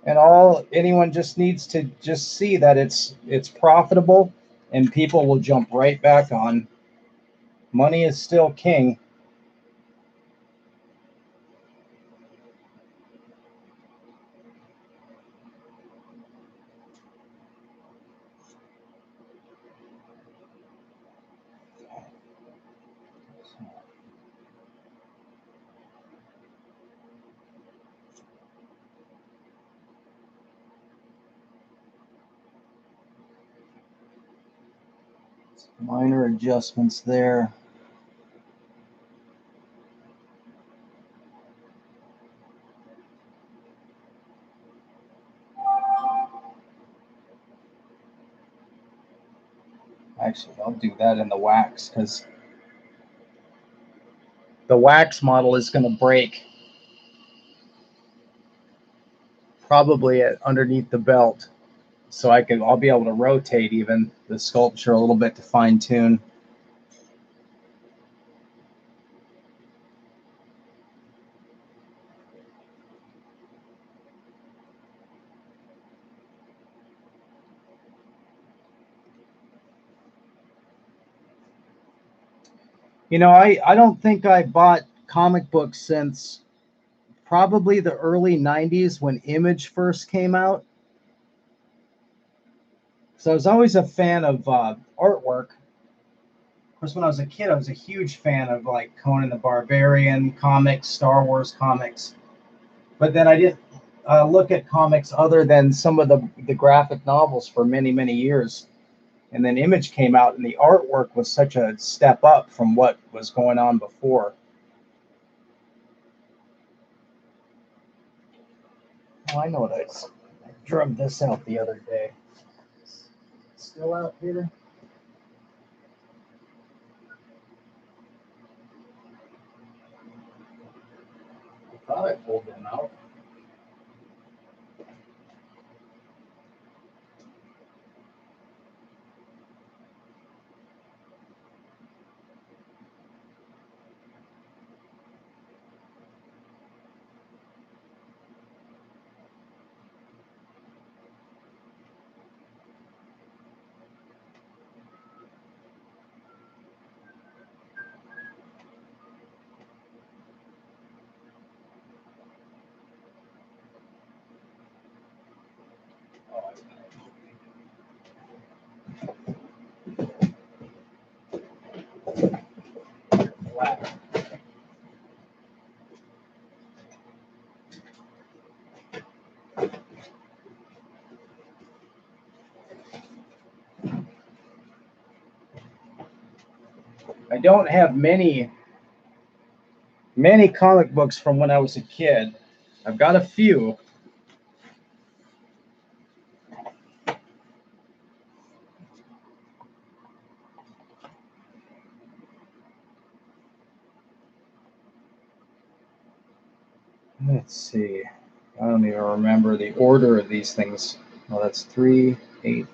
And anyone just needs to just see that it's profitable, and people will jump right back on. Money is still king. Minor adjustments there. Actually, I'll do that in the wax, because the wax model is going to break probably underneath the belt. So I'll be able to rotate even the sculpture a little bit to fine tune. You know, I don't think I bought comic books since probably the early 90s when Image first came out. So I was always a fan of artwork. Of course, when I was a kid, I was a huge fan of like Conan the Barbarian comics, Star Wars comics. But then I didn't look at comics other than some of the graphic novels for many, many years. And then Image came out, and the artwork was such a step up from what was going on before. Oh, I know what I drug this out the other day. Still out here? I thought I pulled them out. I don't have many Many comic books from when I was a kid. I've got a few. Let's see. I don't even remember the order of these things. Well, that's 3, 8.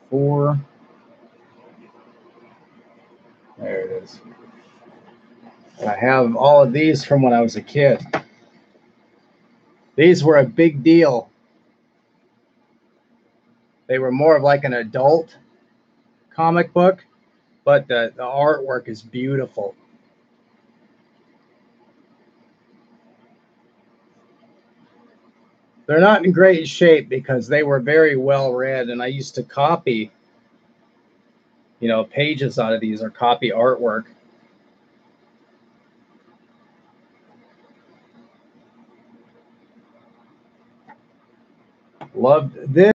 Four. There it is. I have all of these from when I was a kid. These were a big deal. They were more of like an adult comic book, but the artwork is beautiful. They're not in great shape because they were very well read, and I used to copy, pages out of these or copy artwork. Loved this.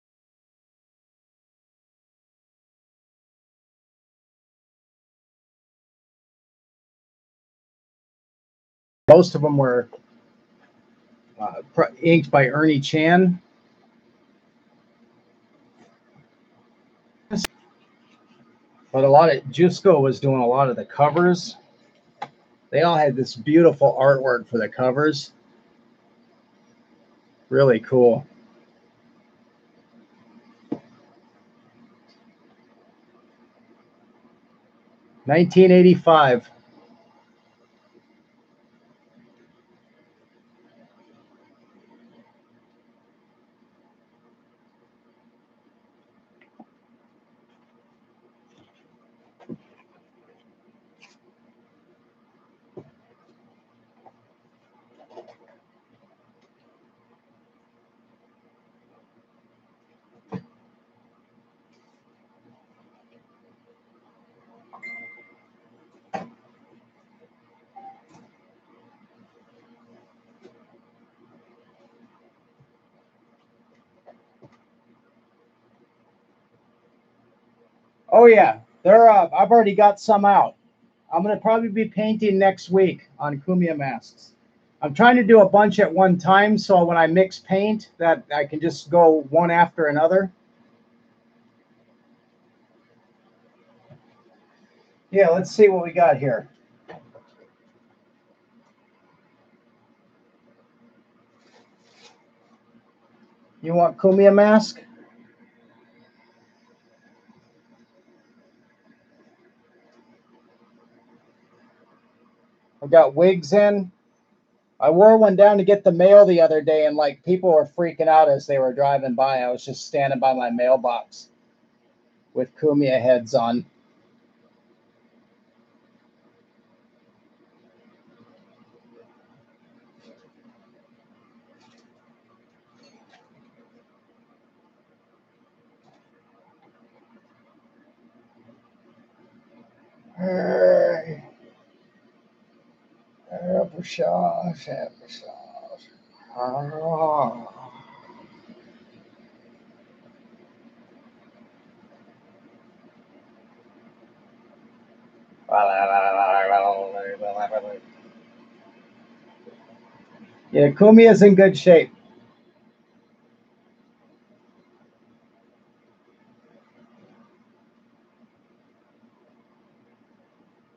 Most of them were inked by Ernie Chan. But a lot of Jusco was doing a lot of the covers. They all had this beautiful artwork for the covers. Really cool. $19.85. Oh yeah, they're I've already got some out. I'm gonna probably be painting next week on Kumia masks. I'm trying to do a bunch at one time, so when I mix paint, that I can just go one after another. Yeah, let's see what we got here. You want Kumia mask? I got wigs in. I wore one down to get the mail the other day, and like people were freaking out as they were driving by. I was just standing by my mailbox with Kumia heads on. Hey. Applesauce. Oh. Yeah, Kumi is in good shape.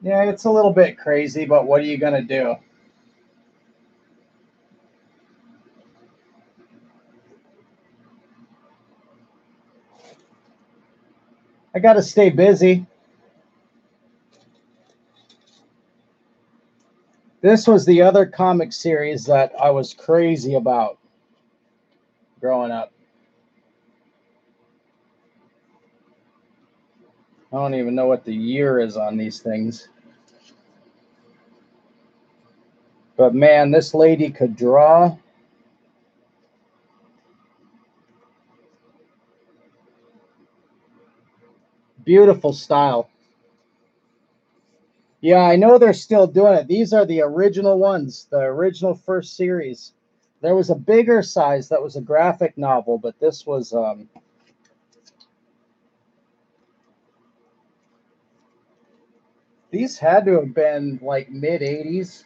Yeah, it's a little bit crazy, but what are you going to do? I got to stay busy. This was the other comic series that I was crazy about growing up. I don't even know what the year is on these things. But man, this lady could draw. Beautiful style. Yeah, I know they're still doing it. These are the original ones, the original first series. There was a bigger size that was a graphic novel, but this was these had to have been like mid-80s.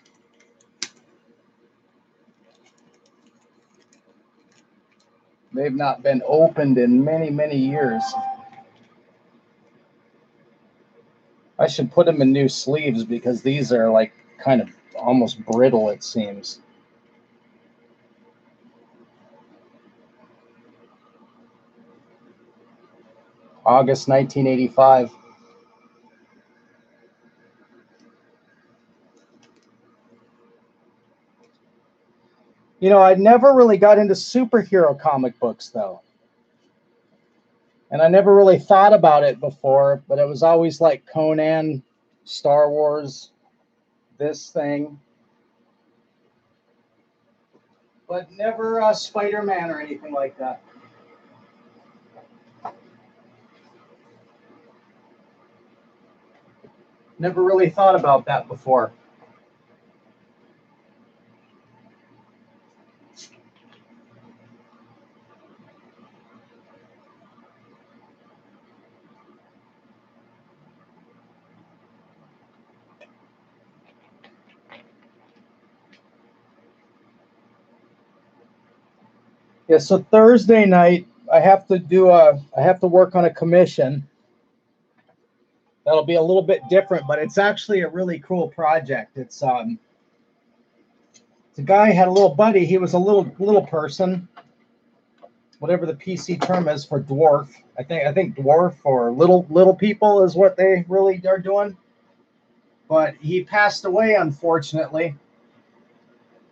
They've not been opened in many, many years. I should put them in new sleeves because these are like kind of almost brittle, it seems. August 1985. You know, I never really got into superhero comic books, though. And I never really thought about it before, but it was always like Conan, Star Wars, this thing. But never Spider-Man or anything like that. Never really thought about that before. Yeah, so Thursday night I have to work on a commission. That'll be a little bit different, but it's actually a really cool project. It's the guy had a little buddy. He was a little person, whatever the PC term is for dwarf. I think dwarf or little people is what they really are doing. But he passed away, unfortunately.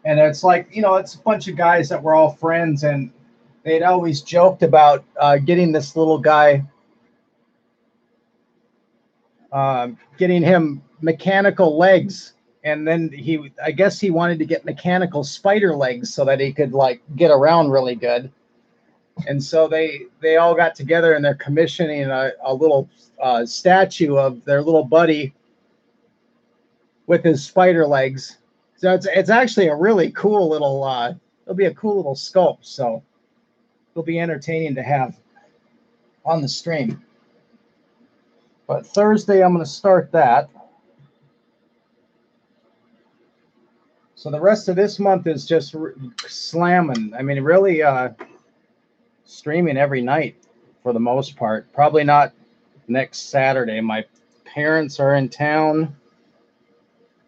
And it's like, it's a bunch of guys that were all friends, and they'd always joked about getting this little guy, getting him mechanical legs. And then I guess he wanted to get mechanical spider legs so that he could like get around really good. And so they all got together and they're commissioning a little statue of their little buddy with his spider legs. So it's actually a really cool little, it'll be a cool little sculpt. So it'll be entertaining to have on the stream. But Thursday, I'm going to start that. So the rest of this month is just slamming. I mean, really streaming every night for the most part. Probably not next Saturday. My parents are in town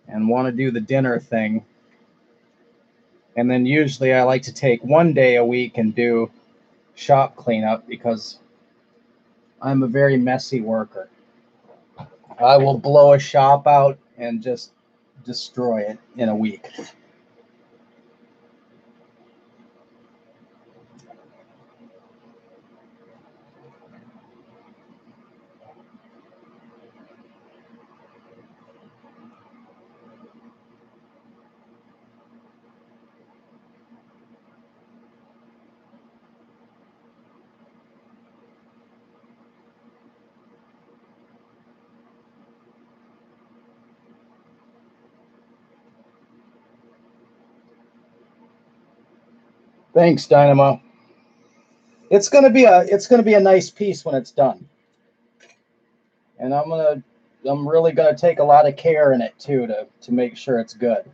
and want to do the dinner thing. And then usually I like to take one day a week and do shop cleanup because I'm a very messy worker. I will blow a shop out and just destroy it in a week. Thanks, Dynamo. It's gonna be a nice piece when it's done, and I'm really gonna take a lot of care in it too to make sure it's good.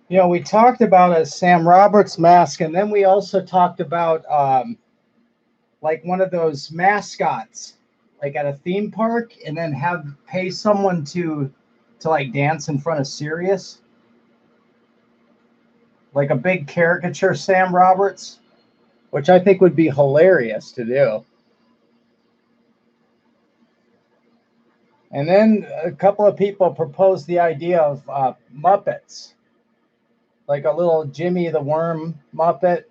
You know, we talked about a Sam Roberts mask, and then we also talked about like one of those mascots, like at a theme park, and then pay someone to like dance in front of Sirius, like a big caricature Sam Roberts, which I think would be hilarious to do. And then a couple of people proposed the idea of Muppets, like a little Jimmy the Worm Muppet.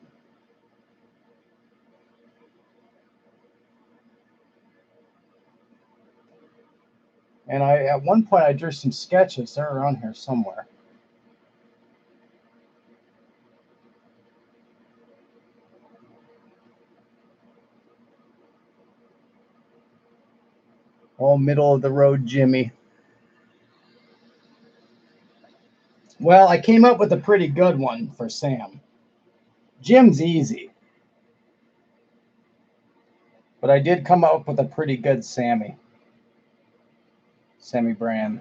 And at one point I drew some sketches. They're around here somewhere. Oh, middle of the road, Jimmy. Well, I came up with a pretty good one for Sam. Jim's easy. But I did come up with a pretty good Sammy brand.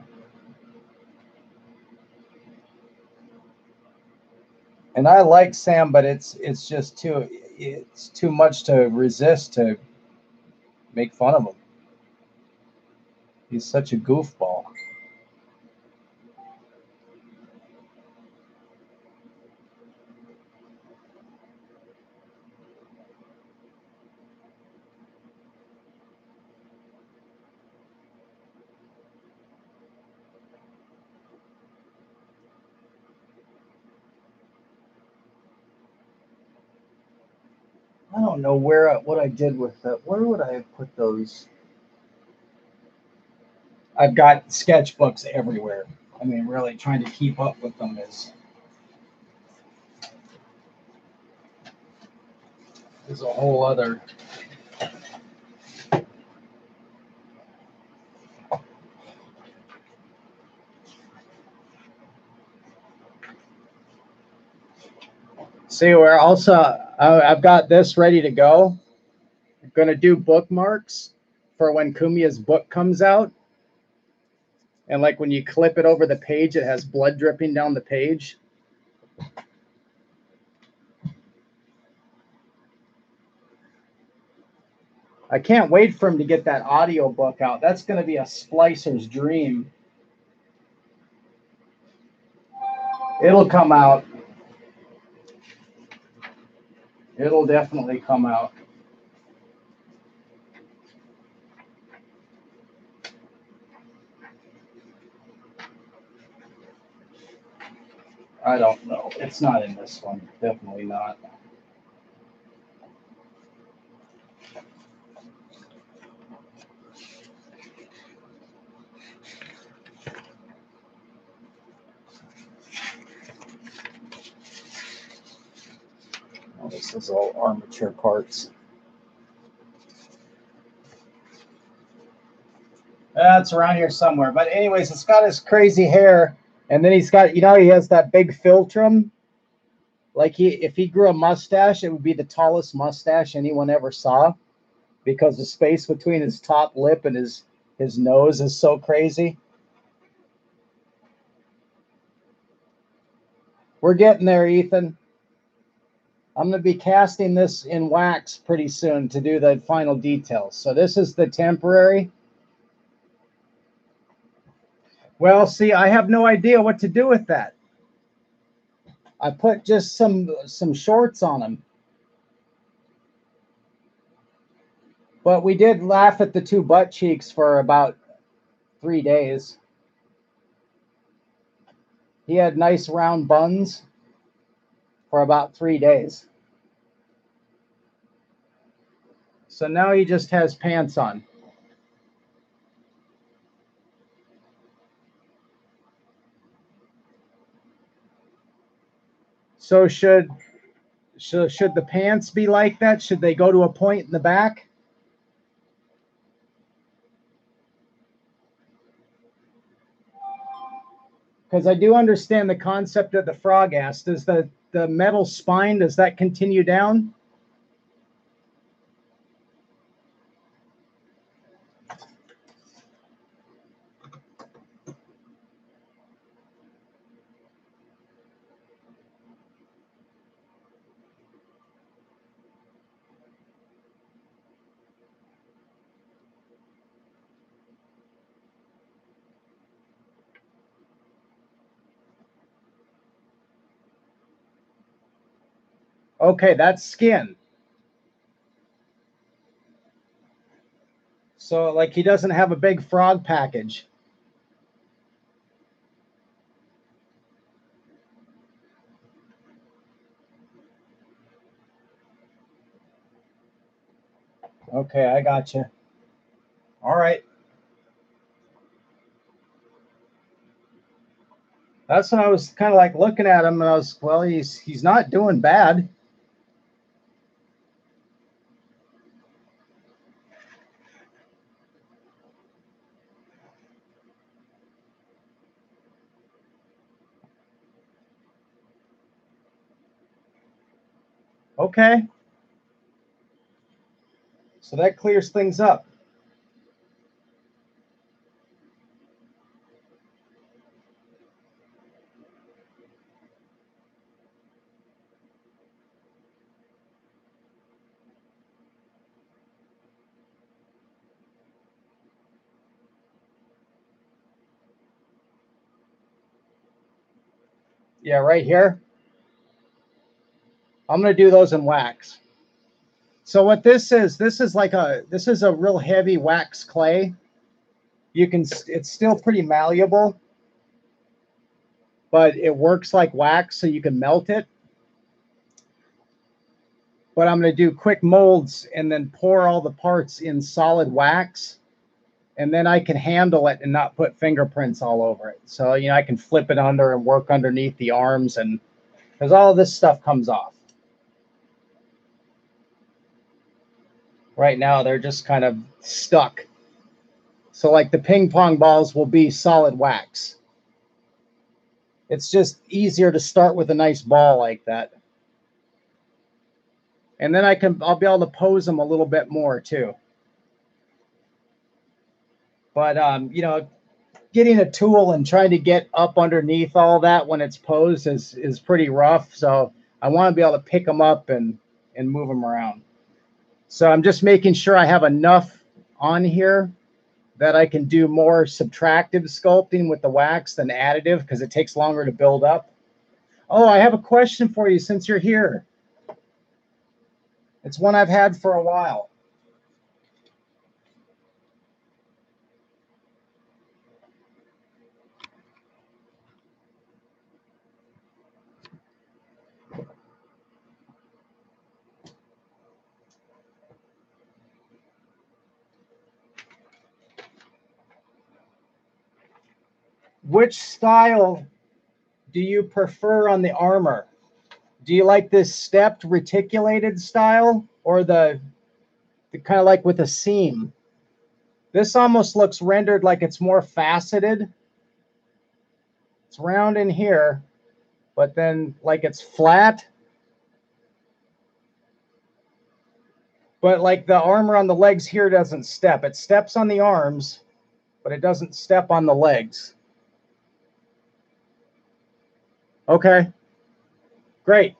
And I like Sam, but it's just too much to resist to make fun of him. He's such a goofball. I don't know what I did with that. Where would I have put those? I've got sketchbooks everywhere. I mean, really trying to keep up with them is a whole other. See, we're also I've got this ready to go. I'm gonna do bookmarks for when Kumia's book comes out. And like when you clip it over the page, it has blood dripping down the page. I can't wait for him to get that audio book out. That's going to be a splicer's dream. It'll come out. It'll definitely come out. I don't know. It's not in this one. Definitely not. Oh, this is all armature parts. That's around here somewhere. But anyways, it's got his crazy hair. And then he's got, he has that big philtrum. Like if he grew a mustache, it would be the tallest mustache anyone ever saw, because the space between his top lip and his nose is so crazy. We're getting there, Ethan. I'm going to be casting this in wax pretty soon to do the final details. So this is the temporary. Well, see, I have no idea what to do with that. I put just some shorts on him. But we did laugh at the two butt cheeks for about 3 days. He had nice round buns for about 3 days. So now he just has pants on. So should the pants be like that? Should they go to a point in the back? Because I do understand the concept of the frog ass. Does the metal spine, does that continue down? Okay, that's skin. So like he doesn't have a big frog package. Okay, I got you. All right. That's when I was kind of like looking at him, and I was, well, he's not doing bad. Okay. So that clears things up. Yeah, right here. I'm going to do those in wax. So what this is a real heavy wax clay. It's still pretty malleable, but it works like wax, so you can melt it. But I'm going to do quick molds and then pour all the parts in solid wax, and then I can handle it and not put fingerprints all over it. So, I can flip it under and work underneath the arms, and because all of this stuff comes off. Right now, they're just kind of stuck. So like the ping pong balls will be solid wax. It's just easier to start with a nice ball like that. And then I'll be able to pose them a little bit more too. But, getting a tool and trying to get up underneath all that when it's posed is pretty rough. So I want to be able to pick them up and move them around. So I'm just making sure I have enough on here that I can do more subtractive sculpting with the wax than additive, because it takes longer to build up. Oh, I have a question for you since you're here. It's one I've had for a while. Which style do you prefer on the armor? Do you like this stepped reticulated style, or the kind of like with a seam? This almost looks rendered like it's more faceted. It's round in here, but then like it's flat. But like the armor on the legs here doesn't step. It steps on the arms, but it doesn't step on the legs. Okay, great.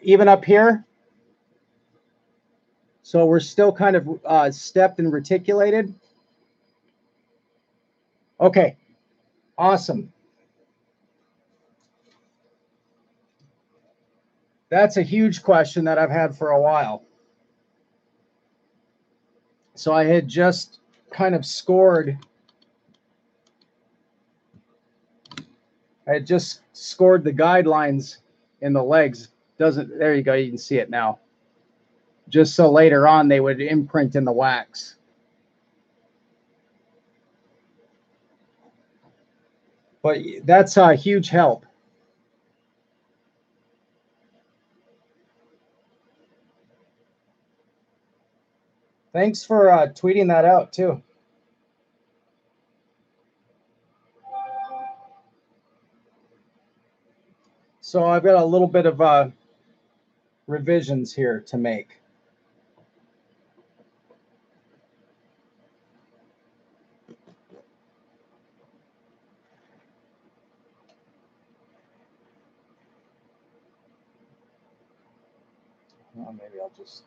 Even up here? So we're still kind of stepped and reticulated? Okay, awesome. That's a huge question that I've had for a while. So I had just kind of scored. I had just scored the guidelines in the legs. There you go, you can see it now. Just so later on they would imprint in the wax. But that's a huge help. Thanks for tweeting that out too. So I've got a little bit of revisions here to make. Well, maybe I'll just...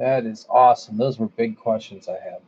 That is awesome. Those were big questions I had.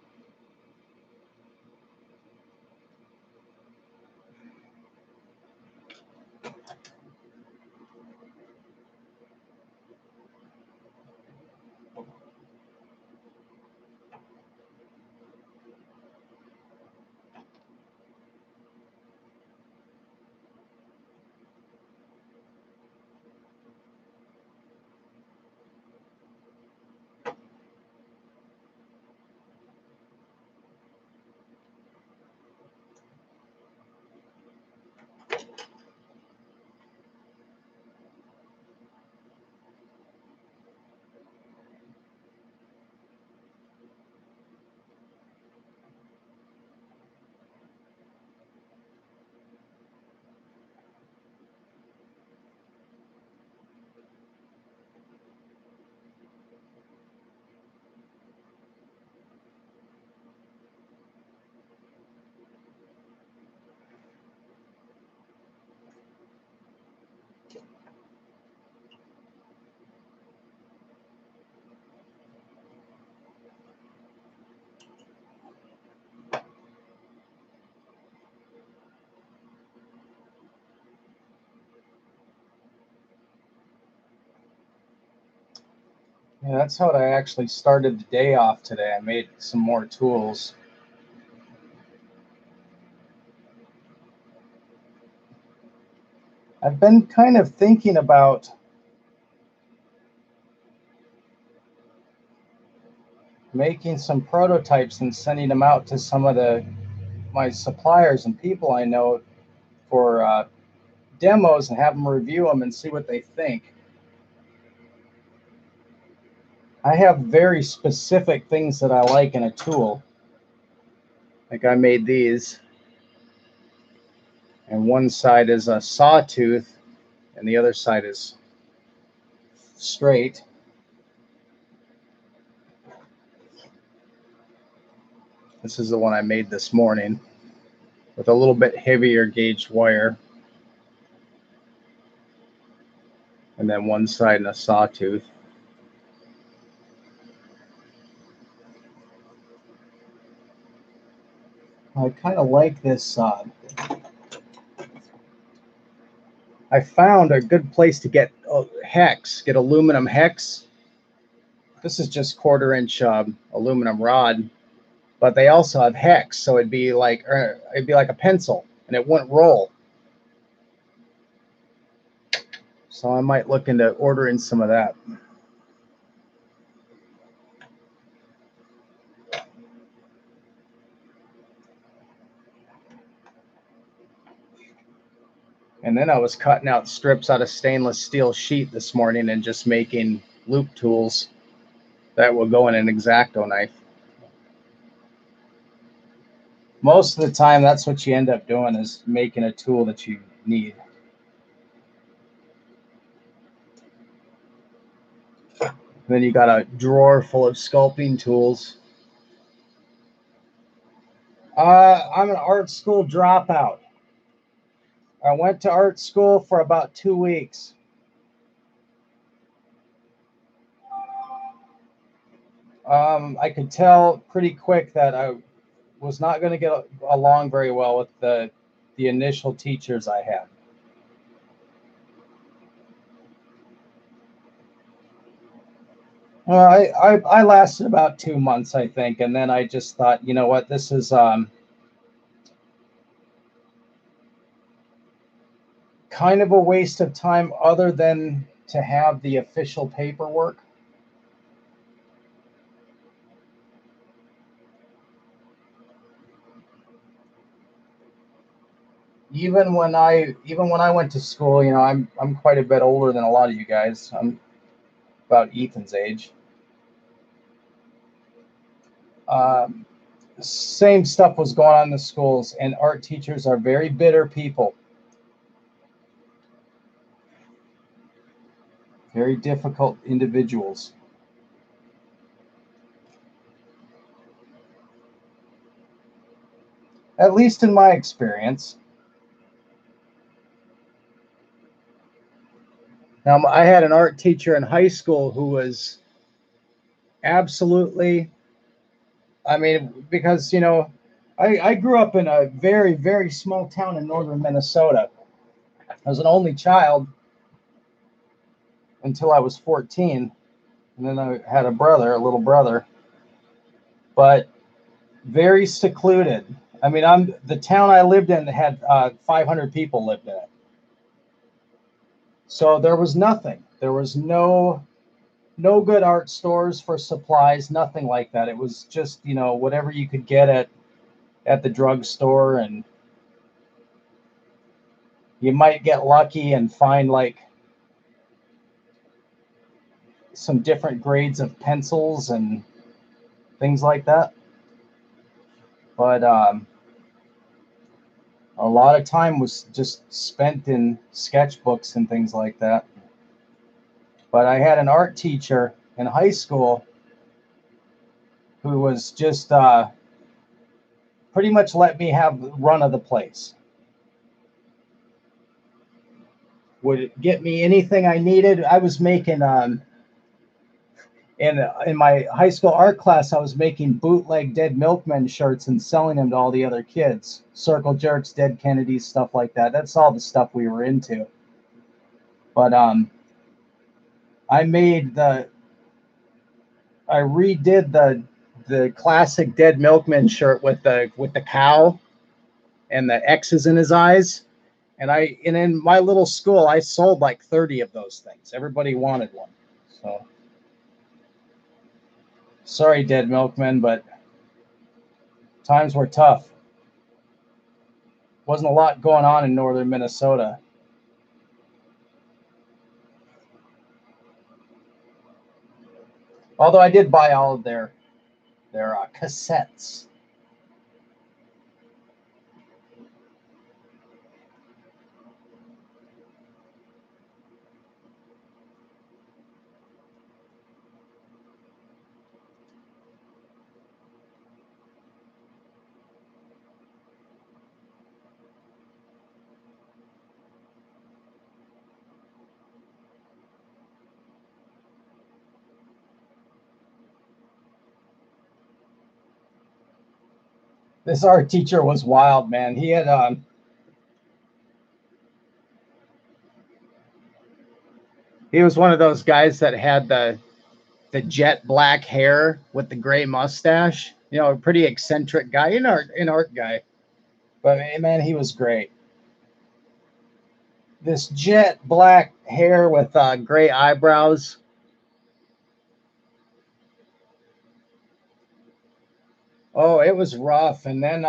Yeah, that's how I actually started the day off today. I made some more tools. I've been kind of thinking about making some prototypes and sending them out to some of my suppliers and people I know for demos and have them review them and see what they think. I have very specific things that I like in a tool. Like I made these, and one side is a sawtooth and the other side is straight. This is the one I made this morning with a little bit heavier gauged wire. And then one side in a sawtooth. I kind of like this. I found a good place to get hex, get aluminum hex. This is just 1/4 inch aluminum rod, but they also have hex, so it'd be like a pencil, and it wouldn't roll. So I might look into ordering some of that. And then I was cutting out strips out of stainless steel sheet this morning and just making loop tools that will go in an X-Acto knife. Most of the time, that's what you end up doing, is making a tool that you need. Then you got a drawer full of sculpting tools. I'm an art school dropout. I went to art school for about 2 weeks. I could tell pretty quick that I was not going to get along very well with the initial teachers I had. Well, I lasted about 2 months, I think, and then I just thought, you know what, this is kind of a waste of time other than to have the official paperwork. Even when I went to school, you know, I'm quite a bit older than a lot of you guys. I'm about Ethan's age. Same stuff was going on in the schools, and art teachers are very bitter people. Very difficult individuals. At least in my experience. Now, I had an art teacher in high school who was absolutely. I mean, because, you know, I grew up in a very, very small town in northern Minnesota. I was an only child until I was 14. And then I had a little brother. But very secluded. I mean, the town I lived in had 500 people lived in it. So there was nothing. There was no good art stores for supplies, nothing like that. It was just, you know, whatever you could get at the drugstore, and you might get lucky and find like some different grades of pencils and things like that. But a lot of time was just spent in sketchbooks and things like that. But I had an art teacher in high school who was just pretty much let me have the run of the place. Would get me anything I needed. I was making in my high school art class, I was making bootleg Dead Milkmen shirts and selling them to all the other kids. Circle Jerks, Dead Kennedys, stuff like that. That's all the stuff we were into. But I redid the classic Dead Milkman shirt with the cow and the X's in his eyes. And in my little school, I sold like 30 of those things. Everybody wanted one. So sorry, Dead Milkman, but times were tough. Wasn't a lot going on in northern Minnesota. Although I did buy all of their cassettes. This art teacher was wild, man. He had he was one of those guys that had the jet black hair with the gray mustache. You know, a pretty eccentric guy, an art guy. But man, he was great. This jet black hair with gray eyebrows. Oh, it was rough. And then,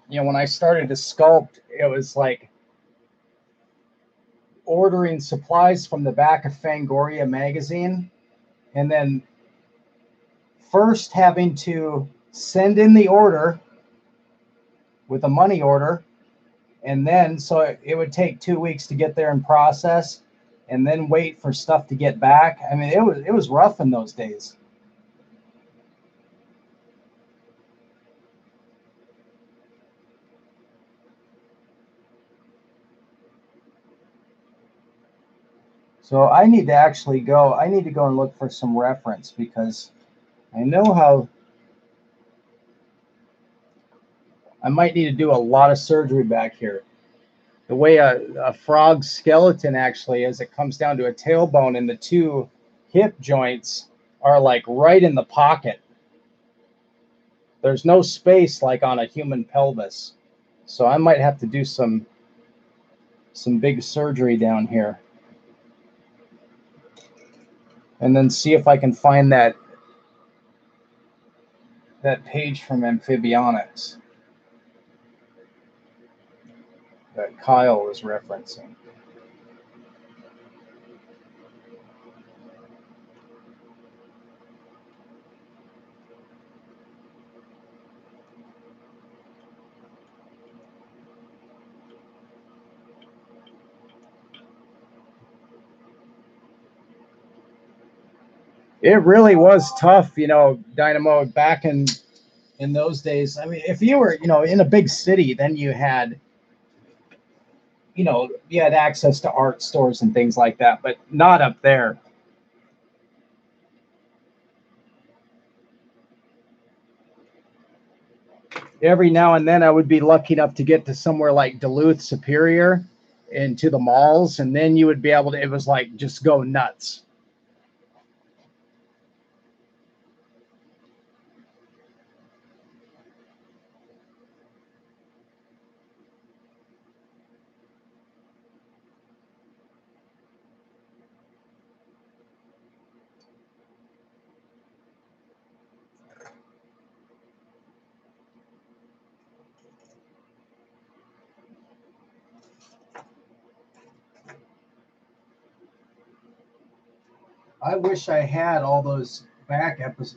you know, when I started to sculpt, it was like ordering supplies from the back of Fangoria magazine, and then first having to send in the order with a money order, and then so it would take 2 weeks to get there and process, and then wait for stuff to get back. I mean, it was rough in those days. So I need to actually go. I need to go and look for some reference, because I know how I might need to do a lot of surgery back here. The way a frog's skeleton actually is, it comes down to a tailbone, and the two hip joints are like right in the pocket. There's no space like on a human pelvis. So I might have to do some big surgery down here. And then see if I can find that page from Amphibionics that Kyle was referencing. It really was tough, you know, Dynamo, back in those days. I mean, if you were, you know, in a big city, then you had access to art stores and things like that, but not up there. every now and then I would be lucky enough to get to somewhere like Duluth, Superior, into the malls, and then you would be able to, it was like just go nuts. I wish I had all those back issues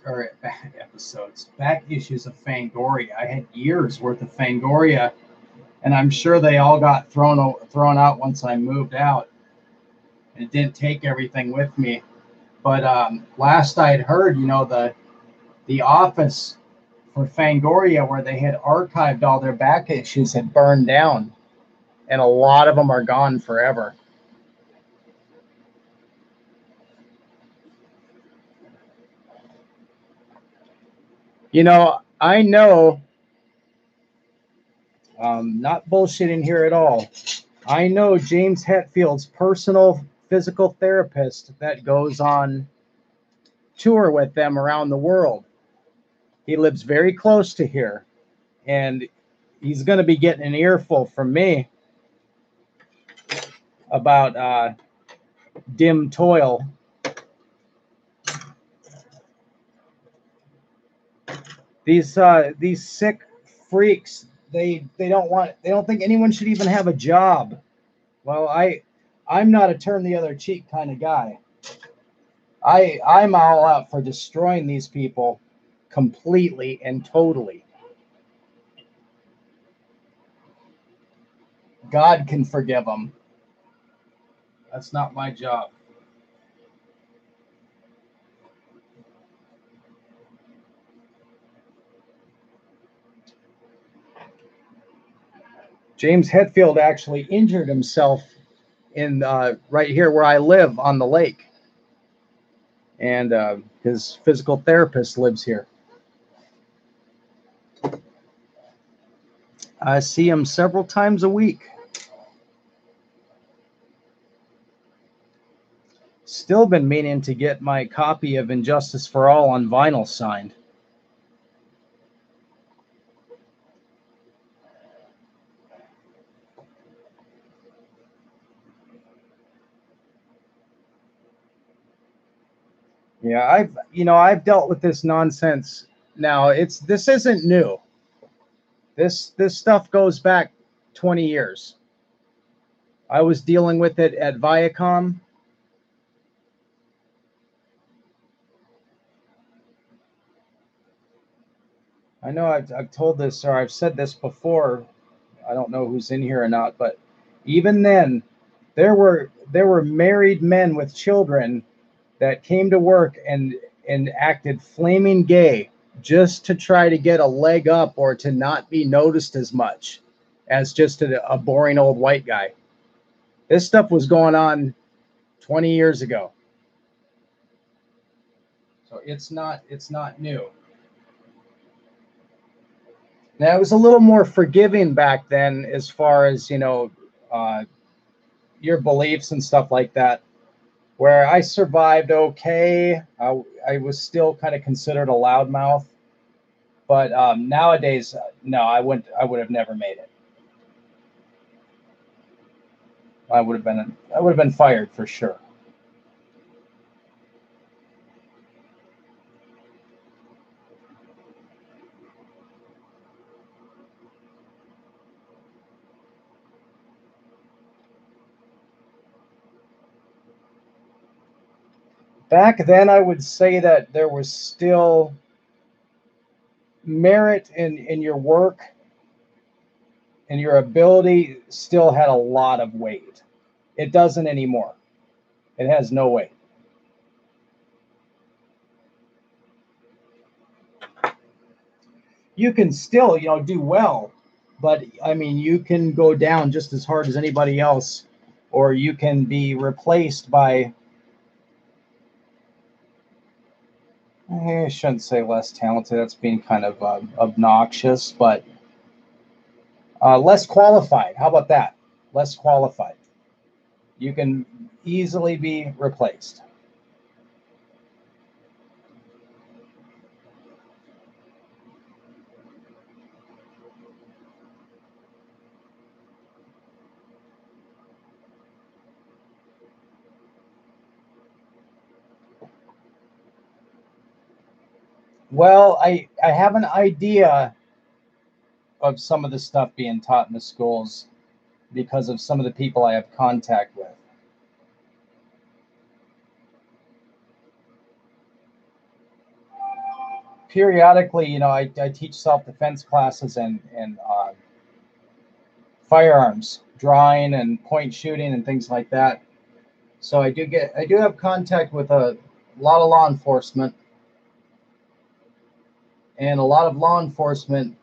of Fangoria. I had years worth of Fangoria, and I'm sure they all got thrown out once I moved out. It didn't take everything with me. But last I'd heard, the office for Fangoria, where they had archived all their back issues, had burned down, and a lot of them are gone forever. I know, not bullshitting here at all, I know James Hetfield's personal physical therapist that goes on tour with them around the world. He lives very close to here, and he's going to be getting an earful from me about dim toil. These sick freaks, they don't think anyone should even have a job. Well, I'm not a turn the other cheek kind of guy. I'm all out for destroying these people completely and totally. God can forgive them. That's not my job. James Hetfield actually injured himself in right here where I live on the lake. And his physical therapist lives here. I see him several times a week. Still been meaning to get my copy of Injustice for All on vinyl signed. Yeah, I've dealt with this nonsense now. This isn't new. This stuff goes back 20 years. I was dealing with it at Viacom. I know I've told this, or I've said this before. I don't know who's in here or not, but even then, there were married men with children that came to work and acted flaming gay just to try to get a leg up or to not be noticed as much as just a boring old white guy. This stuff was going on 20 years ago. So it's not new. Now, it was a little more forgiving back then as far as, your beliefs and stuff like that, where I survived okay. I was still kind of considered a loudmouth. But nowadays, no, I would have never made it. I would have been fired for sure. Back then, I would say that there was still merit in your work, and your ability still had a lot of weight. It doesn't anymore. It has no weight. You can still, do well, but I mean, you can go down just as hard as anybody else, or you can be replaced by, I shouldn't say less talented. That's being kind of obnoxious, but Less qualified. How about that? Less qualified. You can easily be replaced. Well, I have an idea of some of the stuff being taught in the schools because of some of the people I have contact with. Periodically, you know, I teach self-defense classes and firearms, drawing and point shooting and things like that. So I do have contact with a lot of law enforcement, and a lot of law enforcement,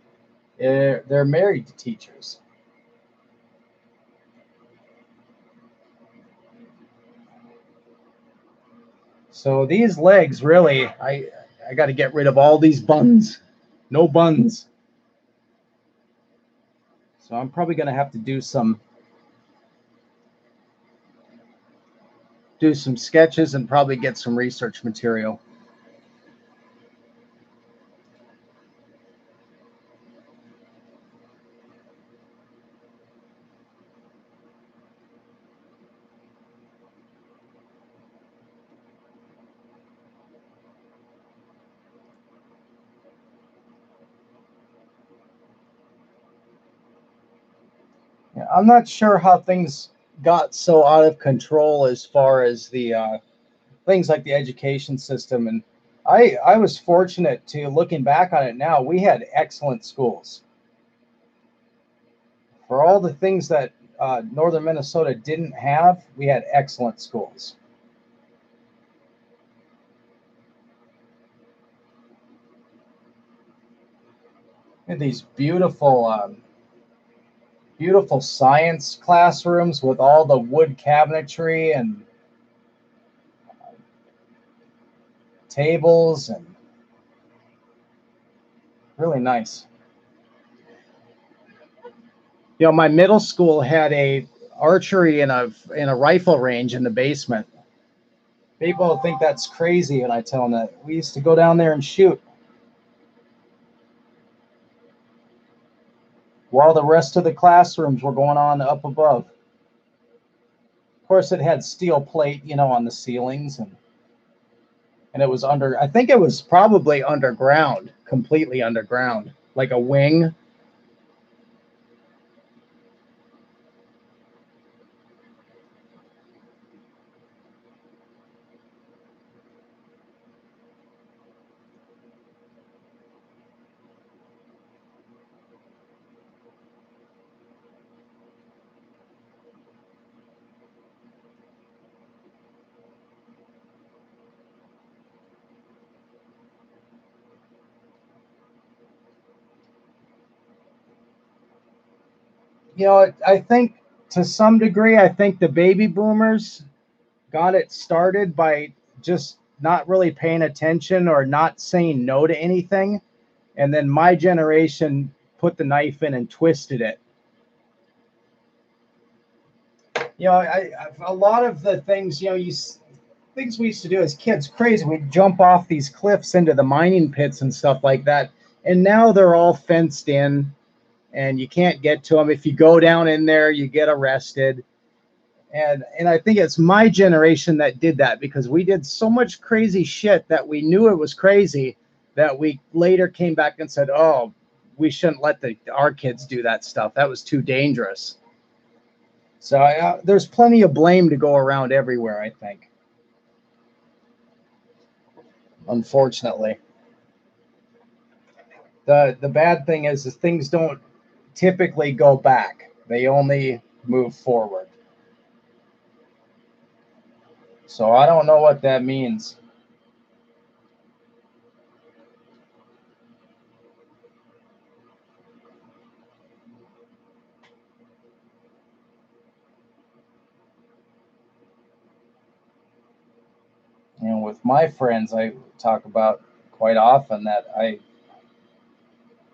they're married to teachers. So these legs, really, I got to get rid of all these buns. No buns. So I'm probably going to have to do some sketches and probably get some research material. I'm not sure how things got so out of control as far as the things like the education system. And I was fortunate to, looking back on it now, we had excellent schools. For all the things that northern Minnesota didn't have, we had excellent schools. We had these beautiful beautiful science classrooms with all the wood cabinetry and tables, and really nice. You know, my middle school had a archery and a rifle range in the basement. People think that's crazy, and I tell them that we used to go down there and shoot while the rest of the classrooms were going on up above. Of course, it had steel plate, you know, on the ceilings, and it was under, I think it was probably underground, completely underground, like a wing. You know, I think to some degree, I think the baby boomers got it started by just not really paying attention or not saying no to anything. And then my generation put the knife in and twisted it. You know, a lot of the things, you know, things we used to do as kids, crazy. We'd jump off these cliffs into the mining pits and stuff like that. And now they're all fenced in, and you can't get to them. If you go down in there, you get arrested. And I think it's my generation that did that, because we did so much crazy shit that we knew it was crazy, that we later came back and said, oh, we shouldn't let our kids do that stuff. That was too dangerous. So there's plenty of blame to go around everywhere, I think. Unfortunately. The bad thing is things don't typically go back. They only move forward. So I don't know what that means. You know, with my friends, I talk about quite often that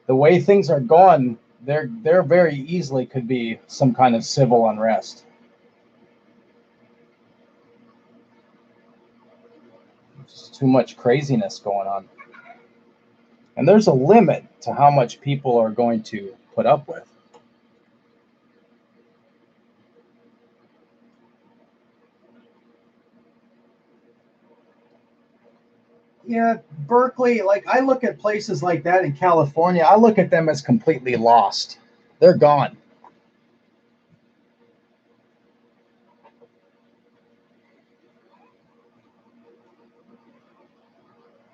the way things are going, there very easily could be some kind of civil unrest. Just too much craziness going on. And there's a limit to how much people are going to put up with. Yeah, Berkeley, like I look at places like that in California, I look at them as completely lost. They're gone.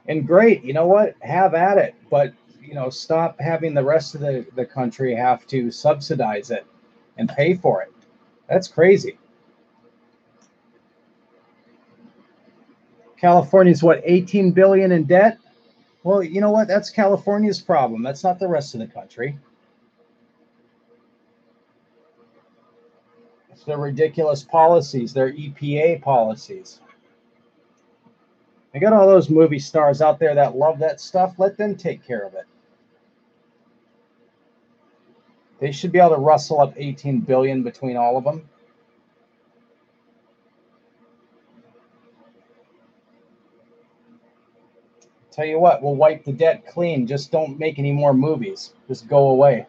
And great, you know what? Have at it. But, stop having the rest of the country have to subsidize it and pay for it. That's crazy. California's what, 18 billion in debt? Well, you know what? That's California's problem. That's not the rest of the country. It's their ridiculous policies, their EPA policies. They got all those movie stars out there that love that stuff. Let them take care of it. They should be able to rustle up 18 billion between all of them. Tell you what, we'll wipe the debt clean. Just don't make any more movies. Just go away.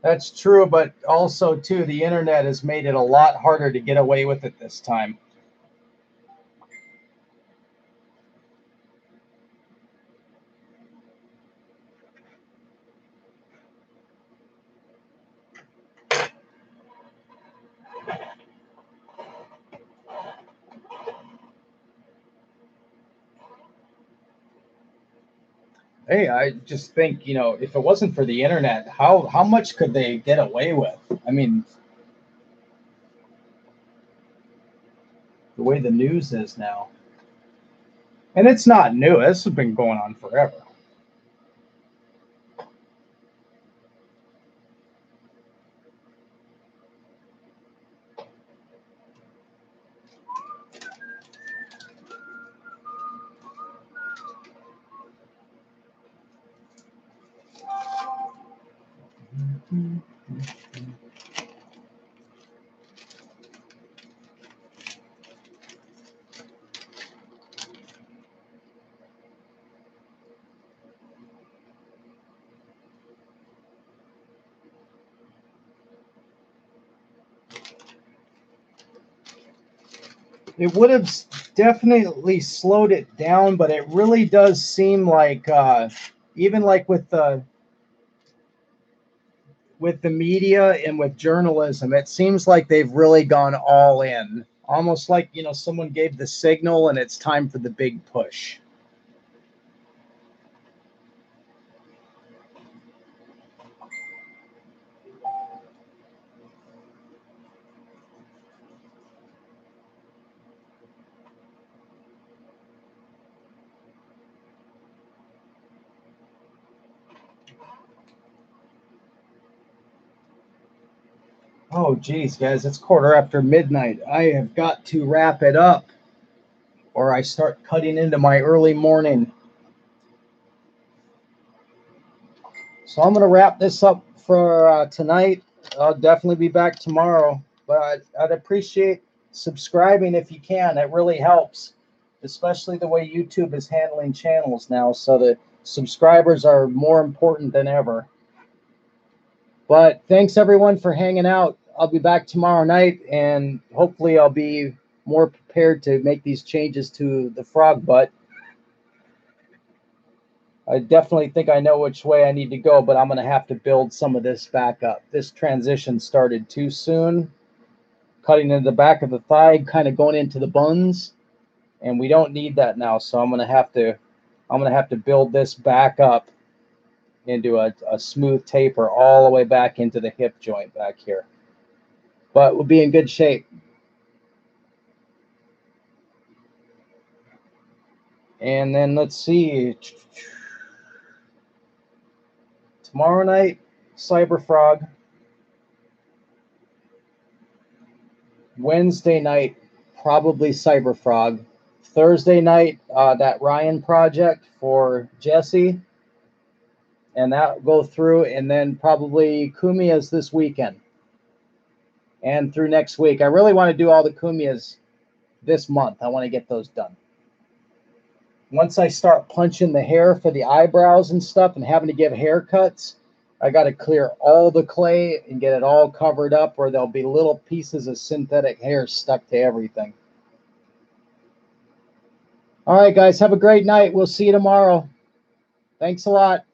That's true, but also, too, the internet has made it a lot harder to get away with it this time. Hey, I just think, if it wasn't for the internet, how much could they get away with? I mean, the way the news is now. And it's not new. This has been going on forever. It would have definitely slowed it down, but it really does seem like, even like with the media and with journalism, it seems like they've really gone all in. Almost like, someone gave the signal and it's time for the big push. Oh, geez, guys, it's midnight. I have got to wrap it up or I start cutting into my early morning. So I'm going to wrap this up for tonight. I'll definitely be back tomorrow, but I'd appreciate subscribing if you can. It really helps, especially the way YouTube is handling channels now, so that subscribers are more important than ever. But thanks, everyone, for hanging out. I'll be back tomorrow night, and hopefully I'll be more prepared to make these changes to the frog butt. I definitely think I know which way I need to go, but I'm going to have to build some of this back up. This transition started too soon, cutting into the back of the thigh, kind of going into the buns, and we don't need that now. So I'm going to have to build this back up into a smooth taper all the way back into the hip joint back here. But we'll be in good shape. And then let's see. Tomorrow night, Cyberfrog. Wednesday night, probably Cyberfrog. Thursday night, that Ryan project for Jesse, and that go through, and then probably Kumia's this weekend and through next week. I really want to do all the Kumias this month. I want to get those done. Once I start punching the hair for the eyebrows and stuff and having to give haircuts, I got to clear all the clay and get it all covered up, or there'll be little pieces of synthetic hair stuck to everything. All right, guys, have a great night. We'll see you tomorrow. Thanks a lot.